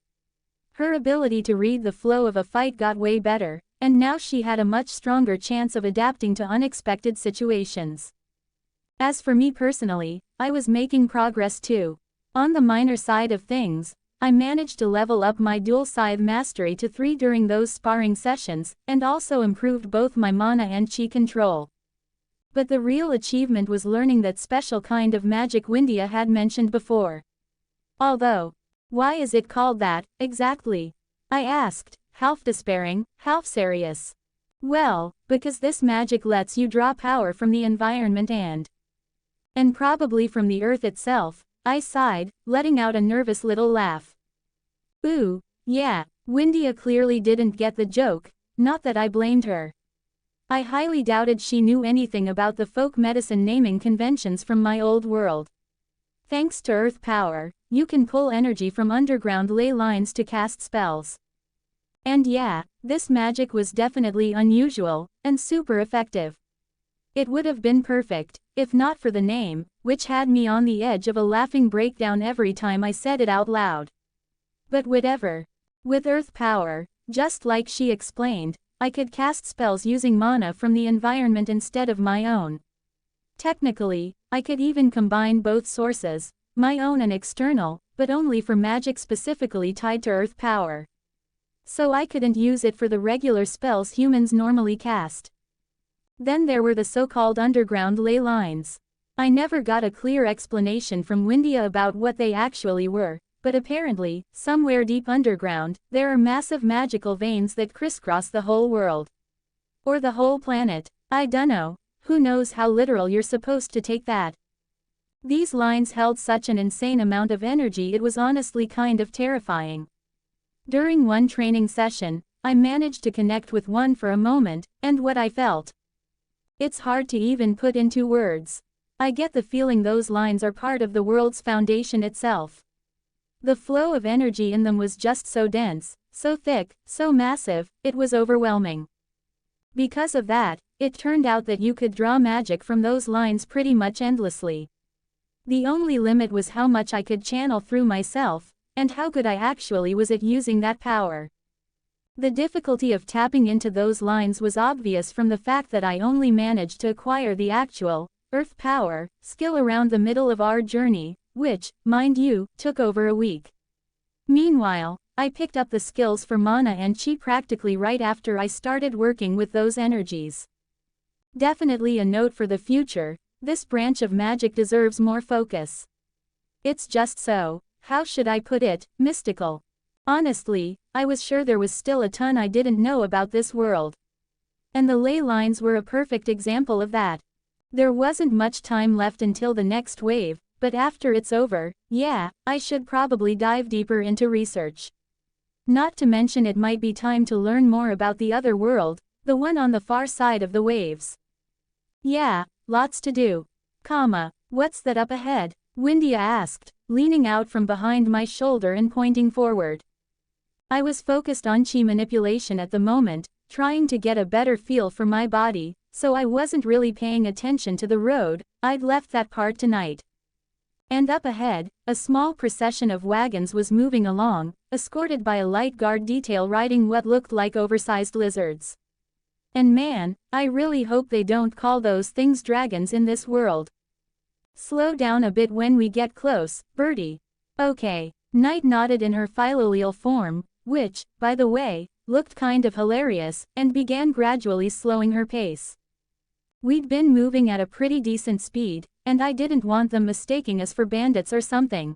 Her ability to read the flow of a fight got way better, and now she had a much stronger chance of adapting to unexpected situations. As for me personally, I was making progress too. On the minor side of things, I managed to level up my dual scythe mastery to 3 during those sparring sessions, and also improved both my mana and chi control. But the real achievement was learning that special kind of magic Windia had mentioned before. Although, why is it called that, exactly? I asked, half despairing, half serious. Well, because this magic lets you draw power from the environment and probably from the earth itself, I sighed, letting out a nervous little laugh. Ooh, yeah, Windia clearly didn't get the joke, not that I blamed her. I highly doubted she knew anything about the folk medicine naming conventions from my old world. Thanks to earth power, you can pull energy from underground ley lines to cast spells. And yeah, this magic was definitely unusual, and super effective. It would have been perfect, if not for the name, which had me on the edge of a laughing breakdown every time I said it out loud. But whatever. With earth power, just like she explained, I could cast spells using mana from the environment instead of my own. Technically, I could even combine both sources, my own and external, but only for magic specifically tied to earth power. So I couldn't use it for the regular spells humans normally cast. Then there were the so-called underground ley lines. I never got a clear explanation from Windia about what they actually were, but apparently, somewhere deep underground, there are massive magical veins that crisscross the whole world. Or the whole planet, I dunno, who knows how literal you're supposed to take that. These lines held such an insane amount of energy it was honestly kind of terrifying. During one training session, I managed to connect with one for a moment, and what I felt. It's hard to even put into words. I get the feeling those lines are part of the world's foundation itself. The flow of energy in them was just so dense, so thick, so massive, it was overwhelming. Because of that, it turned out that you could draw magic from those lines pretty much endlessly. The only limit was how much I could channel through myself, and how good I actually was at using that power. The difficulty of tapping into those lines was obvious from the fact that I only managed to acquire the actual, earth power, skill around the middle of our journey, which, mind you, took over a week. Meanwhile, I picked up the skills for mana and chi practically right after I started working with those energies. Definitely a note for the future, this branch of magic deserves more focus. It's just so, how should I put it, mystical. Honestly, I was sure there was still a ton I didn't know about this world. And the ley lines were a perfect example of that. There wasn't much time left until the next wave, but after it's over, yeah, I should probably dive deeper into research. Not to mention it might be time to learn more about the other world, the one on the far side of the waves. Yeah, lots to do. What's that up ahead? Windia asked, leaning out from behind my shoulder and pointing forward. I was focused on chi manipulation at the moment, trying to get a better feel for my body, so I wasn't really paying attention to the road. I'd left that part tonight. And up ahead, a small procession of wagons was moving along, escorted by a light guard detail riding what looked like oversized lizards. And man, I really hope they don't call those things dragons in this world. Slow down a bit when we get close, Birdie. Okay. Night nodded in her philolial form, which, by the way, looked kind of hilarious, and began gradually slowing her pace. We'd been moving at a pretty decent speed, and I didn't want them mistaking us for bandits or something.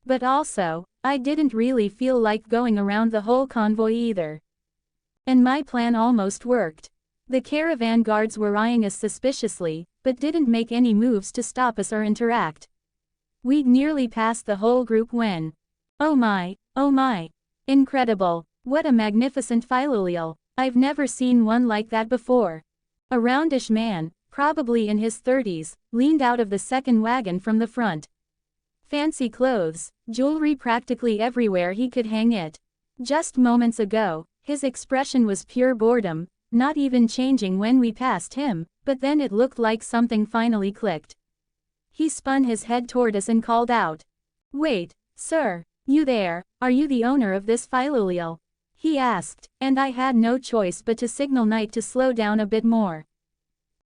But also, I didn't really feel like going around the whole convoy either. And my plan almost worked. The caravan guards were eyeing us suspiciously, but didn't make any moves to stop us or interact. We'd nearly passed the whole group when... oh my, incredible, what a magnificent philolial, I've never seen one like that before. A roundish man, probably in his 30s, leaned out of the second wagon from the front. Fancy clothes, jewelry practically everywhere he could hang it. Just moments ago, his expression was pure boredom, not even changing when we passed him, but then it looked like something finally clicked. He spun his head toward us and called out. "Wait, sir, you there, are you the owner of this philolial?" he asked, and I had no choice but to signal Knight to slow down a bit more.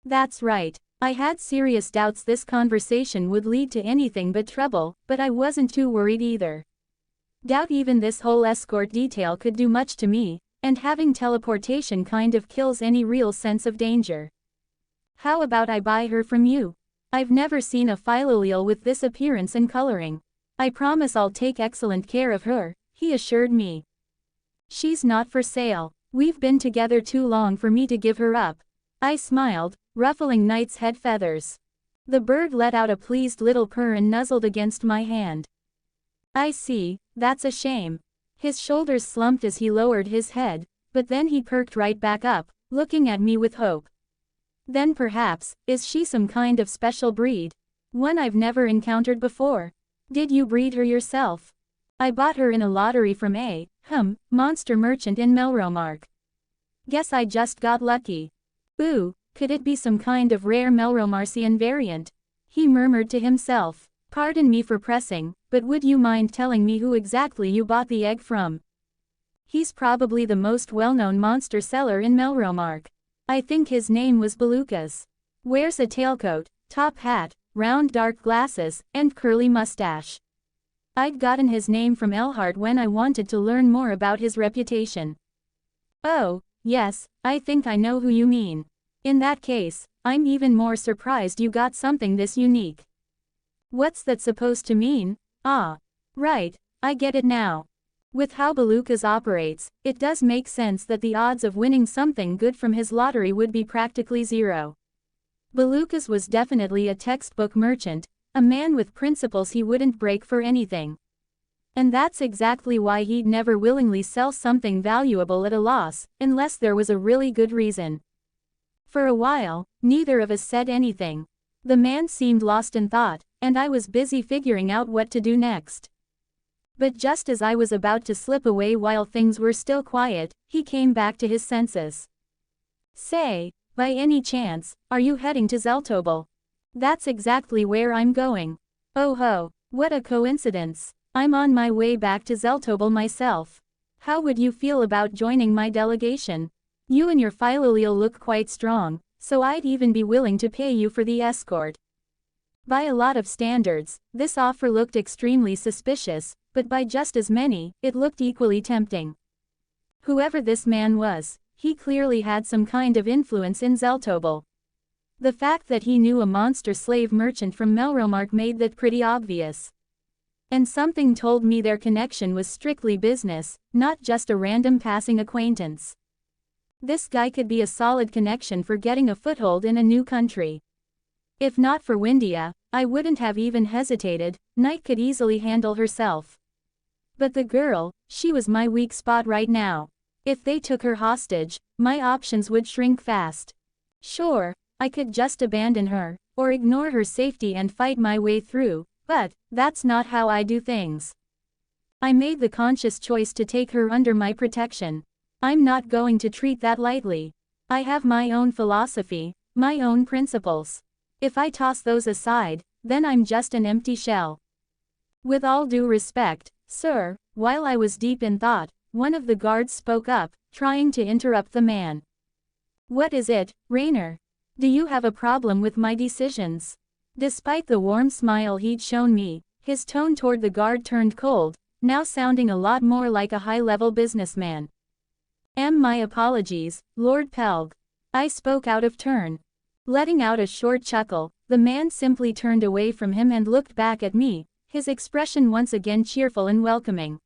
That's right, I had serious doubts this conversation would lead to anything but trouble, but I wasn't too worried either. Doubt even this whole escort detail could do much to me, and having teleportation kind of kills any real sense of danger. How about I buy her from you? I've never seen a philolial with this appearance and coloring. I promise I'll take excellent care of her, he assured me. She's not for sale. We've been together too long for me to give her up. I smiled, ruffling Knight's head feathers. The bird let out a pleased little purr and nuzzled against my hand. I see, that's a shame. His shoulders slumped as he lowered his head, but then he perked right back up, looking at me with hope. Then perhaps, is she some kind of special breed? One I've never encountered before. Did you breed her yourself? I bought her in a lottery from a, monster merchant in Melromark. Guess I just got lucky. Ooh, could it be some kind of rare Melromarcian variant? He murmured to himself. Pardon me for pressing, but would you mind telling me who exactly you bought the egg from? He's probably the most well-known monster seller in Melromark. I think his name was Belucas. Wears a tailcoat, top hat, round dark glasses, and curly mustache. I'd gotten his name from Elhart when I wanted to learn more about his reputation. Oh, yes, I think I know who you mean. In that case, I'm even more surprised you got something this unique. What's that supposed to mean? Ah. Right, I get it now. With how Belucas operates, it does make sense that the odds of winning something good from his lottery would be practically zero. Belucas was definitely a textbook merchant, a man with principles he wouldn't break for anything. And that's exactly why he'd never willingly sell something valuable at a loss, unless there was a really good reason. For a while, neither of us said anything. The man seemed lost in thought, and I was busy figuring out what to do next. But just as I was about to slip away while things were still quiet, he came back to his senses. Say, by any chance, are you heading to Zelto? That's exactly where I'm going. Oh ho, what a coincidence. I'm on my way back to Zelto myself. How would you feel about joining my delegation? You and your Philoleel look quite strong, so I'd even be willing to pay you for the escort. By a lot of standards, this offer looked extremely suspicious, but by just as many, it looked equally tempting. Whoever this man was, he clearly had some kind of influence in Zelto. The fact that he knew a monster slave merchant from Melromark made that pretty obvious. And something told me their connection was strictly business, not just a random passing acquaintance. This guy could be a solid connection for getting a foothold in a new country. If not for Windia, I wouldn't have even hesitated. Night could easily handle herself. But the girl, she was my weak spot right now. If they took her hostage, my options would shrink fast. Sure, I could just abandon her, or ignore her safety and fight my way through, but that's not how I do things. I made the conscious choice to take her under my protection. I'm not going to treat that lightly. I have my own philosophy, my own principles. If I toss those aside, then I'm just an empty shell. With all due respect, sir, while I was deep in thought, one of the guards spoke up, trying to interrupt the man. What is it, Raynor? Do you have a problem with my decisions? Despite the warm smile he'd shown me, his tone toward the guard turned cold, now sounding a lot more like a high-level businessman. My apologies, Lord Pelg. I spoke out of turn. Letting out a short chuckle, the man simply turned away from him and looked back at me, his expression once again cheerful and welcoming.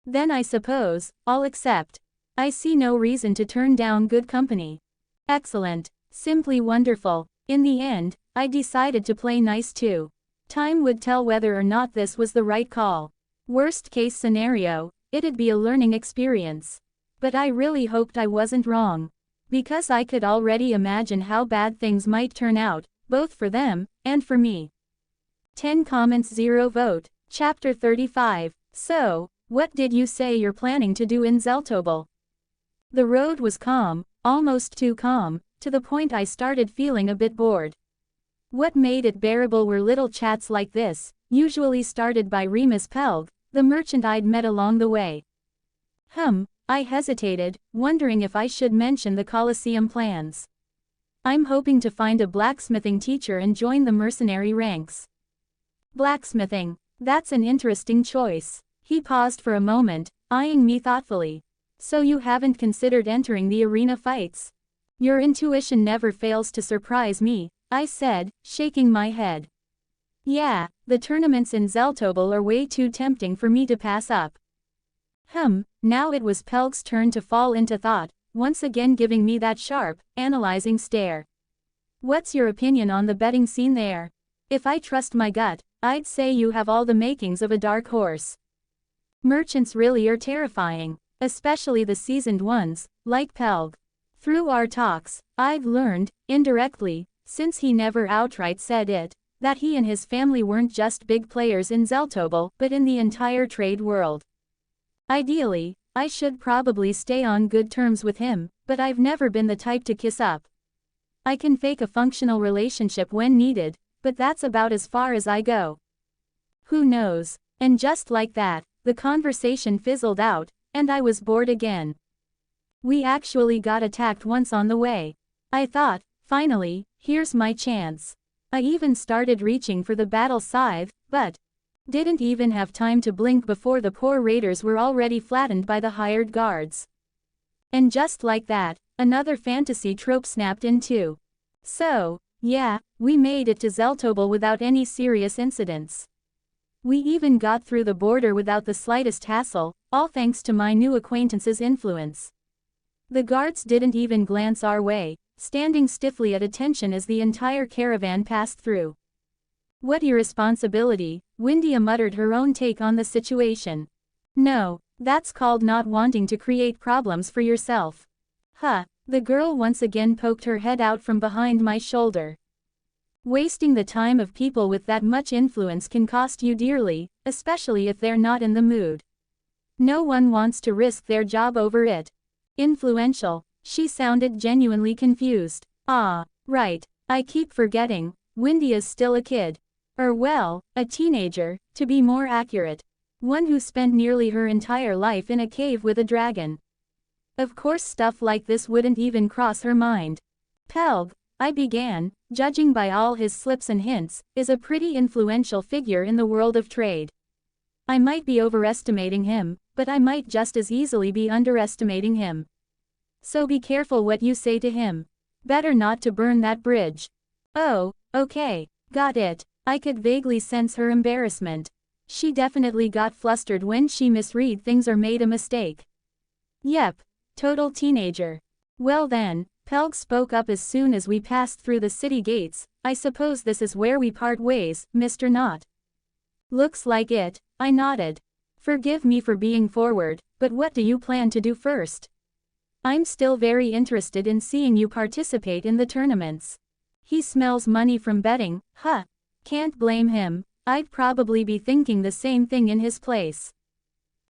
Then I suppose, I'll accept. I see no reason to turn down good company. Excellent. Simply wonderful. In the end, I decided to play nice too. Time would tell whether or not this was the right call. Worst case scenario, it'd be a learning experience. But I really hoped I wasn't wrong. Because I could already imagine how bad things might turn out, both for them, and for me. 10 comments 0 vote. Chapter 35. So, what did you say you're planning to do in Zelto? The road was calm, almost too calm, to the point I started feeling a bit bored. What made it bearable were little chats like this, usually started by Remus Pelg, the merchant I'd met along the way. I hesitated, wondering if I should mention the Colosseum plans. I'm hoping to find a blacksmithing teacher and join the mercenary ranks. Blacksmithing, that's an interesting choice. He paused for a moment, eyeing me thoughtfully. So you haven't considered entering the arena fights? Your intuition never fails to surprise me, I said, shaking my head. Yeah, the tournaments in Zelto are way too tempting for me to pass up. Now it was Pelg's turn to fall into thought, once again giving me that sharp, analyzing stare. What's your opinion on the betting scene there? If I trust my gut, I'd say you have all the makings of a dark horse. Merchants really are terrifying, especially the seasoned ones, like Pelg. Through our talks, I've learned, indirectly, since he never outright said it, That he and his family weren't just big players in Zelto, but in the entire trade world. Ideally, I should probably stay on good terms with him, but I've never been the type to kiss up. I can fake a functional relationship when needed, but that's about as far as I go. Who knows? And just like that, the conversation fizzled out, and I was bored again. We actually got attacked once on the way. I thought, finally, here's my chance. I even started reaching for the battle scythe, but didn't even have time to blink before the poor raiders were already flattened by the hired guards. And just like that, another fantasy trope snapped in two. So, yeah, we made it to Zelto without any serious incidents. We even got through the border without the slightest hassle, all thanks to my new acquaintance's influence. The guards didn't even glance our way, standing stiffly at attention as the entire caravan passed through. What irresponsibility, Windia muttered her own take on the situation. No, that's called not wanting to create problems for yourself. Huh, the girl once again poked her head out from behind my shoulder. Wasting the time of people with that much influence can cost you dearly, especially if they're not in the mood. No one wants to risk their job over it. Influential, she sounded genuinely confused. Ah, right, I keep forgetting, Windia's still a kid. Well, a teenager, to be more accurate. One who spent nearly her entire life in a cave with a dragon. Of course stuff like this wouldn't even cross her mind. Pelg, I began, judging by all his slips and hints, is a pretty influential figure in the world of trade. I might be overestimating him, but I might just as easily be underestimating him. So be careful what you say to him. Better not to burn that bridge. Oh, okay, got it. I could vaguely sense her embarrassment. She definitely got flustered when she misread things or made a mistake. Yep, total teenager. Well then, Pelg spoke up as soon as we passed through the city gates, I suppose this is where we part ways, Mr. Knott. Looks like it, I nodded. Forgive me for being forward, but what do you plan to do first? I'm still very interested in seeing you participate in the tournaments. He smells money from betting, huh? Can't blame him, I'd probably be thinking the same thing in his place.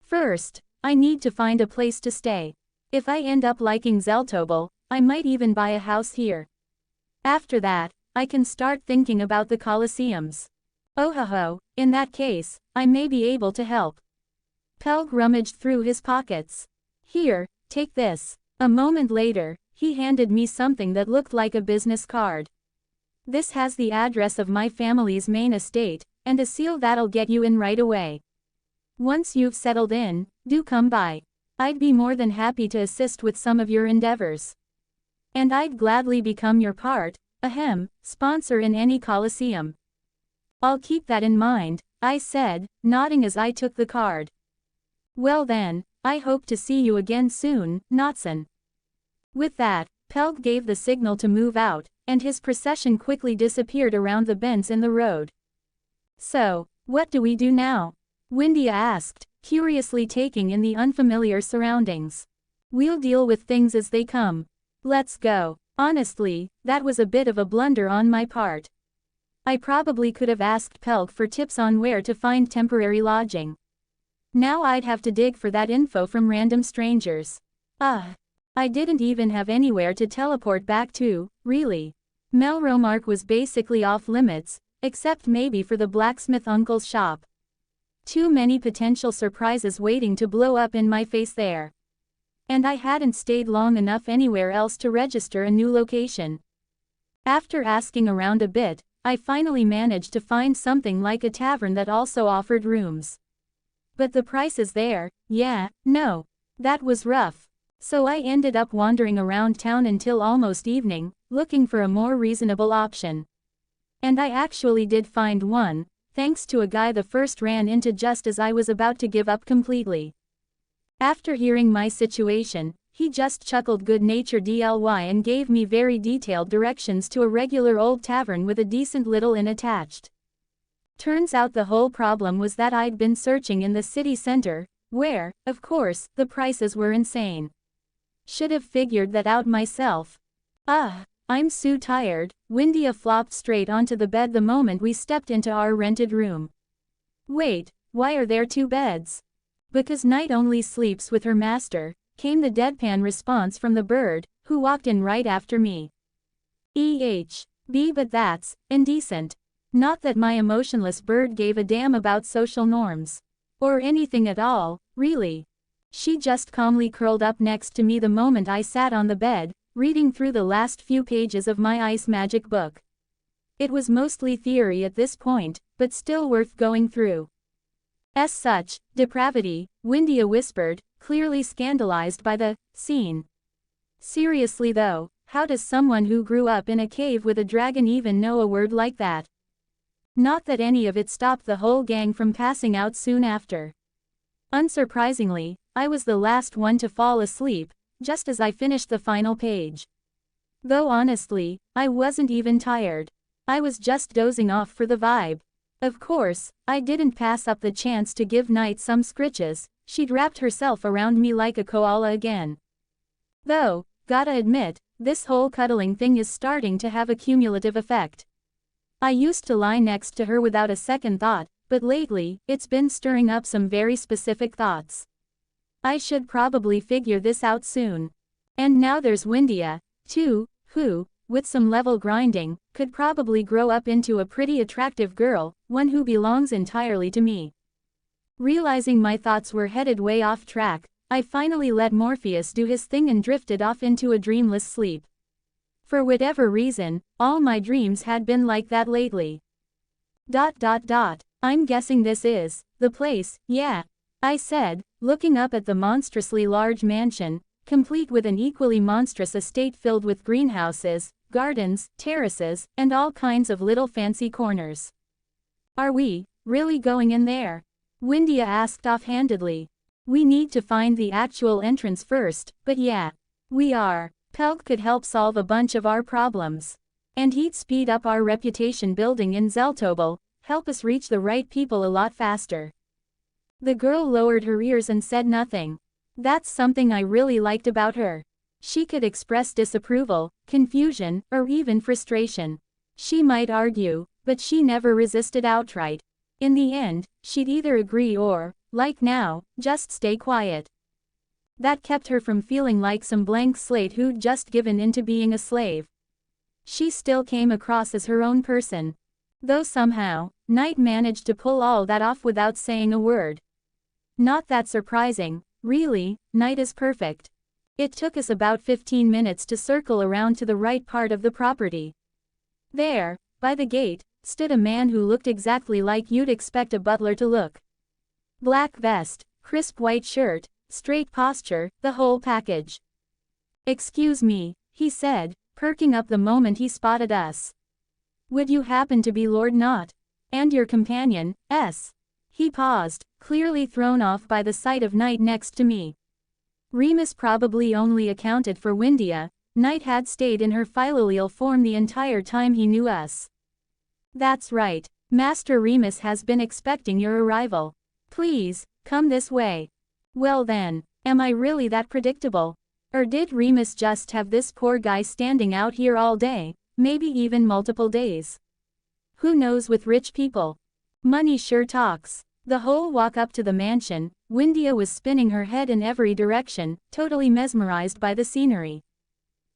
First, I need to find a place to stay. If I end up liking Zelto, I might even buy a house here. After that, I can start thinking about the Colosseums. Oh ho ho, in that case, I may be able to help. Pelg rummaged through his pockets. Here, take this. A moment later, he handed me something that looked like a business card. This has the address of my family's main estate, and a seal that'll get you in right away. Once you've settled in, do come by. I'd be more than happy to assist with some of your endeavors. And I'd gladly become your sponsor in any Colosseum. I'll keep that in mind, I said, nodding as I took the card. Well then, I hope to see you again soon, Knotson. With that, Pelg gave the signal to move out, and his procession quickly disappeared around the bends in the road. So, what do we do now? Windia asked, curiously taking in the unfamiliar surroundings. We'll deal with things as they come. Let's go. Honestly, that was a bit of a blunder on my part. I probably could have asked Pelg for tips on where to find temporary lodging. Now I'd have to dig for that info from random strangers. I didn't even have anywhere to teleport back to, really. Melromark was basically off limits, except maybe for the blacksmith uncle's shop. Too many potential surprises waiting to blow up in my face there. And I hadn't stayed long enough anywhere else to register a new location. After asking around a bit, I finally managed to find something like a tavern that also offered rooms. But the prices there, that was rough. So I ended up wandering around town until almost evening, looking for a more reasonable option. And I actually did find one, thanks to a guy the first ran into just as I was about to give up completely. After hearing my situation, he just chuckled good-naturedly and gave me very detailed directions to a regular old tavern with a decent little inn attached. Turns out the whole problem was that I'd been searching in the city center, where, of course, the prices were insane. Should have figured that out myself. I'm so tired." Windia flopped straight onto the bed the moment we stepped into our rented room. "Wait, why are there two beds?" "Because Night only sleeps with her master," came the deadpan response from the bird, who walked in right after me. But that's indecent. Not that my emotionless bird gave a damn about social norms. Or anything at all, really. She just calmly curled up next to me the moment I sat on the bed, reading through the last few pages of my ice magic book. It was mostly theory at this point, but still worth going through. "As such, depravity," Windia whispered, clearly scandalized by the scene. "Seriously though, how does someone who grew up in a cave with a dragon even know a word like that?" Not that any of it stopped the whole gang from passing out soon after. Unsurprisingly, I was the last one to fall asleep, just as I finished the final page. Though honestly, I wasn't even tired. I was just dozing off for the vibe. Of course, I didn't pass up the chance to give Night some scritches. She'd wrapped herself around me like a koala again. Though, gotta admit, this whole cuddling thing is starting to have a cumulative effect. I used to lie next to her without a second thought, but lately, it's been stirring up some very specific thoughts. I should probably figure this out soon. And now there's Windia, too, who, with some level grinding, could probably grow up into a pretty attractive girl, one who belongs entirely to me. Realizing my thoughts were headed way off track, I finally let Morpheus do his thing and drifted off into a dreamless sleep. For whatever reason, all my dreams had been like that lately. I'm guessing this is the place, yeah, I said, looking up at the monstrously large mansion, complete with an equally monstrous estate filled with greenhouses, gardens, terraces, and all kinds of little fancy corners. "Are we really going in there?" Windia asked offhandedly. "We need to find the actual entrance first, but yeah, we are. Pelk could help solve a bunch of our problems. And he'd speed up our reputation building in Zelto, help us reach the right people a lot faster." The girl lowered her ears and said nothing. That's something I really liked about her. She could express disapproval, confusion, or even frustration. She might argue, but she never resisted outright. In the end, she'd either agree or, like now, just stay quiet. That kept her from feeling like some blank slate who'd just given in to being a slave. She still came across as her own person. Though somehow, Night managed to pull all that off without saying a word. Not that surprising, really. Night is perfect. It took us about 15 minutes to circle around to the right part of the property. There, by the gate, stood a man who looked exactly like you'd expect a butler to look. Black vest, crisp white shirt, straight posture, the whole package. "Excuse me," he said, perking up the moment he spotted us. "Would you happen to be Lord Knot? And your companion, S?" He paused, clearly thrown off by the sight of Night next to me. Remus probably only accounted for Windia. Night had stayed in her philolial form the entire time he knew us. "That's right. Master Remus has been expecting your arrival. Please, come this way." Well then, am I really that predictable? Or did Remus just have this poor guy standing out here all day, maybe even multiple days? Who knows with rich people? Money sure talks. The whole walk up to the mansion, Windia was spinning her head in every direction, totally mesmerized by the scenery.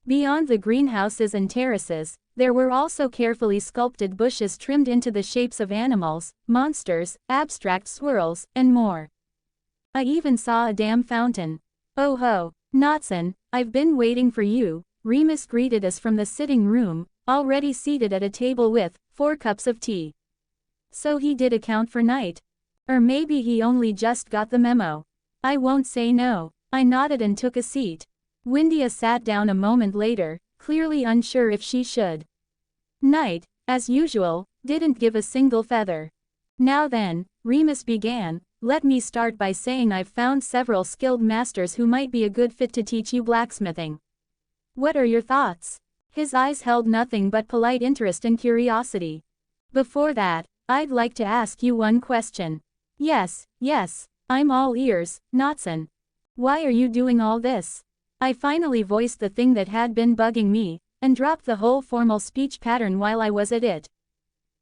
Beyond the greenhouses and terraces, there were also carefully sculpted bushes trimmed into the shapes of animals, monsters, abstract swirls, and more. I even saw a damn fountain. "Oh ho, Knotson, I've been waiting for you," Remus greeted us from the sitting room, already seated at a table with 4 cups of tea. So he did account for Night. Or maybe he only just got the memo. I won't say no. I nodded and took a seat. Windia sat down a moment later, clearly unsure if she should. Night, as usual, didn't give a single feather. "Now then," Remus began, "let me start by saying I've found several skilled masters who might be a good fit to teach you blacksmithing. What are your thoughts?" His eyes held nothing but polite interest and curiosity. "Before that, I'd like to ask you one question." Yes, I'm all ears, Knotson. "Why are you doing all this?" I finally voiced the thing that had been bugging me, and dropped the whole formal speech pattern while I was at it.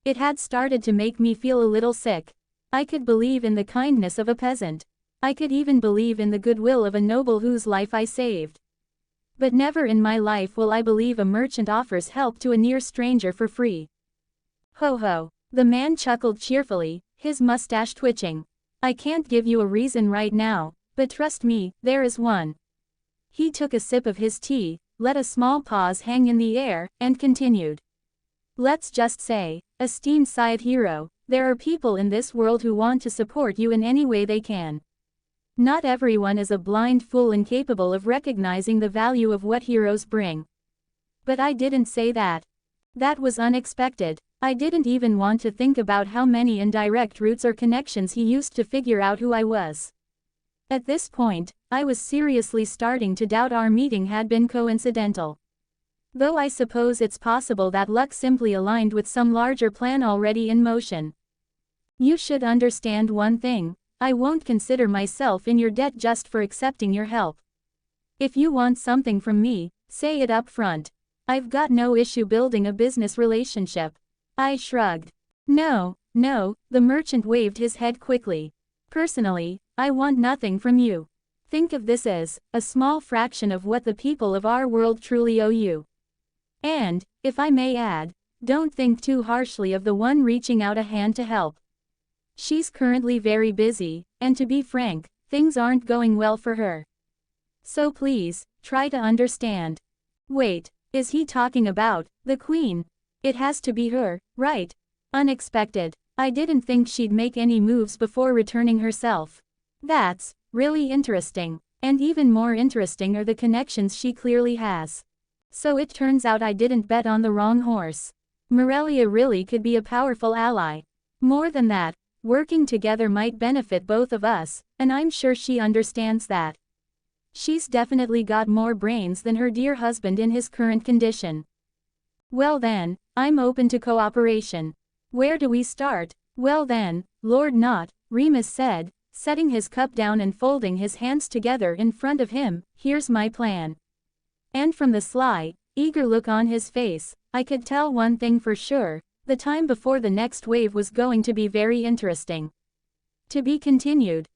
It had started to make me feel a little sick. I could believe in the kindness of a peasant. I could even believe in the goodwill of a noble whose life I saved. But never in my life will I believe a merchant offers help to a near stranger for free. Ho ho. The man chuckled cheerfully, his mustache twitching. I can't give you a reason right now, but trust me, there is one. He took a sip of his tea, let a small pause hang in the air, and continued. Let's just say, esteemed Scythe Hero, there are people in this world who want to support you in any way they can. Not everyone is a blind fool incapable of recognizing the value of what heroes bring. But I didn't say that. That was unexpected. I didn't even want to think about how many indirect routes or connections he used to figure out who I was. At this point, I was seriously starting to doubt our meeting had been coincidental. Though I suppose it's possible that luck simply aligned with some larger plan already in motion. You should understand one thing, I won't consider myself in your debt just for accepting your help. If you want something from me, say it up front. I've got no issue building a business relationship. I shrugged. No, the merchant waved his head quickly. Personally, I want nothing from you. Think of this as a small fraction of what the people of our world truly owe you. And, if I may add, don't think too harshly of the one reaching out a hand to help. She's currently very busy, and to be frank, things aren't going well for her. So please, try to understand. Wait, is he talking about the Queen? It has to be her, right? Unexpected. I didn't think she'd make any moves before returning herself. That's really interesting. And even more interesting are the connections she clearly has. So it turns out I didn't bet on the wrong horse. Morelia really could be a powerful ally. More than that, working together might benefit both of us, and I'm sure she understands that. She's definitely got more brains than her dear husband in his current condition. Well then, I'm open to cooperation. Where do we start? Well then, Lord Not, Remus said, setting his cup down and folding his hands together in front of him, here's my plan. And from the sly, eager look on his face, I could tell one thing for sure, the time before the next wave was going to be very interesting. To be continued.